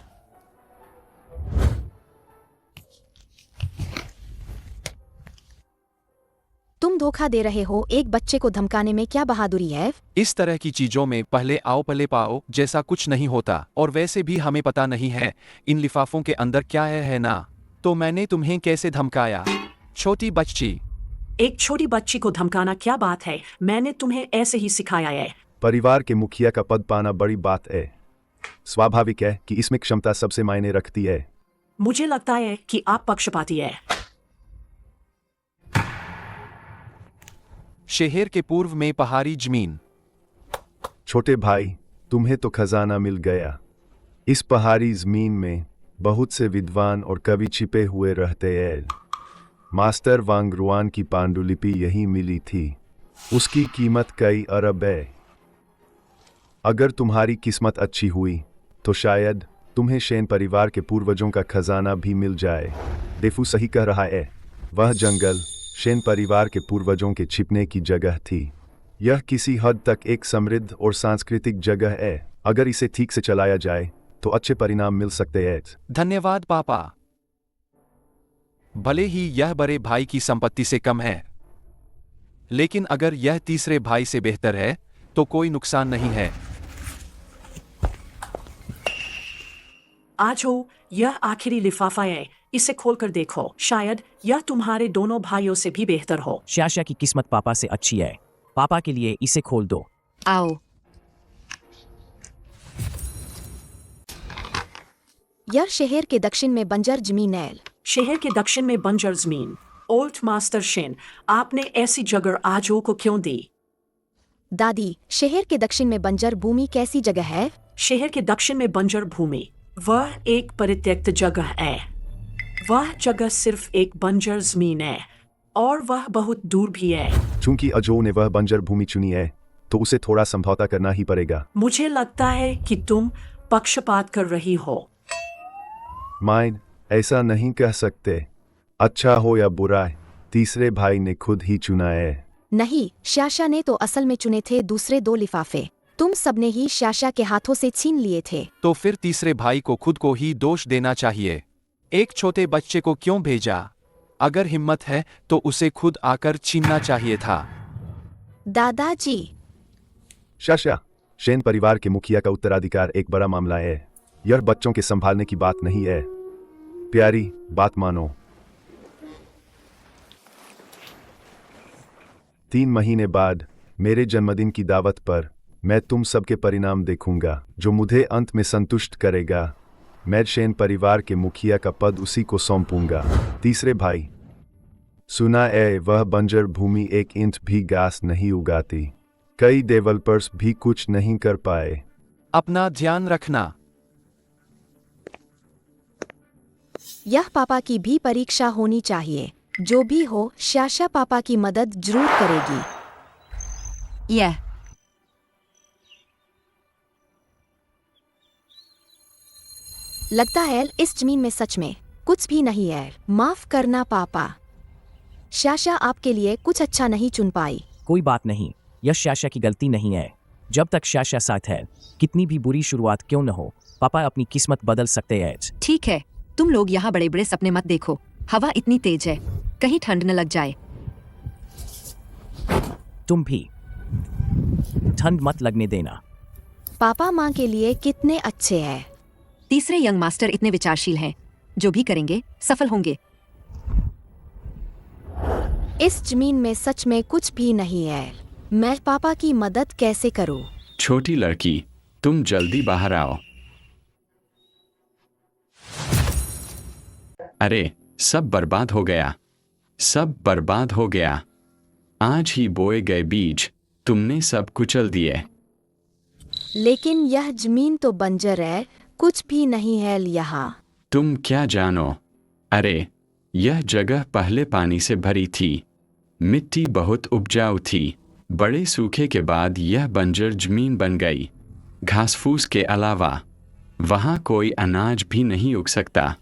तुम धोखा दे रहे हो। एक बच्चे को धमकाने में क्या बहादुरी है? इस तरह की चीजों में पहले आओ पहले पाओ जैसा कुछ नहीं होता। और वैसे भी हमें पता नहीं है इन लिफाफों के अंदर क्या है ना? तो मैंने तुम्हें कैसे धमकाया? छोटी बच्ची। एक छोटी बच्ची को धमकाना क्या बात है? मैंने तुम्हें ऐसे ही सिखाया है। परिवार के मुखिया का पद पाना बड़ी बात है। स्वाभाविक है कि इसमें क्षमता सबसे मायने रखती है। मुझे लगता है कि आप पक्षपाती है। शहर के पूर्व में पहाड़ी जमीन। छोटे भाई, तुम्हें तो खजाना मिल गया। इस पहाड़ी जमीन में बहुत से विद्वान और कवि छिपे हुए रहते हैं। मास्टर वांग रुआन की पांडुलिपि यही मिली थी। उसकी कीमत कई अरब है। अगर तुम्हारी किस्मत अच्छी हुई तो शायद तुम्हें शेन परिवार के पूर्वजों का खजाना भी मिल जाए। डेफू सही कह रहा है। वह जंगल शेन परिवार के पूर्वजों के छिपने की जगह थी। यह किसी हद तक एक समृद्ध और सांस्कृतिक जगह है। अगर इसे ठीक से चलाया जाए तो अच्छे परिणाम मिल सकते हैं। धन्यवाद पापा। भले ही यह बड़े भाई की संपत्ति से कम है, लेकिन अगर यह तीसरे भाई से बेहतर है तो कोई नुकसान नहीं है। आज हो, यह आखिरी लिफाफा है। इसे खोलकर देखो। शायद यह तुम्हारे दोनों भाइयों से भी बेहतर हो। शाशा की किस्मत पापा से अच्छी है। पापा के लिए इसे खोल दो। आओ। यह शहर के दक्षिण में बंजर जमीन है। शहर के दक्षिण में बंजर जमीन। ओल्ड मास्टर शेन, आपने ऐसी जगह आजो को क्यों दी? दादी, शहर के दक्षिण में बंजर भूमि कैसी जगह है? शहर के दक्षिण में बंजर भूमि वह एक परित्यक्त जगह है। वह जगह सिर्फ एक बंजर जमीन है और वह बहुत दूर भी है। चूंकि अजो ने वह बंजर भूमि चुनी है तो उसे थोड़ा समझौता करना ही पड़ेगा। मुझे लगता है कि तुम पक्षपात कर रही हो। माइन, ऐसा नहीं कह सकते। अच्छा हो या बुरा, तीसरे भाई ने खुद ही चुना है। नहीं, शाशा ने तो असल में चुने थे दूसरे 2 लिफाफे। तुम सबने ही शाशा के हाथों से छीन लिए थे। तो फिर तीसरे भाई को खुद को ही दोष देना चाहिए। एक छोटे बच्चे को क्यों भेजा? अगर हिम्मत है तो उसे खुद आकर छीनना चाहिए था। दादाजी। शाशा, शेन परिवार के मुखिया का उत्तराधिकार एक बड़ा मामला है। यह बच्चों के संभालने की बात नहीं है। प्यारी, बात मानो। 3 महीने बाद मेरे जन्मदिन की दावत पर मैं तुम सबके परिणाम देखूंगा। जो मुझे अंत में संतुष्ट करेगा, मैं शेन परिवार के मुखिया का पद उसी को सौंपूंगा। तीसरे भाई, सुना है वह बंजर भूमि एक इंच भी घास नहीं उगाती। कई डेवलपर्स भी कुछ नहीं कर पाए। अपना ध्यान रखना। यह पापा की भी परीक्षा होनी चाहिए। जो भी हो, शाशा पापा की मदद जरूर करेगी। यह लगता है इस जमीन में सच में कुछ भी नहीं है। माफ करना पापा। शाशा आपके लिए कुछ अच्छा नहीं चुन पाई। कोई बात नहीं, यह शाशा की गलती नहीं है। जब तक शाशा साथ है, कितनी भी बुरी शुरुआत क्यों न हो, पापा अपनी किस्मत बदल सकते हैं। ठीक है, तुम लोग यहाँ बड़े बड़े सपने मत देखो। हवा इतनी तेज है, कहीं ठंड न लग जाए। तुम भी ठंड मत लगने देना। पापा माँ के लिए कितने अच्छे हैं। तीसरे यंग मास्टर इतने विचारशील हैं, जो भी करेंगे सफल होंगे। इस जमीन में सच में कुछ भी नहीं है। मैं पापा की मदद कैसे करूं? छोटी लड़की, तुम जल्दी बाहर आओ। अरे, सब बर्बाद हो गया। सब बर्बाद हो गया। आज ही बोए गए बीज तुमने सब कुचल दिए। लेकिन यह जमीन तो बंजर है, कुछ भी नहीं है यहाँ। तुम क्या जानो? अरे, यह जगह पहले पानी से भरी थी। मिट्टी बहुत उपजाऊ थी। बड़े सूखे के बाद यह बंजर जमीन बन गई। घास फूस के अलावा वहाँ कोई अनाज भी नहीं उग सकता।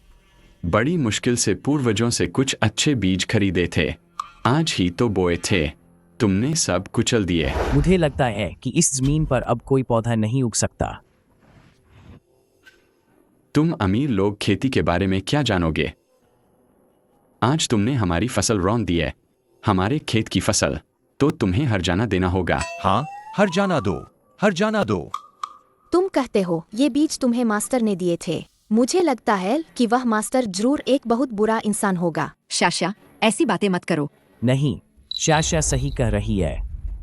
बड़ी मुश्किल से पूर्वजों से कुछ अच्छे बीज खरीदे थे। आज ही तो बोए थे, तुमने सब कुचल दिए। मुझे लगता है कि इस जमीन पर अब कोई पौधा नहीं उग सकता। तुम अमीर लोग खेती के बारे में क्या जानोगे? आज तुमने हमारी फसल रौंद दी है, हमारे खेत की फसल, तो तुम्हें हर्जाना देना होगा। हाँ, हर्जाना दो, हर्जाना दो। तुम कहते हो ये बीज तुम्हें मास्टर ने दिए थे। मुझे लगता है कि वह मास्टर जरूर एक बहुत बुरा इंसान होगा। शाशा, ऐसी बातें मत करो। नहीं, शाशा सही कह रही है।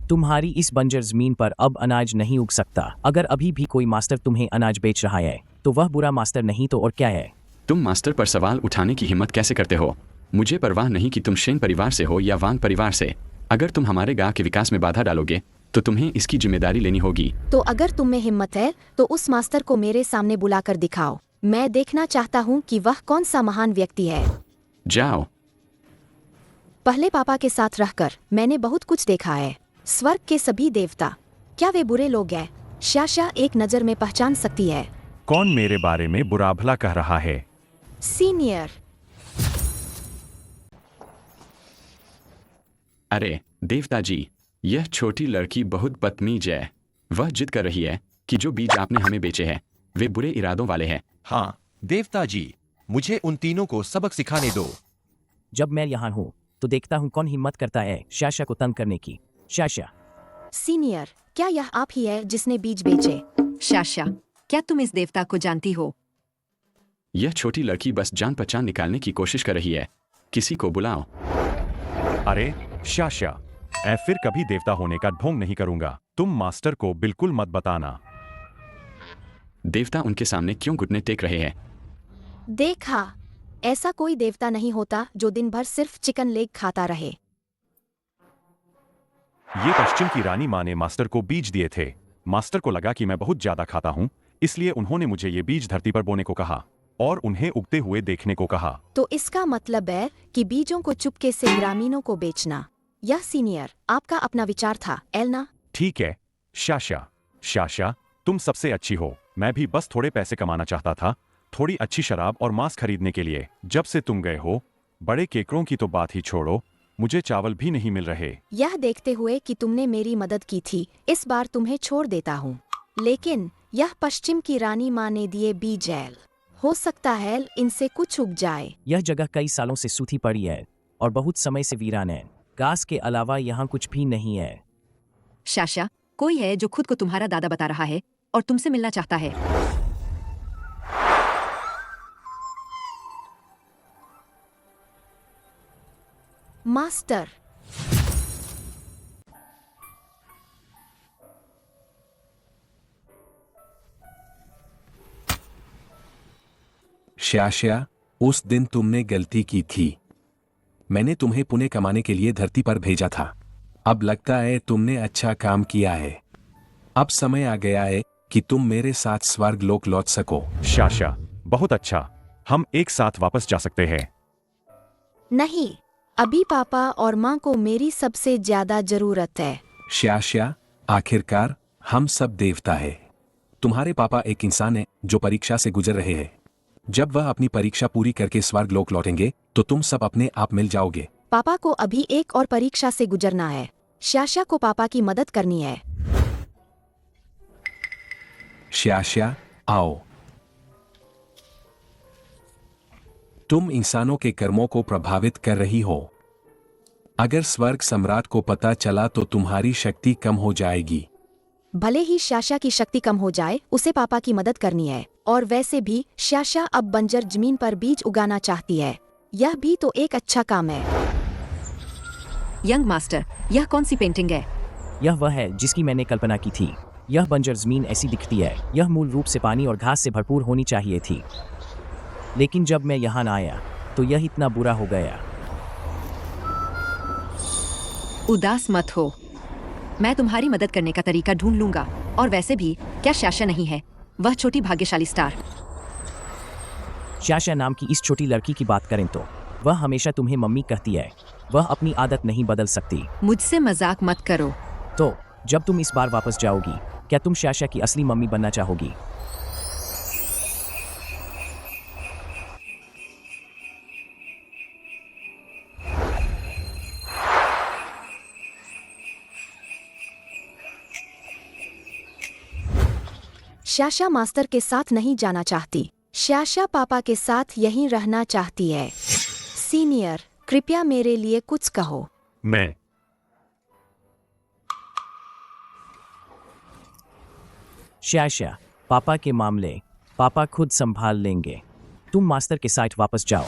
तुम्हारी इस बंजर जमीन पर अब अनाज नहीं उग सकता। अगर अभी भी कोई मास्टर तुम्हें अनाज बेच रहा है, तो वह बुरा मास्टर नहीं तो और क्या है? तुम मास्टर पर सवाल उठाने की हिम्मत कैसे करते हो? मुझे परवाह नहीं कि तुम शेन परिवार से हो या वांग परिवार से। अगर तुम हमारे गांव के विकास में बाधा डालोगे, तो तुम्हें इसकी जिम्मेदारी लेनी होगी। तो अगर तुम में हिम्मत है, तो उस मास्टर को मेरे सामने बुलाकर दिखाओ। मैं देखना चाहता हूँ कि वह कौन सा महान व्यक्ति है। जाओ। पहले पापा के साथ रहकर मैंने बहुत कुछ देखा है। स्वर्ग के सभी देवता, क्या वे बुरे लोग हैं? शाशा एक नजर में पहचान सकती है। कौन मेरे बारे में बुरा भला कह रहा है? सीनियर। अरे देवता जी, यह छोटी लड़की बहुत बदतमीज है। वह जिद कर रही है कि जो बीज आपने हमें बेचे हैं, वे बुरे इरादों वाले हैं। हाँ, देवता जी, मुझे उन तीनों को सबक सिखाने दो। जब मैं यहाँ हूँ, तो देखता हूँ कौन हिम्मत करता है शाशा को तंग करने की। शाशा। सीनियर, क्या यह आप ही है जिसने बीज बेचे? शाशा, क्या तुम इस देवता को जानती हो? यह छोटी लड़की बस जान पहचान निकालने की कोशिश कर रही है। किसी को बुलाओ। अरे शाशा, मैं फिर कभी देवता होने का ढोंग नहीं करूंगा। तुम मास्टर को बिल्कुल मत बताना। देवता उनके सामने क्यों घुटने टेक रहे हैं? देखा, ऐसा कोई देवता नहीं होता जो दिन भर सिर्फ चिकन लेग खाता रहे। ये पश्चिम की रानी माँ ने मास्टर को बीज दिए थे। मास्टर को लगा कि मैं बहुत ज्यादा खाता हूँ, इसलिए उन्होंने मुझे ये बीज धरती पर बोने को कहा और उन्हें उगते हुए देखने को कहा। तो इसका मतलब है कि बीजों को चुपके से ग्रामीणों को बेचना। यह सीनियर आपका अपना विचार था, एलना? ठीक है शाशा। शाशा, तुम सबसे अच्छी हो। मैं भी बस थोड़े पैसे कमाना चाहता था, थोड़ी अच्छी शराब और मांस खरीदने के लिए। जब से तुम गए हो, बड़े केकरों की तो बात ही छोड़ो, मुझे चावल भी नहीं मिल रहे। यह देखते हुए कि तुमने मेरी मदद की थी, इस बार तुम्हें छोड़ देता हूँ। लेकिन यह पश्चिम की रानी माँ ने दिए बीज है, हो सकता है इनसे कुछ उग जाए। यह जगह कई सालों से सूखी पड़ी है और बहुत समय से वीरान है। घास के अलावा यहाँ कुछ भी नहीं है। शाशा, कोई है जो खुद को तुम्हारा दादा बता रहा है और तुमसे मिलना चाहता है। मास्टर। शाशा, उस दिन तुमने गलती की थी। मैंने तुम्हें पुण्य कमाने के लिए धरती पर भेजा था। अब लगता है तुमने अच्छा काम किया है। अब समय आ गया है कि तुम मेरे साथ स्वर्ग लोक लौट सको। शाशा, बहुत अच्छा, हम एक साथ वापस जा सकते हैं। नहीं, अभी पापा और माँ को मेरी सबसे ज्यादा जरूरत है। शाशा, आखिरकार हम सब देवता है। तुम्हारे पापा एक इंसान है जो परीक्षा से गुजर रहे हैं। जब वह अपनी परीक्षा पूरी करके स्वर्ग लोक लौटेंगे तो तुम सब अपने आप मिल जाओगे। पापा को अभी एक और परीक्षा से गुजरना है। शाशा को पापा की मदद करनी है। शाशा, आओ। तुम इंसानों के कर्मों को प्रभावित कर रही हो। अगर स्वर्ग सम्राट को पता चला तो तुम्हारी शक्ति कम हो जाएगी। भले ही शाशा की शक्ति कम हो जाए, उसे पापा की मदद करनी है। और वैसे भी शाशा अब बंजर जमीन पर बीज उगाना चाहती है। यह भी तो एक अच्छा काम है। यंग मास्टर, यह कौन सी पेंटिंग है? यह वह है जिसकी मैंने कल्पना की थी। यह बंजर जमीन ऐसी दिखती है। यह मूल रूप से पानी और घास से भरपूर होनी चाहिए थी, लेकिन जब मैं यहाँ आया तो यह इतना बुरा हो गया। उदास मत हो, मैं तुम्हारी मदद करने का तरीका ढूंढ लूंगा। और वैसे भी क्या शाशा नहीं है वह छोटी भाग्यशाली स्टार? शाशा नाम की इस छोटी लड़की की बात करें तो वह हमेशा तुम्हें मम्मी कहती है। वह अपनी आदत नहीं बदल सकती। मुझसे मजाक मत करो। तो जब तुम इस बार वापस जाओगी, क्या तुम शाशा की असली मम्मी बनना चाहोगी? शाशा मास्टर के साथ नहीं जाना चाहती। शाशा पापा के साथ यहीं रहना चाहती है। सीनियर, कृपया मेरे लिए कुछ कहो। मैं शाशा, पापा के मामले पापा खुद संभाल लेंगे। तुम मास्टर के साथ वापस जाओ।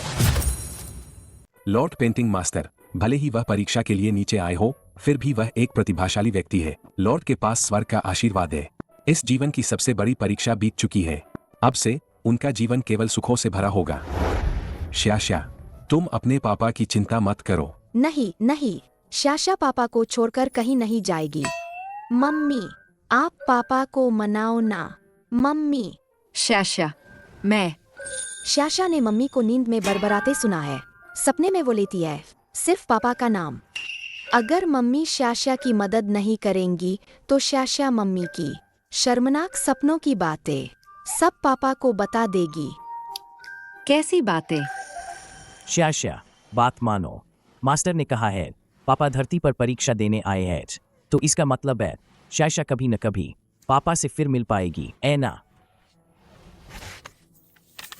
लॉर्ड पेंटिंग मास्टर, भले ही वह परीक्षा के लिए नीचे आए हो, फिर भी वह एक प्रतिभाशाली व्यक्ति है। लॉर्ड के पास स्वर्ग का आशीर्वाद है। इस जीवन की सबसे बड़ी परीक्षा बीत चुकी है। अब से उनका जीवन केवल सुखों से भरा होगा। शाशा, तुम अपने पापा की चिंता मत करो। नहीं नहीं, शाशा पापा को छोड़कर कहीं नहीं जाएगी। मम्मी, आप पापा को मनाओ ना। मम्मी। शाशा, मैं। शाशा ने मम्मी को नींद में बरबराते सुना है। सपने में वो लेती है सिर्फ पापा का नाम। अगर मम्मी शाशा की मदद नहीं करेंगी तो शाशा मम्मी की शर्मनाक सपनों की बातें सब पापा को बता देगी। कैसी बातें? शाशा, बात मानो। मास्टर ने कहा है पापा धरती पर परीक्षा देने आए हैं, तो इसका मतलब है शाशा कभी न कभी पापा से फिर मिल पाएगी, है ना?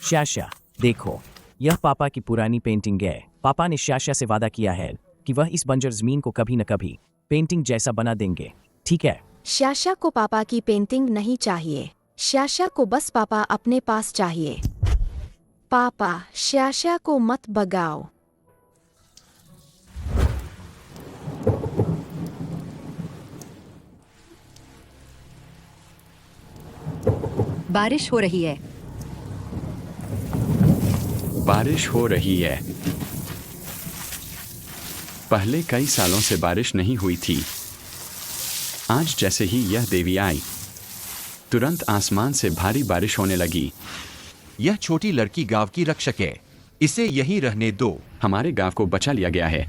शाशा, देखो, यह पापा की पुरानी पेंटिंग है। पापा ने शाशा से वादा किया है कि वह इस बंजर जमीन को कभी न कभी पेंटिंग जैसा बना देंगे, ठीक है? शाशा को पापा की पेंटिंग नहीं चाहिए। शाशा को बस पापा अपने पास चाहिए। पापा, शाशा को मत भगाओ। बारिश हो रही है। बारिश हो रही है। पहले कई सालों से बारिश नहीं हुई थी। आज जैसे ही यह देवी आई, तुरंत आसमान से भारी बारिश होने लगी। यह छोटी लड़की गांव की रक्षक है, इसे यहीं रहने दो। हमारे गांव को बचा लिया गया है।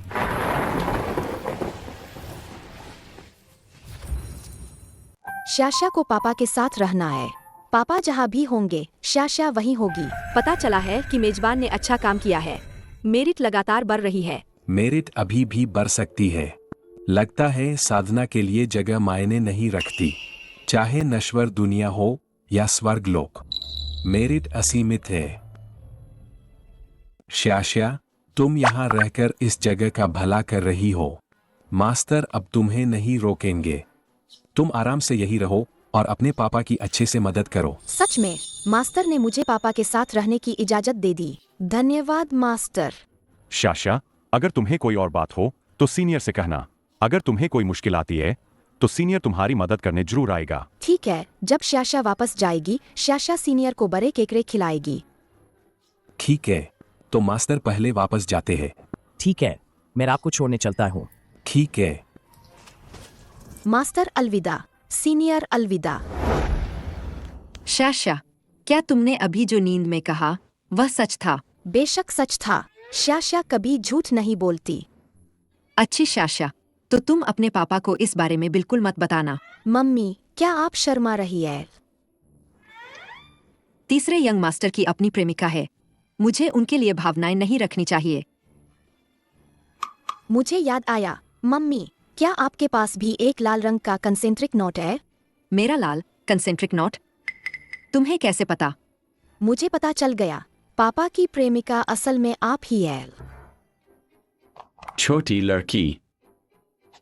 शाशा को पापा के साथ रहना है। पापा जहाँ भी होंगे शाशा वहीं होगी। पता चला है कि मेजबान ने अच्छा काम किया है। मेरिट लगातार बढ़ रही है। मेरिट अभी भी बढ़ सकती है। लगता है साधना के लिए जगह मायने नहीं रखती, चाहे नश्वर दुनिया हो या स्वर्ग लोक। मेरिट असीमित है। शाशा, तुम यहाँ रहकर इस जगह का भला कर रही हो। मास्टर अब तुम्हें नहीं रोकेंगे। तुम आराम से यही रहो और अपने पापा की अच्छे से मदद करो। सच में, मास्टर ने मुझे पापा के साथ रहने की इजाजत दे दी। धन्यवाद मास्टर। शाशा, अगर तुम्हें कोई और बात हो तो सीनियर से कहना। अगर तुम्हें कोई मुश्किल आती है तो सीनियर तुम्हारी मदद करने जरूर आएगा। ठीक है, जब शाशा वापस जाएगी शाशा सीनियर को बड़े केकड़े खिलाएगी। ठीक है, तो मास्टर पहले वापस जाते हैं। ठीक है, मैं आपको छोड़ने चलता हूँ। ठीक है। मास्टर अलविदा, सीनियर अलविदा। शाशा, क्या तुमने अभी जो नींद में कहा वह सच था? बेशक सच था। शाशा कभी झूठ नहीं बोलती। अच्छी शाशा, तो तुम अपने पापा को इस बारे में बिल्कुल मत बताना। मम्मी, क्या आप शर्मा रही है? तीसरे यंग मास्टर की अपनी प्रेमिका है। मुझे उनके लिए भावनाएं नहीं रखनी चाहिए। मुझे याद आया, मम्मी, क्या आपके पास भी एक लाल रंग का कंसेंट्रिक नोट है? मेरा लाल कंसेंट्रिक नोट? तुम्हें कैसे पता? मुझे पता चल गया। पापा की प्रेमिका असल में आप ही है। छोटी लड़की,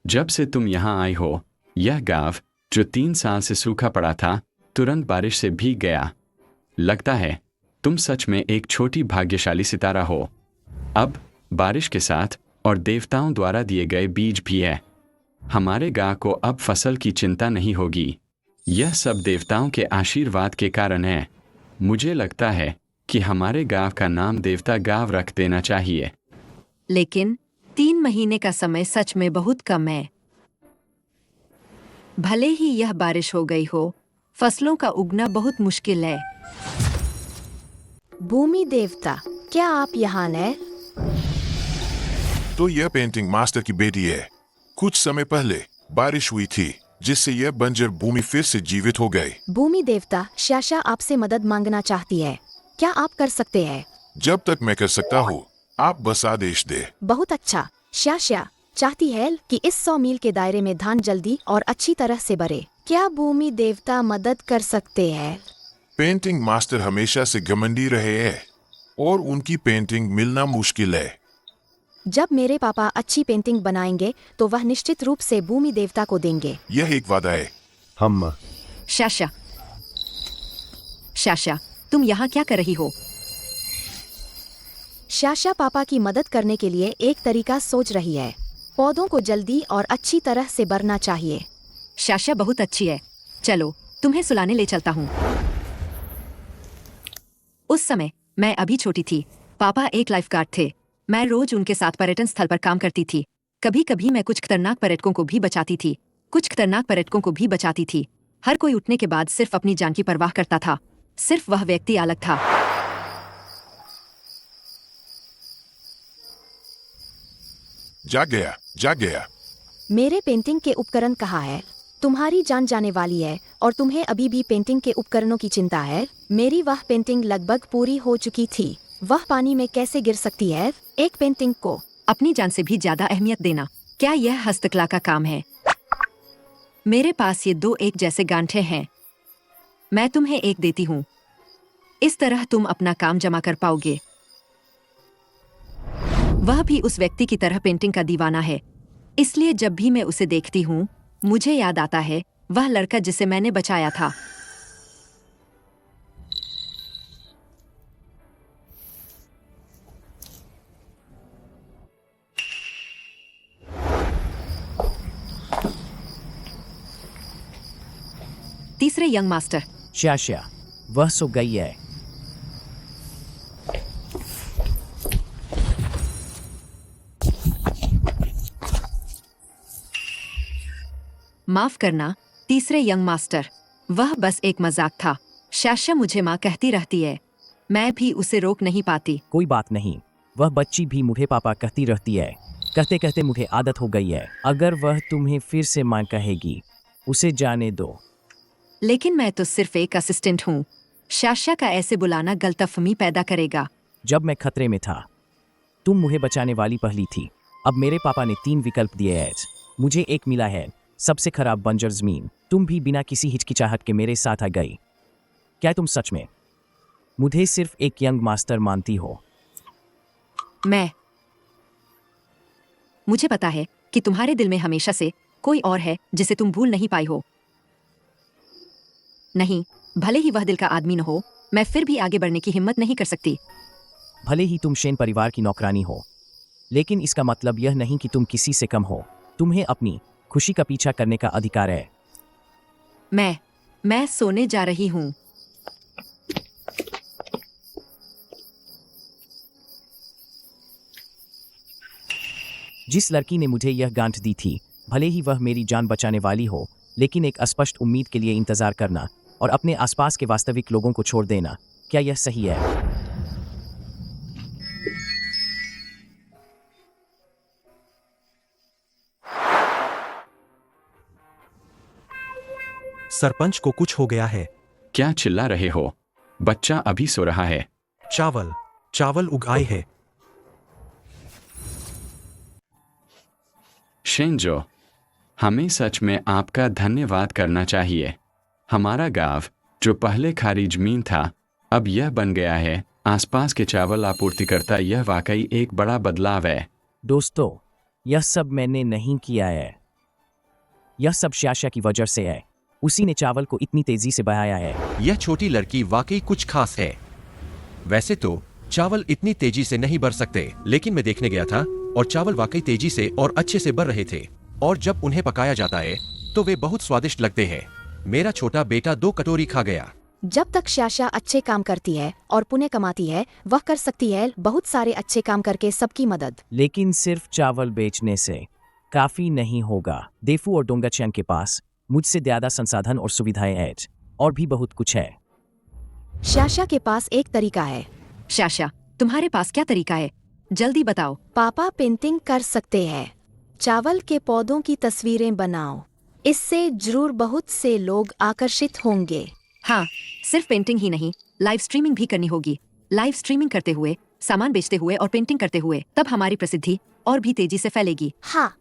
जब से तुम यहाँ आई हो, यह गांव जो 3 साल से सूखा पड़ा था तुरंत बारिश से भीग गया। लगता है तुम सच में एक छोटी भाग्यशाली सितारा हो। अब बारिश के साथ और देवताओं द्वारा दिए गए बीज भी है। हमारे गांव को अब फसल की चिंता नहीं होगी। यह सब देवताओं के आशीर्वाद के कारण है। मुझे लगता है कि हमारे गांव का नाम देवता गांव रख देना चाहिए। लेकिन 3 महीने का समय सच में बहुत कम है। भले ही यह बारिश हो गई हो, फसलों का उगना बहुत मुश्किल है। भूमि देवता, क्या आप यहाँ हैं? तो यह पेंटिंग मास्टर की बेटी है। कुछ समय पहले बारिश हुई थी जिससे यह बंजर भूमि फिर से जीवित हो गई। भूमि देवता, शाशा आपसे मदद मांगना चाहती है। क्या आप कर सकते हैं? जब तक मैं कर सकता हूँ, आप बस आदेश दे। बहुत अच्छा। शाशा चाहती है कि इस 100 मील के दायरे में धान जल्दी और अच्छी तरह से बढ़े। क्या भूमि देवता मदद कर सकते हैं? पेंटिंग मास्टर हमेशा से घमंडी रहे हैं और उनकी पेंटिंग मिलना मुश्किल है। जब मेरे पापा अच्छी पेंटिंग बनाएंगे तो वह निश्चित रूप से भूमि देवता को देंगे। यह एक वादा है। हम शाशा, शाशा, तुम यहाँ क्या कर रही हो? शाशा पापा की मदद करने के लिए एक तरीका सोच रही है। पौधों को जल्दी और अच्छी तरह से बढ़ना चाहिए। शाशा बहुत अच्छी है। चलो, तुम्हें सुलाने ले चलता हूँ। उस समय मैं अभी छोटी थी। पापा एक लाइफगार्ड थे। मैं रोज उनके साथ पर्यटन स्थल पर काम करती थी। कभी कभी मैं कुछ खतरनाक पर्यटकों को भी बचाती थी। हर कोई उठने के बाद सिर्फ अपनी जान की परवाह करता था। सिर्फ वह व्यक्ति अलग था। जाग गया। मेरे पेंटिंग के उपकरण कहाँ है? तुम्हारी जान जाने वाली है और तुम्हें अभी भी पेंटिंग के उपकरणों की चिंता है। मेरी वह पेंटिंग लगभग पूरी हो चुकी थी। वह पानी में कैसे गिर सकती है? एक पेंटिंग को अपनी जान से भी ज्यादा अहमियत देना, क्या यह हस्तकला का काम है? मेरे पास ये 2 एक जैसे गांठे हैं। मैं तुम्हें एक देती हूँ। इस तरह तुम अपना काम जमा कर पाओगे। वह भी उस व्यक्ति की तरह पेंटिंग का दीवाना है। इसलिए जब भी मैं उसे देखती हूँ, मुझे याद आता है वह लड़का जिसे मैंने बचाया था। तीसरे यंग मास्टर। शाशा, वह सो गई है। माफ करना तीसरे यंग मास्टर, वह बस एक मजाक था। शाशा मुझे माँ कहती रहती है। मैं भी उसे रोक नहीं पाती। कोई बात नहीं, वह बच्ची भी मुझे पापा कहती रहती है। कहते कहते मुझे आदत हो गई है। अगर वह तुम्हें फिर से माँ कहेगी, उसे जाने दो। लेकिन मैं तो सिर्फ एक असिस्टेंट हूँ। शाशा का ऐसे बुलाना गलतफहमी पैदा करेगा। जब मैं खतरे में था, तुम मुझे बचाने वाली पहली थी। अब मेरे पापा ने 3 विकल्प दिए हैं। मुझे एक मिला है, सबसे खराब बंजर जमीन। तुम भी बिना किसी हिचकिचाहट के मेरे साथ आ गई। क्या तुम सच में मुझे सिर्फ एक यंग मास्टर मानती हो? मुझे पता है कि तुम्हारे दिल में हमेशा से कोई और है जिसे तुम भूल नहीं पाई हो। नहीं, भले ही वह दिल का आदमी न हो, मैं फिर भी आगे बढ़ने की हिम्मत नहीं कर सकती। भले ही तुम शेन परिवार की नौकरानी हो, लेकिन इसका मतलब यह नहीं कि तुम किसी से कम हो। तुम्हें अपनी खुशी का पीछा करने का अधिकार है। मैं सोने जा रही हूँ। जिस लड़की ने मुझे यह गांठ दी थी, भले ही वह मेरी जान बचाने वाली हो, लेकिन एक अस्पष्ट उम्मीद के लिए इंतजार करना और अपने आसपास के वास्तविक लोगों को छोड़ देना, क्या यह सही है? सरपंच को कुछ हो गया है। क्या चिल्ला रहे हो? बच्चा अभी सो रहा है। चावल उगाए है। शेंजो, हमें सच में आपका धन्यवाद करना चाहिए। हमारा गांव, जो पहले खाली जमीन था, अब यह बन गया है आसपास के चावल आपूर्तिकर्ता। यह वाकई एक बड़ा बदलाव है। दोस्तों, यह सब मैंने नहीं किया है। यह सब शाशा की वजह से है। उसी ने चावल को इतनी तेजी से बढ़ाया है। यह छोटी लड़की वाकई कुछ खास है। वैसे तो चावल इतनी तेजी से नहीं बढ़ सकते, लेकिन मैं देखने गया था और चावल वाकई तेजी से और अच्छे से बढ़ रहे थे। और जब उन्हें पकाया जाता है तो वे बहुत स्वादिष्ट लगते हैं। मेरा छोटा बेटा 2 कटोरी खा गया। जब तक शाशा अच्छे काम करती है और पुण्य कमाती है, वह कर सकती है बहुत सारे अच्छे काम करके सबकी मदद। लेकिन सिर्फ चावल बेचने से काफी नहीं होगा। देफू और डोंगचैन के पास मुझसे ज्यादा संसाधन और सुविधाएं हैं, और भी बहुत कुछ है। शाशा के पास एक तरीका है। शाशा, तुम्हारे पास क्या तरीका है? जल्दी बताओ। पापा पेंटिंग कर सकते हैं। चावल के पौधों की तस्वीरें बनाओ। इससे जरूर बहुत से लोग आकर्षित होंगे। हाँ, सिर्फ पेंटिंग ही नहीं, लाइव स्ट्रीमिंग भी करनी होगी। लाइव स्ट्रीमिंग करते हुए, सामान बेचते हुए और पेंटिंग करते हुए, तब हमारी प्रसिद्धि और भी तेजी से फैलेगी। हाँ।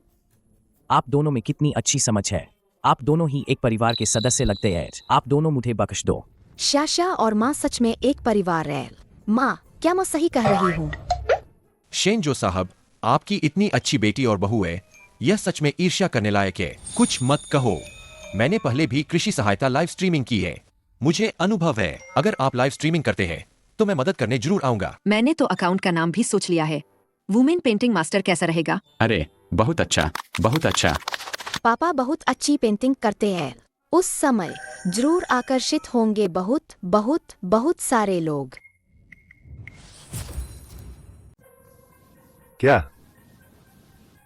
आप दोनों में कितनी अच्छी समझ है। आप दोनों ही एक परिवार के सदस्य लगते हैं। आप दोनों मुझे बख्श दो। शाशा और माँ सच में एक परिवार है। माँ, क्या मैं सही कह रही हूँ? शेंजो साहब, आपकी इतनी अच्छी बेटी और बहू है, यह सच में ईर्ष्या करने लायक है। कुछ मत कहो। मैंने पहले भी कृषि सहायता लाइव स्ट्रीमिंग की है। मुझे अनुभव है। अगर आप लाइव स्ट्रीमिंग करते हैं तो मैं मदद करने जरूर आऊंगा। मैंने तो अकाउंट का नाम भी सोच लिया है। वुमेन पेंटिंग मास्टर कैसा रहेगा? अरे, बहुत अच्छा, बहुत अच्छा। पापा बहुत अच्छी पेंटिंग करते हैं। उस समय जरूर आकर्षित होंगे बहुत बहुत बहुत सारे लोग। क्या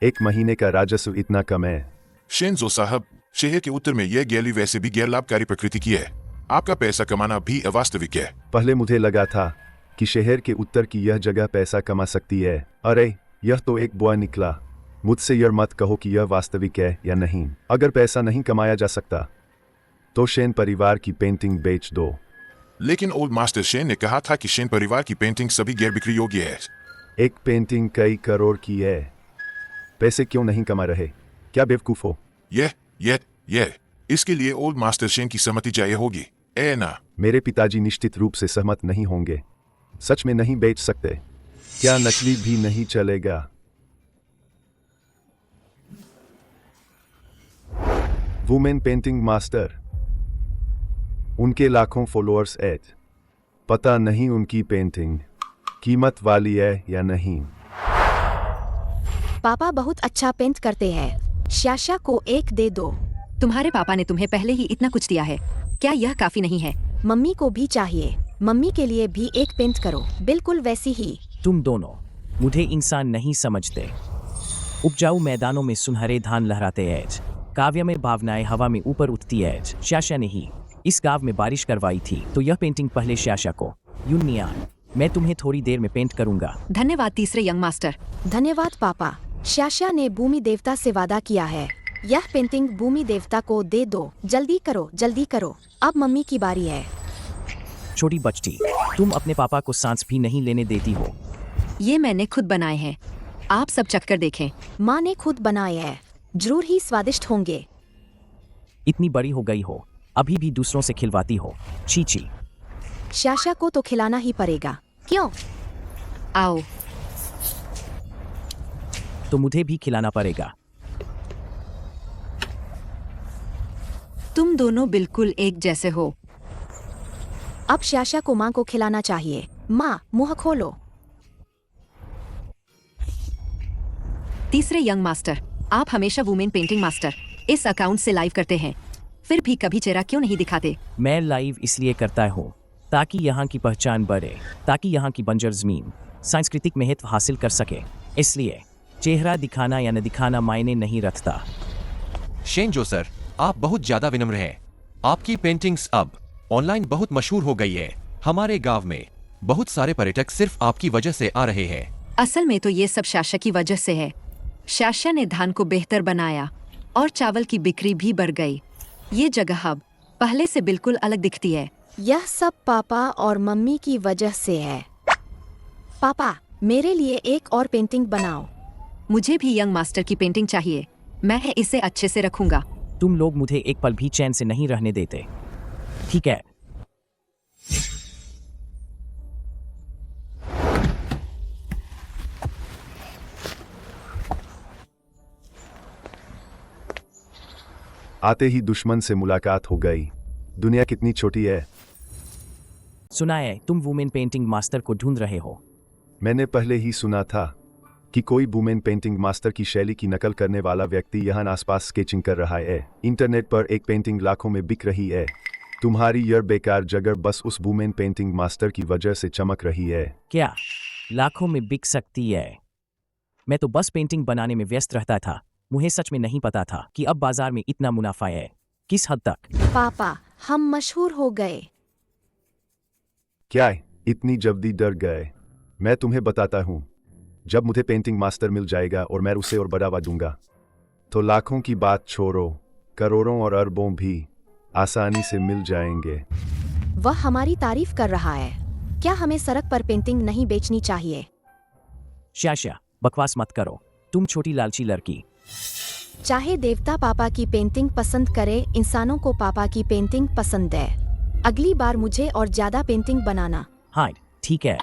1 महीने का राजस्व इतना कम है? शेंजो साहब, शहर के उत्तर में यह गैली वैसे भी गैर लाभकारी प्रकृति की है। आपका पैसा कमाना भी अवास्तविक है। पहले मुझे लगा था कि शहर के उत्तर की यह जगह पैसा कमा सकती है। अरे, यह तो एक बुआ निकला। मुझसे यह मत कहो कि यह वास्तविक है या नहीं। अगर पैसा नहीं कमाया जा सकता तो शेन परिवार की पेंटिंग बेच दो। लेकिन ओल्ड मास्टर शेन ने कहा था कि शेन परिवार की पेंटिंग सभी गैर बिक्री योग्य है। एक पेंटिंग कई करोड़ की है। पैसे क्यों नहीं कमा रहे? क्या बेवकूफ हो? यह इसके लिए ओल्ड मास्टर शेन की सहमति चाहिए होगी। ना, मेरे पिताजी निश्चित रूप से सहमत नहीं होंगे। सच में नहीं बेच सकते। क्या नकली भी नहीं चलेगा? वुमेन पेंटिंग मास्टर, उनके लाखों फॉलोअर्स हैं। पता नहीं उनकी पेंटिंग कीमत वाली है या नहीं। पापा बहुत अच्छा पेंट करते हैं। शाशा को एक दे दो। तुम्हारे पापा ने तुम्हें पहले ही इतना कुछ दिया है, क्या यह काफी नहीं है? मम्मी को भी चाहिए। मम्मी के लिए भी एक पेंट करो, बिल्कुल वैसी ही। तुम दोनों मुझे इंसान नहीं समझते। उपजाऊ मैदानों में सुनहरे धान लहराते हैं। काव्य में भावनाएं हवा में ऊपर उठती है। शाशा ने ही इस गांव में बारिश करवाई थी, तो यह पेंटिंग पहले शाशा को। यूनियन, मैं तुम्हें थोड़ी देर में पेंट करूंगा। धन्यवाद तीसरे यंग मास्टर। धन्यवाद पापा। शाशा ने भूमि देवता से वादा किया है। यह पेंटिंग भूमि देवता को दे दो। जल्दी करो, जल्दी करो। अब मम्मी की बारी है। छोटी बच्ची, तुम अपने पापा को सांस भी नहीं लेने देती हो। ये मैंने खुद बनाए हैं, आप सब चखकर देखें। माँ ने खुद बनाए हैं, जरूर ही स्वादिष्ट होंगे। इतनी बड़ी हो गई हो, अभी भी दूसरों से खिलवाती हो। चीची। शाशा को तो खिलाना ही पड़ेगा। क्यों? आओ। तो मुझे भी खिलाना पड़ेगा। तुम दोनों बिल्कुल एक जैसे हो। अब शाशा को माँ को खिलाना चाहिए। माँ, मुंह खोलो। तीसरे यंग मास्टर, आप हमेशा वुमेन पेंटिंग मास्टर इस अकाउंट से लाइव करते हैं, फिर भी कभी चेहरा क्यों नहीं दिखाते? मैं लाइव इसलिए करता हूँ ताकि यहाँ की पहचान बढ़े, ताकि यहाँ की बंजर जमीन सांस्कृतिक महत्व हासिल कर सके। इसलिए चेहरा दिखाना या न दिखाना मायने नहीं रखता। शेंजो सर, आप बहुत ज्यादा विनम्र हैं। आपकी पेंटिंग्स अब ऑनलाइन बहुत मशहूर हो गई है। हमारे गांव में बहुत सारे पर्यटक सिर्फ आपकी वजह से आ रहे हैं। असल में तो ये सब शाशा की वजह से है। शाशा ने धान को बेहतर बनाया और चावल की बिक्री भी बढ़ गई। ये जगह अब पहले से बिल्कुल अलग दिखती है। यह सब पापा और मम्मी की वजह से है। पापा, मेरे लिए एक और पेंटिंग बनाओ। मुझे भी यंग मास्टर की पेंटिंग चाहिए। मैं इसे अच्छे से रखूंगा। तुम लोग मुझे एक पल भी चैन से नहीं रहने देते। ठीक है। आते ही दुश्मन से मुलाकात हो गई। दुनिया कितनी छोटी है। सुना है तुम वुमेन पेंटिंग मास्टर को ढूंढ रहे हो। मैंने पहले ही सुना था कि कोई वुमेन पेंटिंग मास्टर की शैली की नकल करने वाला व्यक्ति यहाँ आसपास स्केचिंग कर रहा है। इंटरनेट पर एक पेंटिंग लाखों में बिक रही है। तुम्हारी यह बेकार जगह बस उस वुमेन पेंटिंग मास्टर की वजह से चमक रही है। क्या लाखों में बिक सकती है? मैं तो बस पेंटिंग बनाने में व्यस्त रहता था। मुझे सच में नहीं पता था कि अब बाजार में इतना मुनाफा है। किस हद तक? पापा, हम मशहूर हो गए। क्या इतनी जल्दी डर गए? मैं तुम्हें बताता हूँ, जब मुझे पेंटिंग मास्टर मिल जाएगा और मैं उसे और बढ़ावा दूंगा तो लाखों की बात छोड़ो, करोड़ों और अरबों भी आसानी से मिल जाएंगे। वह हमारी तारीफ कर रहा है। क्या हमें सड़क पर पेंटिंग नहीं बेचनी चाहिए? शाशा, बकवास मत करो। तुम छोटी लालची लड़की। चाहे देवता पापा की पेंटिंग पसंद करे, इंसानों को पापा की पेंटिंग पसंद है। अगली बार मुझे और ज्यादा पेंटिंग बनाना। हाँ ठीक है।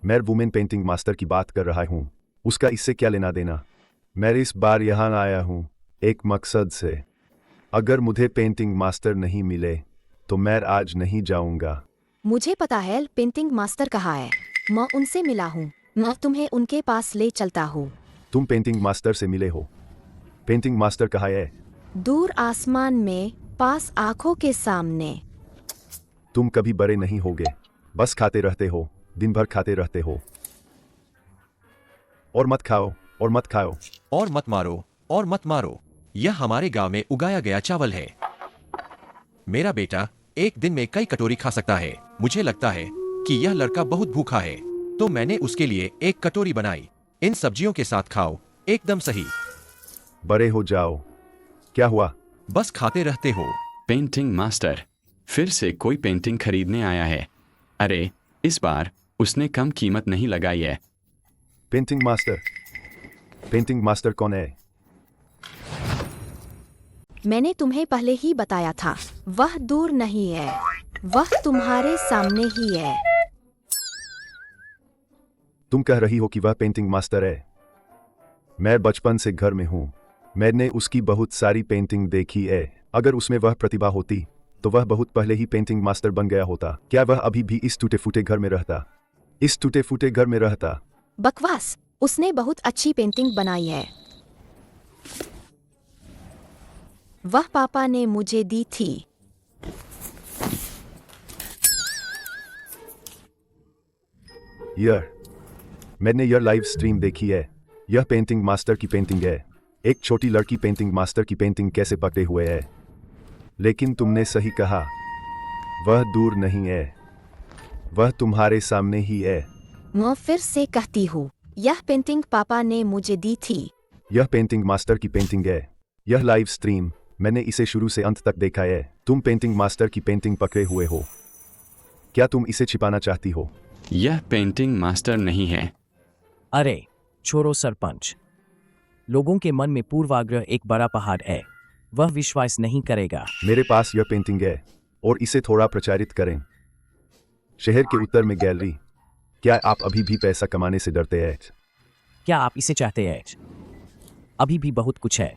मैं वुमेन पेंटिंग मास्टर की बात कर रहा हूँ। उसका इससे क्या लेना देना? मैं इस बार यहाँ आया हूँ एक मकसद से। अगर मुझे पेंटिंग मास्टर नहीं मिले तो मैं आज नहीं जाऊंगा। मुझे पता है पेंटिंग मास्टर कहाँ है। मैं उनसे मिला हूँ। मैं तुम्हें उनके पास ले चलता हूँ। तुम पेंटिंग मास्टर से मिले हो? पेंटिंग मास्टर कहाँ है? दूर आसमान में, पास आंखों के सामने। तुम कभी बड़े नहीं होगे। बस खाते रहते हो, दिन भर खाते रहते हो। और मत खाओ, और मत खाओ, और मत मारो, और मत मारो। यह हमारे गांव में उगाया गया चावल है। मेरा बेटा एक दिन में कई कटोरी खा सकता है। मुझे लगता है कि यह लड़का बहुत भूखा है, तो मैंने उसके लिए एक कटोरी बनाई। इन सब्जियों के साथ खाओ, एकदम सही। बड़े हो जाओ। क्या हुआ? बस खाते रहते हो। पेंटिंग मास्टर फिर से कोई पेंटिंग खरीदने आया है। अरे, इस बार उसने कम कीमत नहीं लगाई है। Painting master? पेंटिंग मास्टर कौन है? मैंने तुम्हें पहले ही बताया था। वह दूर नहीं है, वह तुम्हारे सामने ही है। तुम कह रही हो कि वह पेंटिंग मास्टर है? मैं बचपन से घर में हूँ। मैंने उसकी बहुत सारी पेंटिंग देखी है। अगर उसमें वह प्रतिभा होती तो वह बहुत पहले ही पेंटिंग मास्टर बन गया होता। क्या वह अभी भी इस टूटे फूटे घर में रहता? इस टूटे फूटे घर में रहता? बकवास। उसने बहुत अच्छी पेंटिंग बनाई है। वह पापा ने मुझे दी थी। मैंने यह लाइव स्ट्रीम देखी है। यह पेंटिंग मास्टर की पेंटिंग है। एक छोटी लड़की पेंटिंग मास्टर की पेंटिंग कैसे पकड़े हुए है। लेकिन तुमने सही कहा, वह दूर नहीं है, वह तुम्हारे सामने ही है। मैं फिर से कहती हूँ, यह पेंटिंग पापा ने मुझे दी थी। यह पेंटिंग मास्टर की पेंटिंग है। यह लाइव स्ट्रीम मैंने इसे शुरू से अंत तक देखा है। तुम पेंटिंग मास्टर की पेंटिंग पकड़े हुए हो। क्या तुम इसे छिपाना चाहती हो? यह पेंटिंग मास्टर नहीं है। अरे छोड़ो सरपंच। लोगों के मन में पूर्वाग्रह एक बड़ा पहाड़ है। वह विश्वास नहीं करेगा। मेरे पास यह पेंटिंग है और इसे थोड़ा प्रचारित करें। शहर के उत्तर में गैलरी। क्या आप अभी भी पैसा कमाने से डरते हैं? क्या आप इसे चाहते हैं? अभी भी बहुत कुछ है।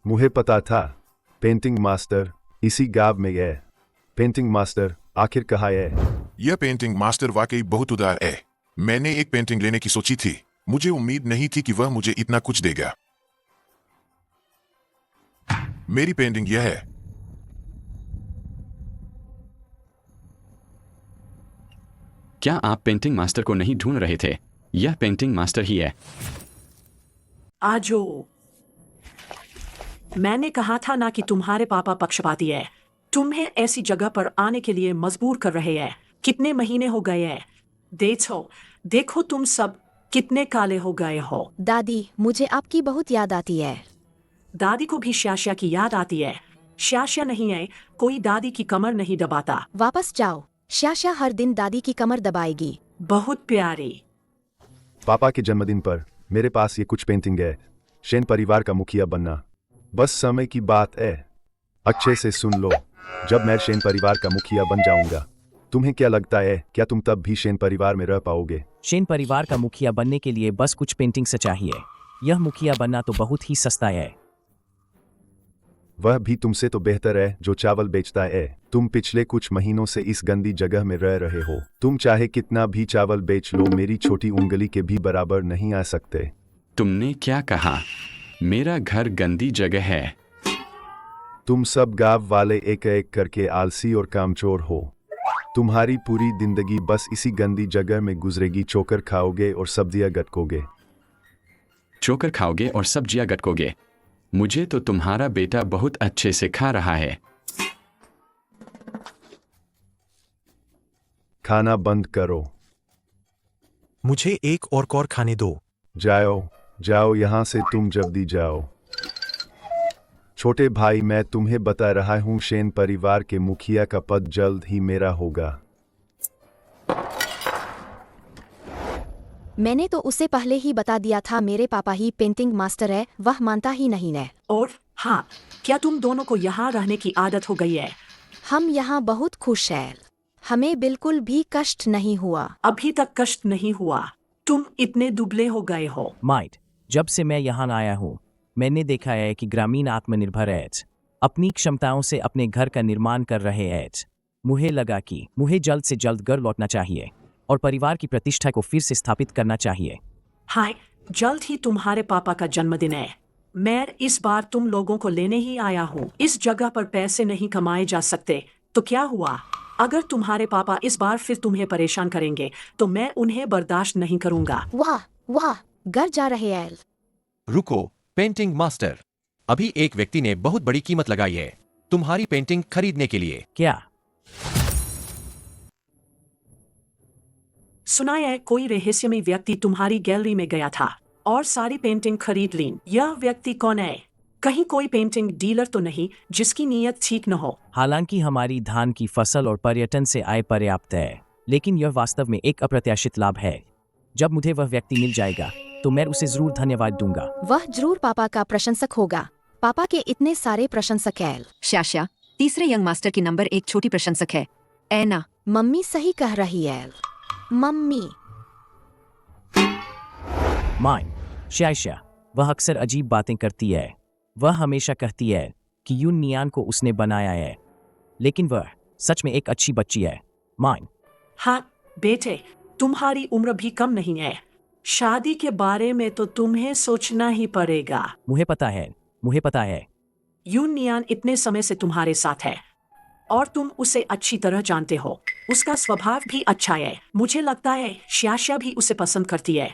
मुझे पता था पेंटिंग मास्टर इसी गांव में है। पेंटिंग मास्टर आखिर कहाँ है? यह पेंटिंग मास्टर वाकई बहुत उदार है। मैंने एक पेंटिंग लेने की सोची थी। मुझे उम्मीद नहीं थी कि वह मुझे इतना कुछ देगा। मेरी पेंटिंग यह है। क्या आप पेंटिंग मास्टर को नहीं ढूंढ रहे थे? यह पेंटिंग मास्टर ही है। आजो, मैंने कहा था ना कि तुम्हारे पापा पक्षपाती है। तुम्हें ऐसी जगह पर आने के लिए मजबूर कर रहे हैं। कितने महीने हो गए हैं? देखो तुम सब कितने काले हो गए हो। दादी, मुझे आपकी बहुत याद आती है। दादी को भी श्याश्या की याद आती है। श्याश्या नहीं है, कोई दादी की कमर नहीं दबाता। वापस जाओ, श्याश्या हर दिन दादी की कमर दबाएगी। बहुत प्यारी। पापा के जन्मदिन पर मेरे पास ये कुछ पेंटिंग है। शेन परिवार का मुखिया बनना बस समय की बात है। अच्छे से सुन लो, जब मैं शेन परिवार का मुखिया बन जाऊंगा, तुम्हें क्या लगता है, क्या तुम तब भी शेन परिवार में रह पाओगे? शेन परिवार का मुखिया बनने के लिए बस कुछ पेंटिंग से चाहिए। यह मुखिया बनना तो बहुत ही सस्ता है। वह भी तुमसे तो बेहतर है जो चावल बेचता है। तुम पिछले कुछ महीनों से इस गंदी जगह में रह रहे हो। तुम चाहे कितना भी चावल बेच लो, मेरी छोटी उंगली के भी बराबर नहीं आ सकते। तुमने क्या कहा? मेरा घर गंदी जगह है। तुम सब गांव वाले एक एक करके आलसी और कामचोर हो। तुम्हारी पूरी जिंदगी बस इसी गंदी जगह में गुजरेगी। चोकर खाओगे और सब्जियां गटकोगे। चोकर खाओगे और सब्जियां गटकोगे। मुझे तो तुम्हारा बेटा बहुत अच्छे से खा रहा है। खाना बंद करो। मुझे एक और खाने दो। जाओ यहाँ से, तुम जल्दी जाओ। छोटे भाई, मैं तुम्हें बता रहा हूँ, शेन परिवार के मुखिया का पद जल्द ही मेरा होगा। मैंने तो उसे पहले ही बता दिया था, मेरे पापा ही पेंटिंग मास्टर है। वह मानता ही नहीं है। और हाँ, क्या तुम दोनों को यहाँ रहने की आदत हो गई है? हम यहाँ बहुत खुश हैं। हमें बिल्कुल भी कष्ट नहीं हुआ। अभी तक कष्ट नहीं हुआ। तुम इतने दुबले हो गए हो। माइट, जब से मैं यहाँ आया हूँ, मैंने देखा है कि ग्रामीण आत्मनिर्भर है, अपनी क्षमताओं से अपने घर का निर्माण कर रहे हैं। मुझे लगा कि मुझे जल्द से जल्द घर लौटना चाहिए और परिवार की प्रतिष्ठा को फिर से स्थापित करना चाहिए। हाय, जल्द ही तुम्हारे पापा का जन्मदिन है। मैं इस बार तुम लोगों को लेने ही आया हूँ। इस जगह पर पैसे नहीं कमाए जा सकते तो क्या हुआ? अगर तुम्हारे पापा इस बार फिर तुम्हें परेशान करेंगे तो मैं उन्हें बर्दाश्त नहीं करूंगा। वाह, घर जा रहे हैं। रुको पेंटिंग मास्टर, अभी एक व्यक्ति ने बहुत बड़ी कीमत लगाई है तुम्हारी पेंटिंग खरीदने के लिए। क्या? सुना है कोई रहस्यमय व्यक्ति तुम्हारी गैलरी में गया था और सारी पेंटिंग खरीद ली। यह व्यक्ति कौन है? कहीं कोई पेंटिंग डीलर तो नहीं जिसकी नीयत ठीक न हो? हालांकि हमारी धान की फसल और पर्यटन से आय पर्याप्त है, लेकिन यह वास्तव में एक अप्रत्याशित लाभ है। जब मुझे वह व्यक्ति मिल जाएगा तो मैं उसे जरूर धन्यवाद दूंगा। वह जरूर पापा का प्रशंसक होगा। पापा के इतने सारे प्रशंसक हैं। श्याश्या, तीसरे यंग मास्टर की नंबर 1 छोटी प्रशंसक है। ऐना। मम्मी सही कह रही है। मम्मी। माइन, श्याश्या, वह अक्सर अजीब बातें करती है। वह हमेशा कहती है कि यून नियान को उसने बनाया है, लेकिन वह सच में एक अच्छी बच्ची है। माइन। हाँ बेटे, तुम्हारी उम्र भी कम नहीं है। शादी के बारे में तो तुम्हें सोचना ही पड़ेगा। मुझे पता है। यून नियान इतने समय से तुम्हारे साथ है और तुम उसे अच्छी तरह जानते हो। उसका स्वभाव भी अच्छा है। मुझे लगता है श्याश्या भी उसे पसंद करती है।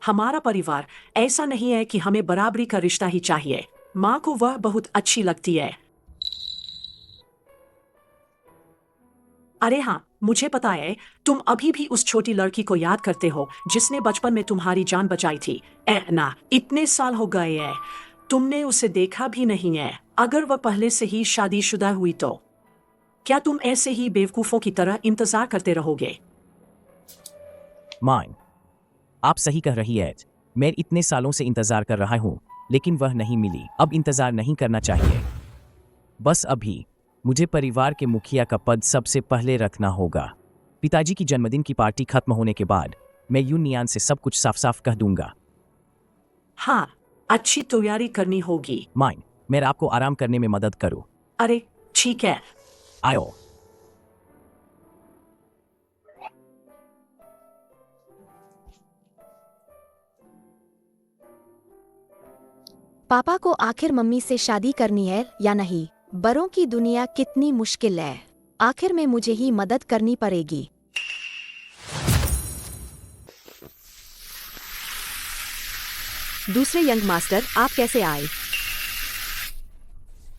हमारा परिवार ऐसा नहीं है कि हमें बराबरी का रिश्ता ही चाहिए। माँ को वह बहुत अच्छी लगती है। अरे हाँ, मुझे पता है तुम अभी भी उस छोटी लड़की को याद करते हो जिसने बचपन में तुम्हारी जान बचाई थी। ना, इतने साल हो गए हैं, तुमने उसे देखा भी नहीं है। अगर वह पहले से ही शादीशुदा हुई तो क्या तुम ऐसे ही बेवकूफों की तरह इंतजार करते रहोगे? माइन, आप सही कह रही है। मैं इतने सालों से इंतजार कर रहा हूँ, लेकिन वह नहीं मिली। अब इंतजार नहीं करना चाहिए। बस अभी मुझे परिवार के मुखिया का पद सबसे पहले रखना होगा। पिताजी की जन्मदिन की पार्टी खत्म होने के बाद मैं यून नियान से सब कुछ साफ साफ कह दूंगा। हाँ, अच्छी तैयारी करनी होगी। माइन, मैं आपको आराम करने में मदद करूँ? अरे ठीक है। आओ। पापा को आखिर मम्मी से शादी करनी है या नहीं? बड़ों की दुनिया कितनी मुश्किल है। आखिर में मुझे ही मदद करनी पड़ेगी। दूसरे यंग मास्टर, आप कैसे आए?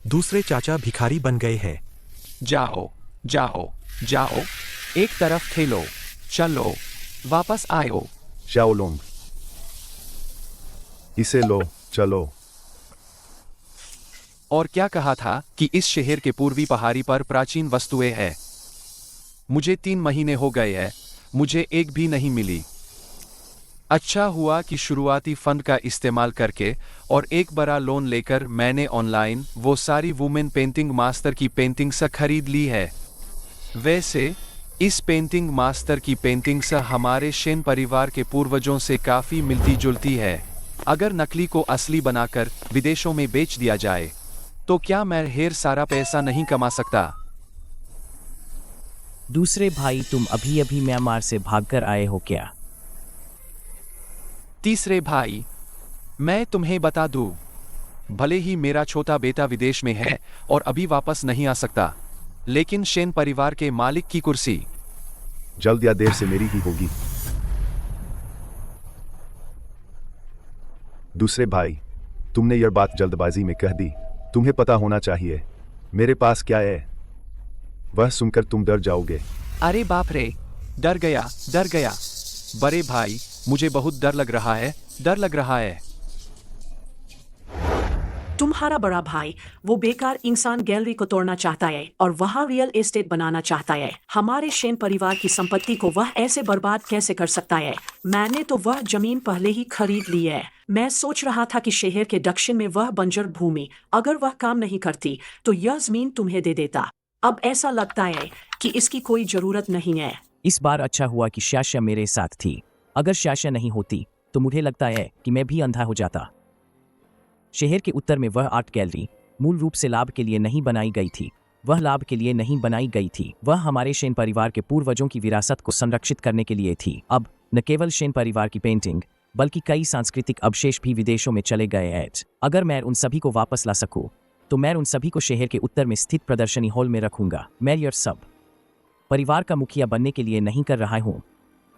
दूसरे चाचा भिखारी बन गए हैं। जाओ जाओ जाओ, एक तरफ खेलो, चलो वापस आओ। शाओलोंग, इसे लो, चलो। और क्या कहा था कि इस शहर के पूर्वी पहाड़ी पर प्राचीन वस्तुएं हैं। मुझे 3 महीने हो गए हैं, मुझे एक भी नहीं मिली। अच्छा हुआ कि शुरुआती फंड का इस्तेमाल करके और एक बड़ा लोन लेकर मैंने ऑनलाइन वो सारी वुमेन पेंटिंग मास्टर की पेंटिंग से खरीद ली है। वैसे इस पेंटिंग मास्टर की पेंटिंग से हमारे शेन परिवार के पूर्वजों से काफी मिलती जुलती है। अगर नकली को असली बनाकर विदेशों में बेच दिया जाए तो क्या मैं ढेर सारा पैसा नहीं कमा सकता? दूसरे भाई, तुम अभी अभी म्यांमार से भागकर आए हो क्या? तीसरे भाई, मैं तुम्हें बता दूं, भले ही मेरा छोटा बेटा विदेश में है और अभी वापस नहीं आ सकता, लेकिन शेन परिवार के मालिक की कुर्सी जल्द या देर से मेरी ही होगी। दूसरे भाई, तुमने यह बात जल्दबाजी में कह दी। तुम्हें पता होना चाहिए मेरे पास क्या है। वह सुनकर तुम डर जाओगे। अरे बाप रे, डर गया डर गया। बड़े भाई, मुझे बहुत डर लग रहा है, डर लग रहा है। तुम्हारा बड़ा भाई वो बेकार इंसान गैलरी को तोड़ना चाहता है और वहाँ रियल एस्टेट बनाना चाहता है। हमारे शेन परिवार की संपत्ति को वह ऐसे बर्बाद कैसे कर सकता है? मैंने तो वह जमीन पहले ही खरीद ली है। मैं सोच रहा था कि शहर के दक्षिण में वह बंजर भूमि, अगर वह काम नहीं करती तो यह जमीन तुम्हें दे देता। अब ऐसा लगता है कि इसकी कोई जरूरत नहीं है। इस बार अच्छा हुआ कि शाशा मेरे साथ थी। अगर शाशा नहीं होती तो मुझे लगता है कि मैं भी अंधा हो जाता। शहर के उत्तर में वह आर्ट गैलरी मूल रूप से लाभ के लिए नहीं बनाई गई थी। वह लाभ के लिए नहीं बनाई गई थी, वह हमारे शेन परिवार के पूर्वजों की विरासत को संरक्षित करने के लिए थी। अब न केवल शेन परिवार की पेंटिंग बल्कि कई सांस्कृतिक अवशेष भी विदेशों में चले गए हैं। अगर मैं उन सभी को वापस ला सकूं तो मैं उन सभी को शहर के उत्तर में स्थित प्रदर्शनी हॉल में रखूंगा। मैं यह सब परिवार का मुखिया बनने के लिए नहीं कर रहा हूं,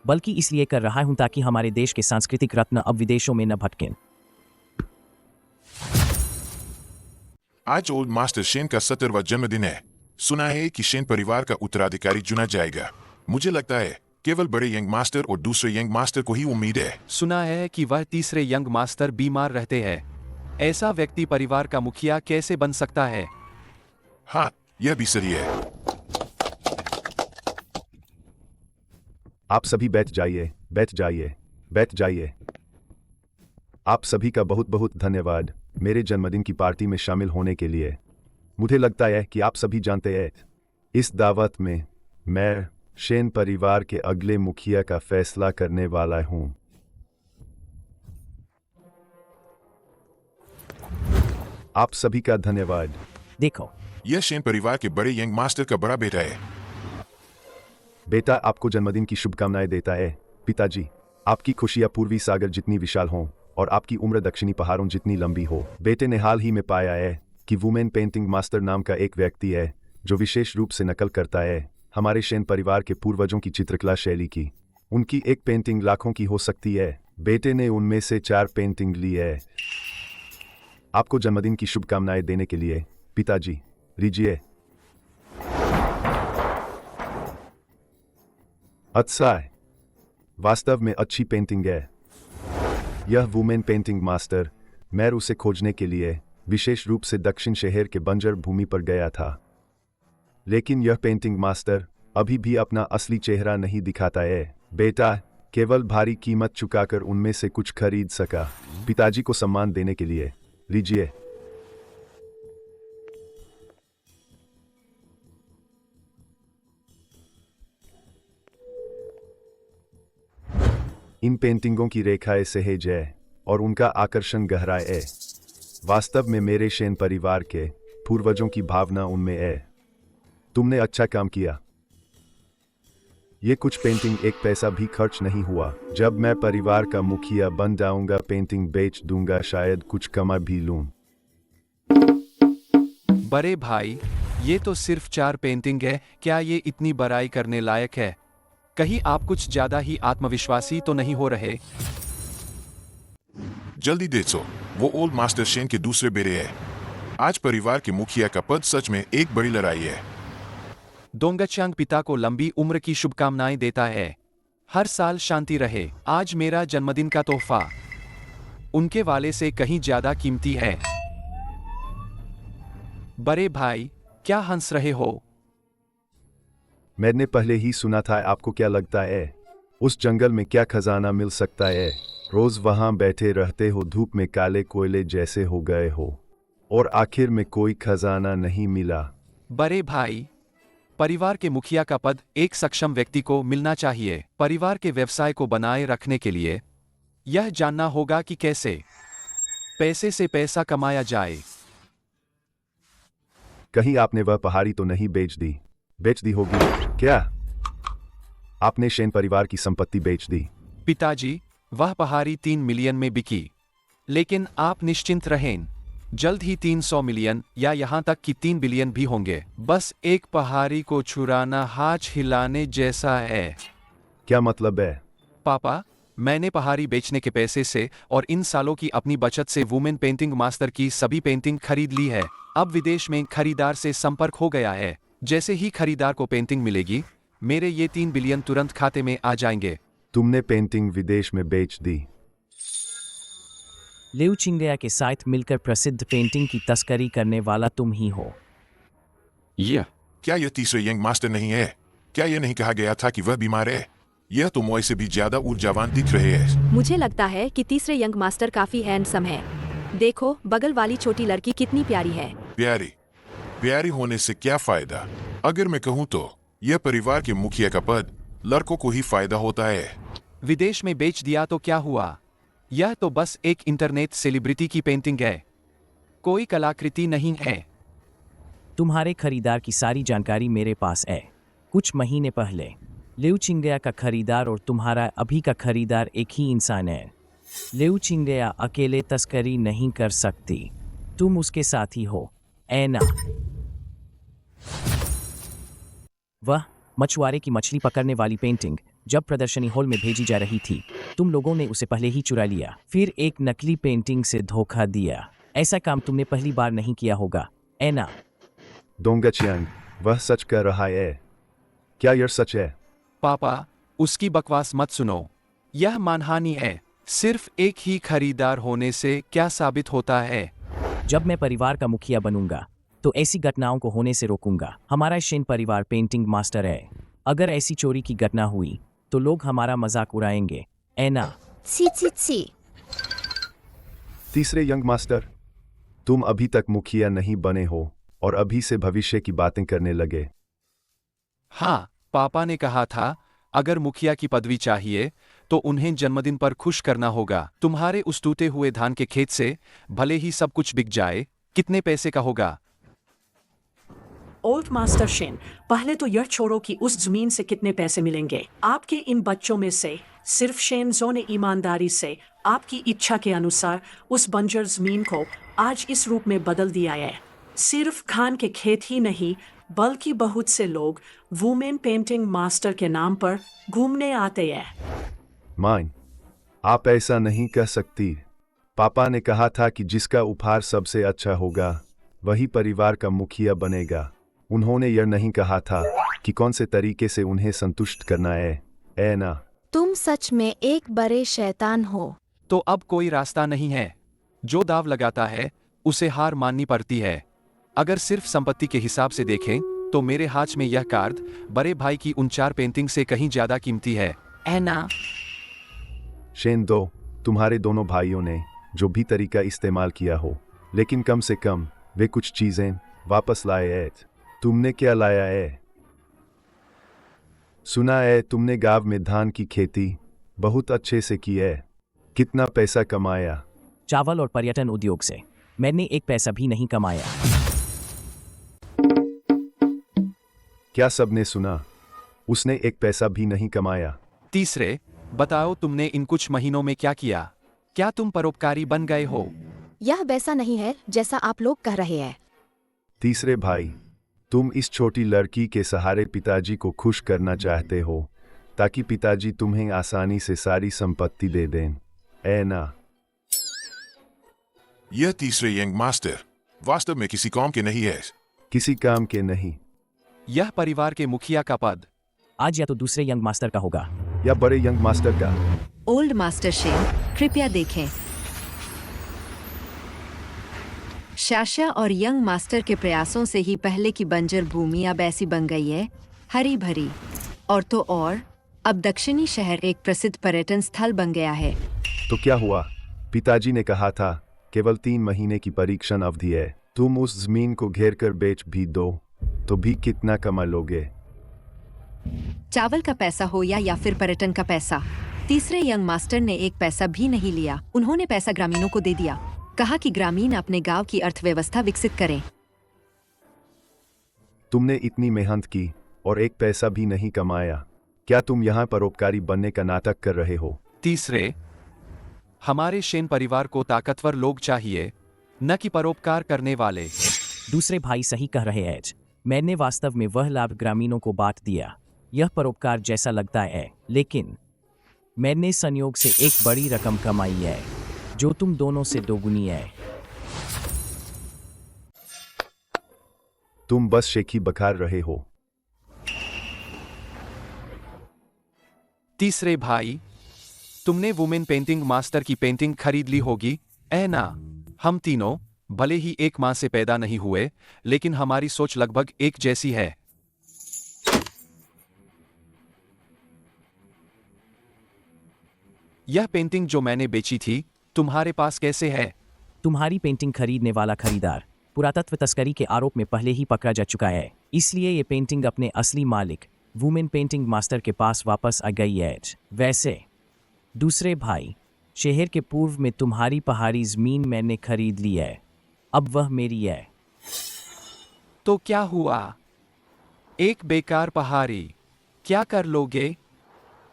बल्कि इसलिए कर रहा हूं ताकि हमारे देश के सांस्कृतिक रत्न अब विदेशों में न भटकें। आज ओल्ड मास्टर शेन का 70वां जन्मदिन है। सुना है कि शेन परिवार का उत्तराधिकारी चुना जाएगा। मुझे लगता है केवल बड़े यंग मास्टर और दूसरे यंग मास्टर को ही उम्मीद है। सुना है कि वह तीसरे यंग मास्टर बीमार रहते हैं। ऐसा व्यक्ति परिवार का मुखिया कैसे बन सकता है? हाँ, यह भी सही है। आप सभी बैठ जाइए, बैठ जाइए, बैठ जाइए। आप सभी का बहुत बहुत धन्यवाद मेरे जन्मदिन की पार्टी में शामिल होने के लिए। मुझे लगता है कि आप सभी जानते हैं, इस दावत में मैं शेन परिवार के अगले मुखिया का फैसला करने वाला हूं। आप सभी का धन्यवाद। देखो, यह शेन परिवार के बड़े यंग मास्टर का बड़ा बेटा है। बेटा आपको जन्मदिन की शुभकामनाएं देता है। पिताजी, आपकी खुशियां पूर्वी सागर जितनी विशाल हों और आपकी उम्र दक्षिणी पहाड़ों जितनी लंबी हो। बेटे ने हाल ही में पाया है कि वुमेन पेंटिंग मास्टर नाम का एक व्यक्ति है जो विशेष रूप से नकल करता है हमारे शेन परिवार के पूर्वजों की चित्रकला शैली की। उनकी एक पेंटिंग लाखों की हो सकती है। बेटे ने उनमें से 4 पेंटिंग ली है। आपको जन्मदिन की शुभकामनाएं देने के लिए पिताजी, लीजिए। अच्छा है, वास्तव में अच्छी पेंटिंग है। यह वुमेन पेंटिंग मास्टर, मैं उसे खोजने के लिए विशेष रूप से दक्षिण शहर के बंजर भूमि पर गया था, लेकिन यह पेंटिंग मास्टर अभी भी अपना असली चेहरा नहीं दिखाता है। बेटा केवल भारी कीमत चुकाकर उनमें से कुछ खरीद सका। पिताजी को सम्मान देने के लिए लीजिए। इन पेंटिंगों की रेखाएं सहज है और उनका आकर्षण गहरा है। वास्तव में मेरे शेन परिवार के पूर्वजों की भावना उनमें है। तुमने अच्छा काम किया। ये कुछ पेंटिंग एक पैसा भी खर्च नहीं हुआ। जब मैं परिवार का मुखिया बन जाऊंगा पेंटिंग बेच दूंगा, शायद कुछ कमा भी लूं। बड़े भाई, ये तो सिर्फ 4 पेंटिंग है, क्या ये इतनी बड़ाई करने लायक है? कहीं आप कुछ ज्यादा ही आत्मविश्वासी तो नहीं हो रहे? जल्दी देखो, वो ओल्ड मास्टर शेन के दूसरे बेटे है। आज परिवार के मुखिया का पद सच में एक बड़ी लड़ाई है। दोंगचांग पिता को लंबी उम्र की शुभकामनाएं देता है। हर साल शांति रहे। आज मेरा जन्मदिन का तोहफा उनके वाले से कहीं ज्यादा कीमती है। बड़े भाई, क्या हंस रहे हो? मैंने पहले ही सुना था। आपको क्या लगता है उस जंगल में क्या खजाना मिल सकता है? रोज वहां बैठे रहते हो, धूप में काले कोयले जैसे हो गए हो, और आखिर में कोई खजाना नहीं मिला। बड़े भाई, परिवार के मुखिया का पद एक सक्षम व्यक्ति को मिलना चाहिए। परिवार के व्यवसाय को बनाए रखने के लिए यह जानना होगा कि कैसे पैसे से पैसा कमाया जाए। कहीं आपने वह पहाड़ी तो नहीं बेच दी होगी क्या? आपने शेन परिवार की संपत्ति बेच दी? पिताजी, वह पहाड़ी 3 मिलियन में बिकी, लेकिन आप निश्चिंत रहें, जल्द ही 300 मिलियन या यहाँ तक कि 3 बिलियन भी होंगे। बस एक पहाड़ी को चुराना हाथ हिलाने जैसा है। क्या मतलब है? पापा, मैंने पहाड़ी बेचने के पैसे से और इन सालों की अपनी बचत से वुमेन पेंटिंग मास्टर की सभी पेंटिंग खरीद ली है। अब विदेश में खरीदार से संपर्क हो गया है। जैसे ही खरीदार को पेंटिंग मिलेगी, मेरे ये 3 बिलियन तुरंत खाते में आ जाएंगे। तुमने पेंटिंग विदेश में बेच दी? लिउ चिंगया के साथ मिलकर प्रसिद्ध पेंटिंग की तस्करी करने वाला तुम ही हो। क्या यह तीसरे यंग मास्टर नहीं है? क्या यह नहीं कहा गया था कि वह बीमार है? यह तो मोय से भी ज्यादा ऊर्जावान दिख रहे हैं। मुझे लगता है कि तीसरे यंग मास्टर काफी हैंडसम है। देखो, बगल वाली छोटी लड़की कितनी प्यारी है। प्यारी होने से क्या फायदा? अगर मैं कहूँ तो यह परिवार के मुखिया का पद लड़कों को ही फायदा होता है। विदेश में बेच दिया तो क्या हुआ? यह तो बस एक इंटरनेट सेलिब्रिटी की पेंटिंग है, कोई कलाकृति नहीं है। तुम्हारे खरीदार की सारी जानकारी मेरे पास है। कुछ महीने पहले लिउ चिंगया का खरीदार और तुम्हारा अभी का खरीदार एक ही इंसान है। लिउ चिंगया अकेले तस्करी नहीं कर सकती, तुम उसके साथी हो, ऐना। वह मछुआरे की मछली पकड़ने वाली पेंटिंग जब प्रदर्शनी हॉल में भेजी जा रही थी, तुम लोगों ने उसे पहले ही चुरा लिया, फिर एक नकली पेंटिंग से धोखा दिया। ऐसा काम तुमने पहली बार नहीं किया होगा, ऐना। दोंगचियांग, वह सच कह रहा है। क्या यह सच है? पापा, उसकी बकवास मत सुनो। यह मानहानि है। सिर्फ एक ही खरीदार होने से क्या साबित होता है? जब मैं परिवार का मुखिया बनूंगा तो ऐसी घटनाओं को होने से रोकूंगा। हमारा शेन परिवार पेंटिंग मास्टर है। अगर ऐसी चोरी की घटना हुई तो लोग हमारा मजाक उड़ाएंगे, ऐना। छी। तीसरे यंग मास्टर, तुम अभी तक मुखिया नहीं बने हो और अभी से भविष्य की बातें करने लगे। हाँ, पापा ने कहा था अगर मुखिया की पदवी चाहिए तो उन्हें जन्मदिन पर खुश करना होगा। तुम्हारे उस टूटे हुए धान के खेत से भले ही सब कुछ बिक जाए, कितने पैसे का होगा? ओल्ड मास्टर शेन, पहले तो यह छोड़ो कि उस जमीन से कितने पैसे मिलेंगे। आपके इन बच्चों में से सिर्फ शेनजो ने ईमानदारी से आपकी इच्छा के अनुसार उस बंजर जमीन को आज इस रूप में बदल दिया है। सिर्फ खान के खेत ही नहीं, बल्कि बहुत से लोग वुमेन पेंटिंग मास्टर के नाम पर घूमने आते हैं। माइन, आप ऐसा नहीं कह सकती। पापा ने कहा था कि जिसका उपहार सबसे अच्छा होगा वही परिवार का मुखिया बनेगा। उन्होंने यह नहीं कहा था कि कौन से तरीके से उन्हें संतुष्ट करना है, ऐना। तुम सच में एक बड़े शैतान हो। तो अब कोई रास्ता नहीं है। जो दाव लगाता है उसे हार माननी पड़ती है। अगर सिर्फ संपत्ति के हिसाब से देखें तो मेरे हाथ में यह कार्ड बड़े भाई की उन 4 पेंटिंग से कहीं ज्यादा कीमती है, ऐना। शेन दो, तुम्हारे दोनों भाइयों ने जो भी तरीका इस्तेमाल किया हो, लेकिन कम से कम वे कुछ चीजें वापस लाए हैं। तुमने क्या लाया है? सुना है तुमने गांव में धान की खेती बहुत अच्छे से की है। कितना पैसा कमाया? चावल और पर्यटन उद्योग से मैंने एक पैसा भी नहीं कमाया। क्या सबने सुना? उसने एक पैसा भी नहीं कमाया। तीसरे, बताओ तुमने इन कुछ महीनों में क्या किया? क्या तुम परोपकारी बन गए हो? यह वैसा नहीं है जैसा आप लोग कह रहे हैं। तीसरे भाई, तुम इस छोटी लड़की के सहारे पिताजी को खुश करना चाहते हो ताकि पिताजी तुम्हें आसानी से सारी संपत्ति दे दें, ऐ ना? यह तीसरे यंग मास्टर वास्तव में किसी काम के नहीं है। किसी काम के नहीं। यह परिवार के मुखिया का पद आज या तो दूसरे यंग मास्टर का होगा या बड़े यंग मास्टर का। ओल्ड मास्टर शेन, कृपया देखें। शाशा और यंग मास्टर के प्रयासों से ही पहले की बंजर भूमि अब ऐसी बन गई है, हरी भरी। और तो और अब दक्षिणी शहर एक प्रसिद्ध पर्यटन स्थल बन गया है। तो क्या हुआ? पिताजी ने कहा था केवल 3 महीने की परीक्षण अवधि है। तुम उस जमीन को घेर कर बेच भी दो तो भी कितना कमा लोगे? चावल का पैसा हो या फिर पर्यटन का पैसा, तीसरे यंग मास्टर ने एक पैसा भी नहीं लिया। उन्होंने पैसा ग्रामीणों को दे दिया। कहा कि ग्रामीण अपने गांव की अर्थव्यवस्था विकसित करें। तुमने इतनी मेहनत की और एक पैसा भी नहीं कमाया। क्या तुम यहाँ परोपकारी बनने का नाटक कर रहे हो? तीसरे, हमारे शेन परिवार को ताकतवर लोग चाहिए, न कि परोपकार करने वाले। दूसरे भाई सही कह रहे हैं। मैंने वास्तव में वह लाभ ग्रामीणों को बांट दिया। यह परोपकार जैसा लगता है, लेकिन मैंने संयोग से एक बड़ी रकम कमाई है जो तुम दोनों से दोगुनी है। तुम बस शेखी बखार रहे हो। तीसरे भाई, तुमने वुमेन पेंटिंग मास्टर की पेंटिंग खरीद ली होगी, ऐ ना? हम तीनों भले ही एक मां से पैदा नहीं हुए, लेकिन हमारी सोच लगभग एक जैसी है। यह पेंटिंग जो मैंने बेची थी, तुम्हारे पास कैसे है? तुम्हारी पेंटिंग खरीदने वाला खरीदार पुरातत्व तस्करी के आरोप में पहले ही पकड़ा जा चुका है, इसलिए ये पेंटिंग अपने असली मालिक वुमेन पेंटिंग मास्टर के पास वापस आ गई है। वैसे दूसरे भाई, शहर के पूर्व में तुम्हारी पहाड़ी जमीन मैंने खरीद ली है, अब वह मेरी है। तो क्या हुआ? एक बेकार पहाड़ी, क्या कर लोगे?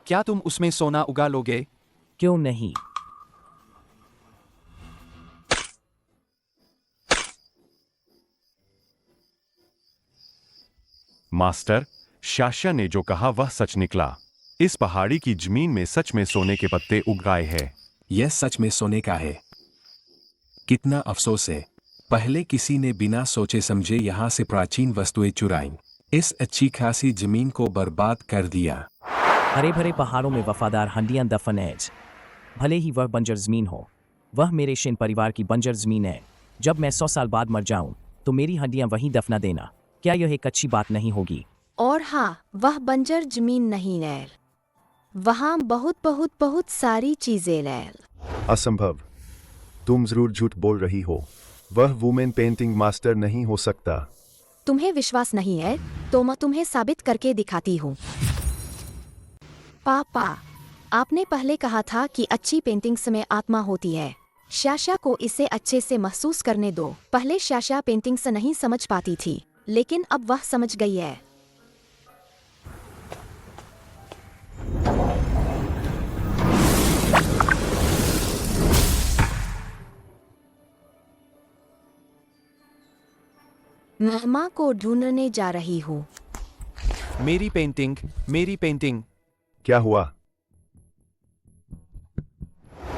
क्या तुम उसमें सोना उगा लोगे? क्यों नहीं? मास्टर, शाशा ने जो कहा वह सच निकला। इस पहाड़ी की जमीन में सच में सोने के पत्ते उग आए हैं। यह सच में सोने का है। कितना अफसोस है, पहले किसी ने बिना सोचे समझे यहाँ से प्राचीन वस्तुएं चुराईं। इस अच्छी खासी जमीन को बर्बाद कर दिया। हरे भरे पहाड़ों में वफादार हंडियां दफन है। भले ही वह बंजर जमीन हो, वह मेरे शेन परिवार की बंजर जमीन है। जब मैं 100 साल बाद मर जाऊं तो मेरी हड्डियां वहीं दफना देना। क्या यह एक अच्छी बात नहीं होगी? और हाँ, वह बंजर जमीन नहीं है, वहाँ बहुत बहुत बहुत सारी चीजें है। असंभव। तुम जरूर झूठ बोल रही हो। वह वुमेन पेंटिंग मास्टर नहीं हो सकता। तुम्हें विश्वास नहीं है तो मैं तुम्हें साबित करके दिखाती हूँ। पापा, आपने पहले कहा था कि अच्छी पेंटिंग्स में आत्मा होती है। शाशा को इसे अच्छे से महसूस करने दो। पहले शाशा पेंटिंग्स नहीं समझ पाती थी, लेकिन अब वह समझ गई है। मैं माँ को ढूंढने जा रही हूँ। मेरी पेंटिंग, मेरी पेंटिंग। क्या हुआ?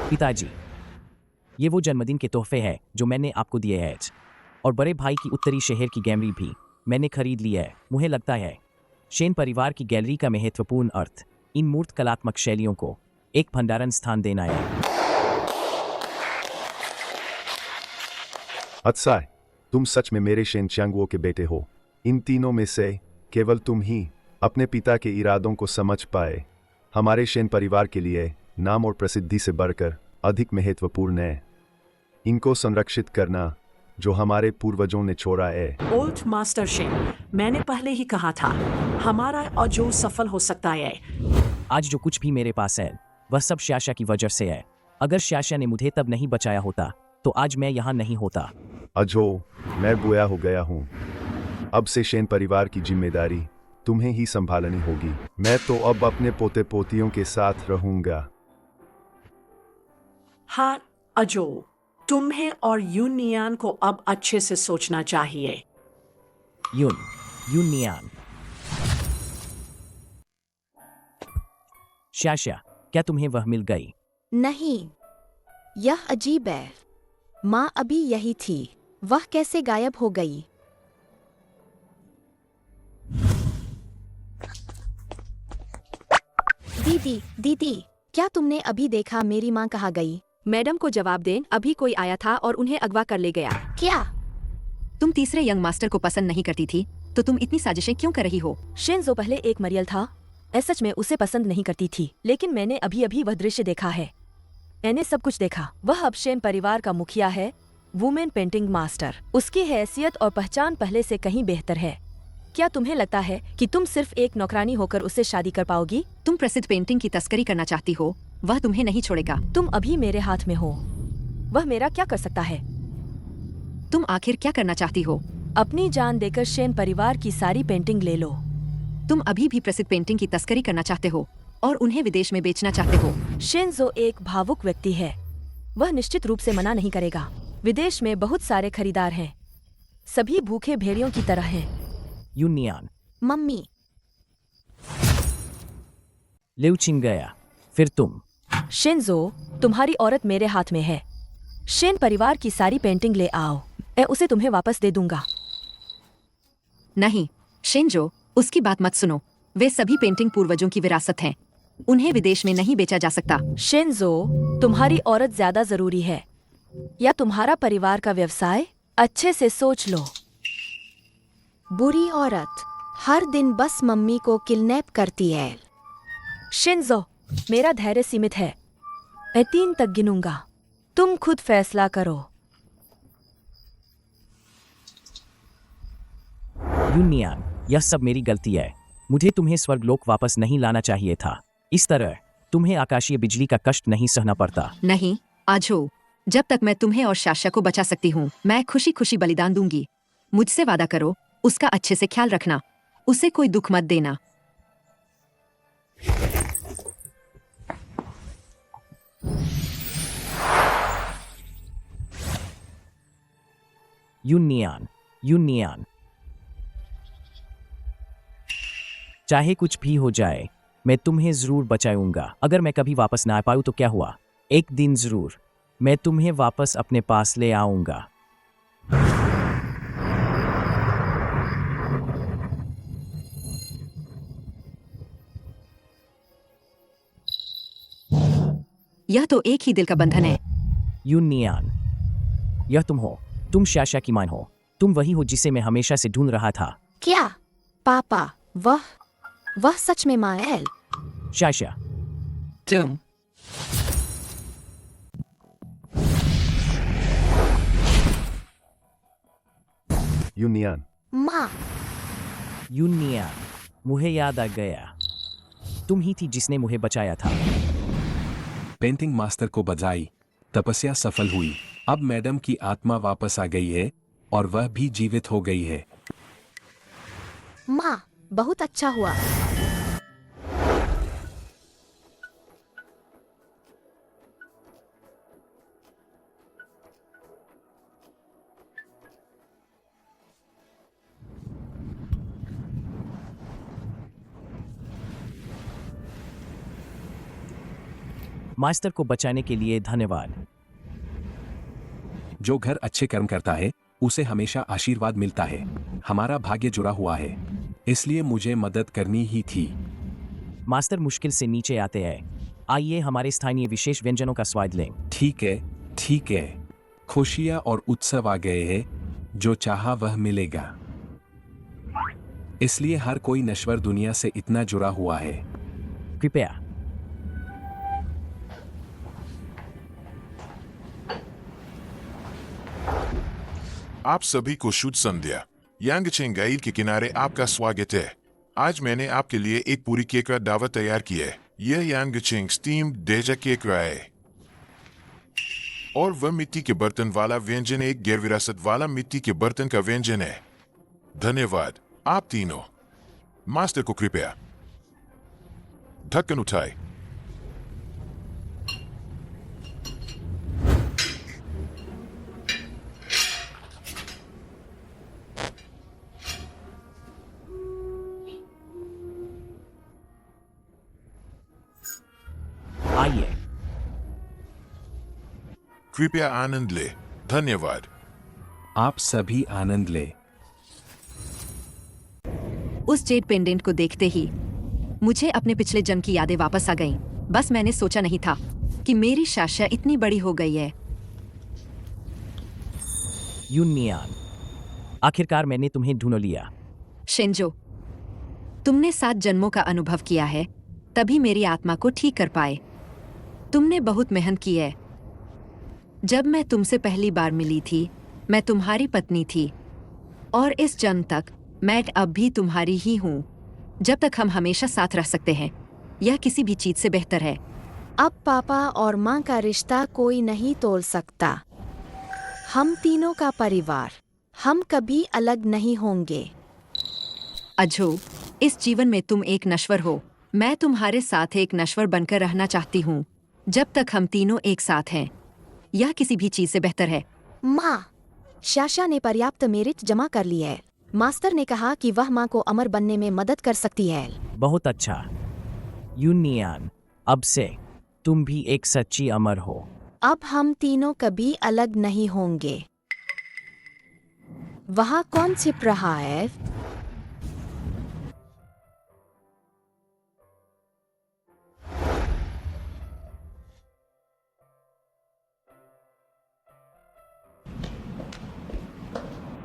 पिताजी, ये वो जन्मदिन के तोहफे हैं जो मैंने आपको दिए हैं, और बड़े भाई की उत्तरी शहर की गैलरी भी मैंने खरीद ली है। मुझे लगता है शेन परिवार की गैलरी का महत्वपूर्ण अर्थ इन मूर्त कलात्मक शैलियों को एक भंडारण स्थान देना है। अच्छा, तुम सच में मेरे शेन चांगवो के बेटे हो। इन तीनों में से केवल तुम ही अपने पिता के इरादों को समझ पाए। हमारे शेन परिवार के लिए नाम और प्रसिद्धि से बढ़कर अधिक महत्वपूर्ण है इनको संरक्षित करना जो हमारे पूर्वजों ने छोड़ा है। ओल्ड मास्टर शेन, मैंने पहले ही कहा था, हमारा अजो सफल हो सकता है। आज जो कुछ भी मेरे पास है वह सब शाशा की वजह से है। अगर शाशा ने मुझे तब नहीं बचाया होता तो आज मैं यहाँ नहीं होता। अजो, मैं बुआ हो गया हूँ। अब से शेन परिवार की जिम्मेदारी तुम्हें ही संभालनी होगी। मैं तो अब अपने पोते पोतियों के साथ रहूंगा। हाँ अजो, तुम्हें और यूनियन को अब अच्छे से सोचना चाहिए। यूनियन। शाशा, क्या तुम्हें वह मिल गई? नहीं, यह अजीब है। माँ अभी यही थी, वह कैसे गायब हो गई? दीदी, क्या तुमने अभी देखा मेरी माँ कहाँ गई? मैडम को जवाब दें, अभी कोई आया था और उन्हें अगवा कर ले गया। क्या? तुम तीसरे यंग मास्टर को पसंद नहीं करती थी, तो तुम इतनी साजिशें क्यों कर रही हो? शिन्जो पहले एक मरियल था। सच में उसे पसंद नहीं करती थी, लेकिन मैंने अभी अभी वह दृश्य देखा है। मैंने सब कुछ देखा। वह अब शेन परिवार का मुखिया है, वुमेन पेंटिंग मास्टर। उसकी हैसियत और पहचान पहले से कहीं बेहतर है। क्या तुम्हें लगता है कि तुम सिर्फ एक नौकरानी होकर उससे शादी कर पाओगी? तुम प्रसिद्ध पेंटिंग की तस्करी करना चाहती हो, वह तुम्हें नहीं छोड़ेगा। तुम अभी मेरे हाथ में हो, वह मेरा क्या कर सकता है? तुम आखिर क्या करना चाहती हो? अपनी जान देकर शेन परिवार की सारी पेंटिंग ले लो। तुम अभी भी प्रसिद्ध पेंटिंग की तस्करी करना चाहते हो और उन्हें विदेश में बेचना चाहते हो। शिन्जो एक भावुक व्यक्ति है, वह निश्चित रूप से मना नहीं करेगा। विदेश में बहुत सारे खरीदार हैं, सभी भूखे भेड़ियों की तरह हैं। यूनियन। मम्मी। लिउ चिंगया, फिर तुम। शिन्जो, तुम्हारी औरत मेरे हाथ में है। शेन परिवार की सारी पेंटिंग ले आओ, मैं उसे तुम्हें वापस दे दूंगा। नहीं शिन्जो, उसकी बात मत सुनो। वे सभी पेंटिंग पूर्वजों की विरासत हैं, उन्हें विदेश में नहीं बेचा जा सकता। शिन्जो, तुम्हारी औरत ज्यादा जरूरी है या तुम्हारा परिवार का व्यवसाय? अच्छे से सोच लो। बुरी औरत हर दिन बस मम्मी को किडनैप करती है। शिन्जो, मेरा धैर्य सीमित है, मैं 3 तक गिनूंगा, तुम खुद फैसला करो। यूनियन, यह सब मेरी गलती है। मुझे तुम्हें स्वर्गलोक वापस नहीं लाना चाहिए था। इस तरह तुम्हें आकाशीय बिजली का कष्ट नहीं सहना पड़ता। नहीं आजो, जब तक मैं तुम्हें और शाशा को बचा सकती हूँ, मैं खुशी खुशी बलिदान दूंगी। मुझसे वादा करो, उसका अच्छे से ख्याल रखना, उसे कोई दुख मत देना। यूनियन। चाहे कुछ भी हो जाए, मैं तुम्हें जरूर बचाऊंगा। अगर मैं कभी वापस ना आ पाऊँ तो क्या हुआ, एक दिन जरूर मैं तुम्हें वापस अपने पास ले आऊंगा। यह तो एक ही दिल का बंधन है। यूनियन, यह तुम हो, तुम शाशा की मान हो, तुम वही हो जिसे मैं हमेशा से ढूंढ रहा था। क्या? पापा, वह सच में माँ है? शाशा, तुम। यूनियन। माँ। यूनियन, मुझे याद आ गया, तुम ही थी जिसने मुझे बचाया था। पेंटिंग मास्टर को बजाई, तपस्या सफल हुई। अब मैडम की आत्मा वापस आ गई है और वह भी जीवित हो गई है। माँ, बहुत अच्छा हुआ। मास्टर को बचाने के लिए धन्यवाद। जो घर अच्छे कर्म करता है उसे हमेशा आशीर्वाद मिलता है। हमारा भाग्य जुड़ा हुआ है, इसलिए मुझे मदद करनी ही थी। मास्टर मुश्किल से नीचे आते हैं। आइए हमारे स्थानीय विशेष व्यंजनों का स्वाद लें। ठीक है। खुशियाँ और उत्सव आ गए हैं, जो चाहा वह मिलेगा। इसलिए हर कोई नश्वर दुनिया से इतना जुड़ा हुआ है। कृपया। आप सभी को शुभ संध्या। यांगचेंग गाइल के किनारे आपका स्वागत है। आज मैंने आपके लिए एक पूरी केक का दावत तैयार किया है। यह यांगचेंग स्टीम डेजा केक रहा है और वह मिट्टी के बर्तन वाला व्यंजन एक गैर विरासत वाला मिट्टी के बर्तन का व्यंजन है। धन्यवाद आप तीनों। मास्टर को कृपया ढक्कन उठाए। आइए। कृपया आनंद ले। धन्यवाद। आप सभी आनंद ले। उस जेड पेंडेंट को देखते ही मुझे अपने पिछले जन्म की यादें वापस आ गईं। बस मैंने सोचा नहीं था कि मेरी शाशा इतनी बड़ी हो गई है। यूनियान, आखिरकार मैंने तुम्हें ढूंढ लिया। शिंजो, तुमने 7 जन्मों का अनुभव किया है, तभी मेरी आत्मा को ठीक कर पाए। तुमने बहुत मेहनत की है। जब मैं तुमसे पहली बार मिली थी, मैं तुम्हारी पत्नी थी और इस जन्म तक मैं अब भी तुम्हारी ही हूँ। जब तक हम हमेशा साथ रह सकते हैं, यह किसी भी चीज से बेहतर है। अब पापा और माँ का रिश्ता कोई नहीं तोड़ सकता। हम तीनों का परिवार, हम कभी अलग नहीं होंगे। अजो, इस जीवन में तुम एक नश्वर हो। मैं तुम्हारे साथ एक नश्वर बनकर रहना चाहती हूँ जब तक हम तीनों एक साथ हैं। यह किसी भी चीज से बेहतर है। माँ, शाशा ने पर्याप्त मेरिट जमा कर ली है। मास्टर ने कहा कि वह माँ को अमर बनने में मदद कर सकती है। बहुत अच्छा। यूनियान, अब से तुम भी एक सच्ची अमर हो। अब हम तीनों कभी अलग नहीं होंगे। वहाँ कौन छिप रहा है?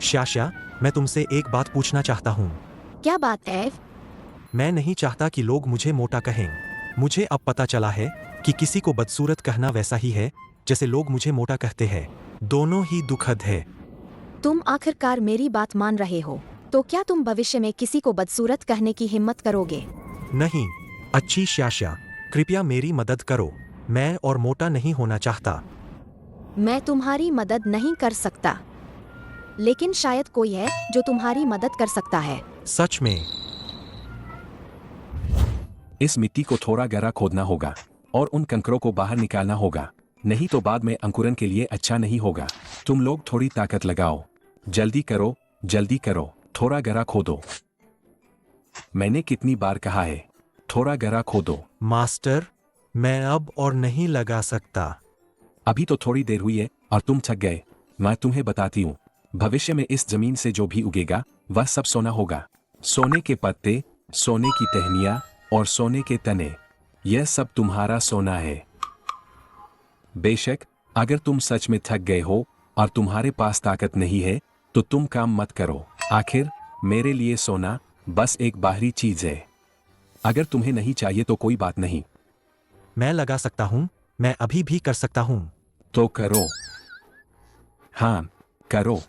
शाशा, मैं तुमसे एक बात पूछना चाहता हूँ। क्या बात है? मैं नहीं चाहता कि लोग मुझे मोटा कहें। मुझे अब पता चला है कि किसी को बदसूरत कहना वैसा ही है जैसे लोग मुझे मोटा कहते हैं। दोनों ही दुखद है। तुम आखिरकार मेरी बात मान रहे हो, तो क्या तुम भविष्य में किसी को बदसूरत कहने की हिम्मत करोगे? नहीं। अच्छी शाशा, कृपया मेरी मदद करो। मैं और मोटा नहीं होना चाहता। मैं तुम्हारी मदद नहीं कर सकता, लेकिन शायद कोई है जो तुम्हारी मदद कर सकता है। सच में? इस मिट्टी को थोड़ा गहरा खोदना होगा और उन कंकरों को बाहर निकालना होगा, नहीं तो बाद में अंकुरन के लिए अच्छा नहीं होगा। तुम लोग थोड़ी ताकत लगाओ। जल्दी करो, जल्दी करो। थोड़ा गहरा खोदो। मैंने कितनी बार कहा है, थोड़ा गहरा खोदो। मास्टर, मैं अब और नहीं लगा सकता। अभी तो थोड़ी देर हुई है और तुम थक गए। मैं तुम्हें बताती हूँ, भविष्य में इस जमीन से जो भी उगेगा वह सब सोना होगा। सोने के पत्ते, सोने की टहनियाँ और सोने के तने, यह सब तुम्हारा सोना है। बेशक अगर तुम सच में थक गए हो और तुम्हारे पास ताकत नहीं है तो तुम काम मत करो। आखिर मेरे लिए सोना बस एक बाहरी चीज है। अगर तुम्हें नहीं चाहिए तो कोई बात नहीं। मैं लगा सकता हूँ। मैं अभी भी कर सकता हूँ। तो करो। हाँ, करो।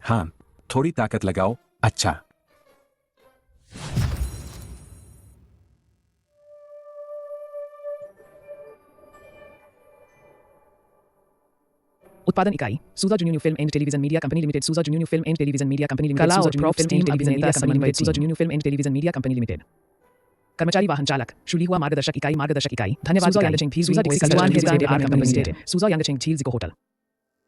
हाँ, थोड़ी ताकत लगाओ। अच्छा। उत्पादन इकाई Souza junior film and television media company limited. Souza junior film and television media company limited. कला और Souza junior props film and team television media अभिनेता कंपनी लिमिटेड। सूजा समन्वय junior film and television media company limited. कर्मचारी वाहन चालक शुली हुआ मार्गदर्शक इकाई धन्यवाद। सूजा यांगचिंग भी सूजा टेक्निकल कंपनी लिमिटेड। सूजा यांगचिंग झील जिको होटल।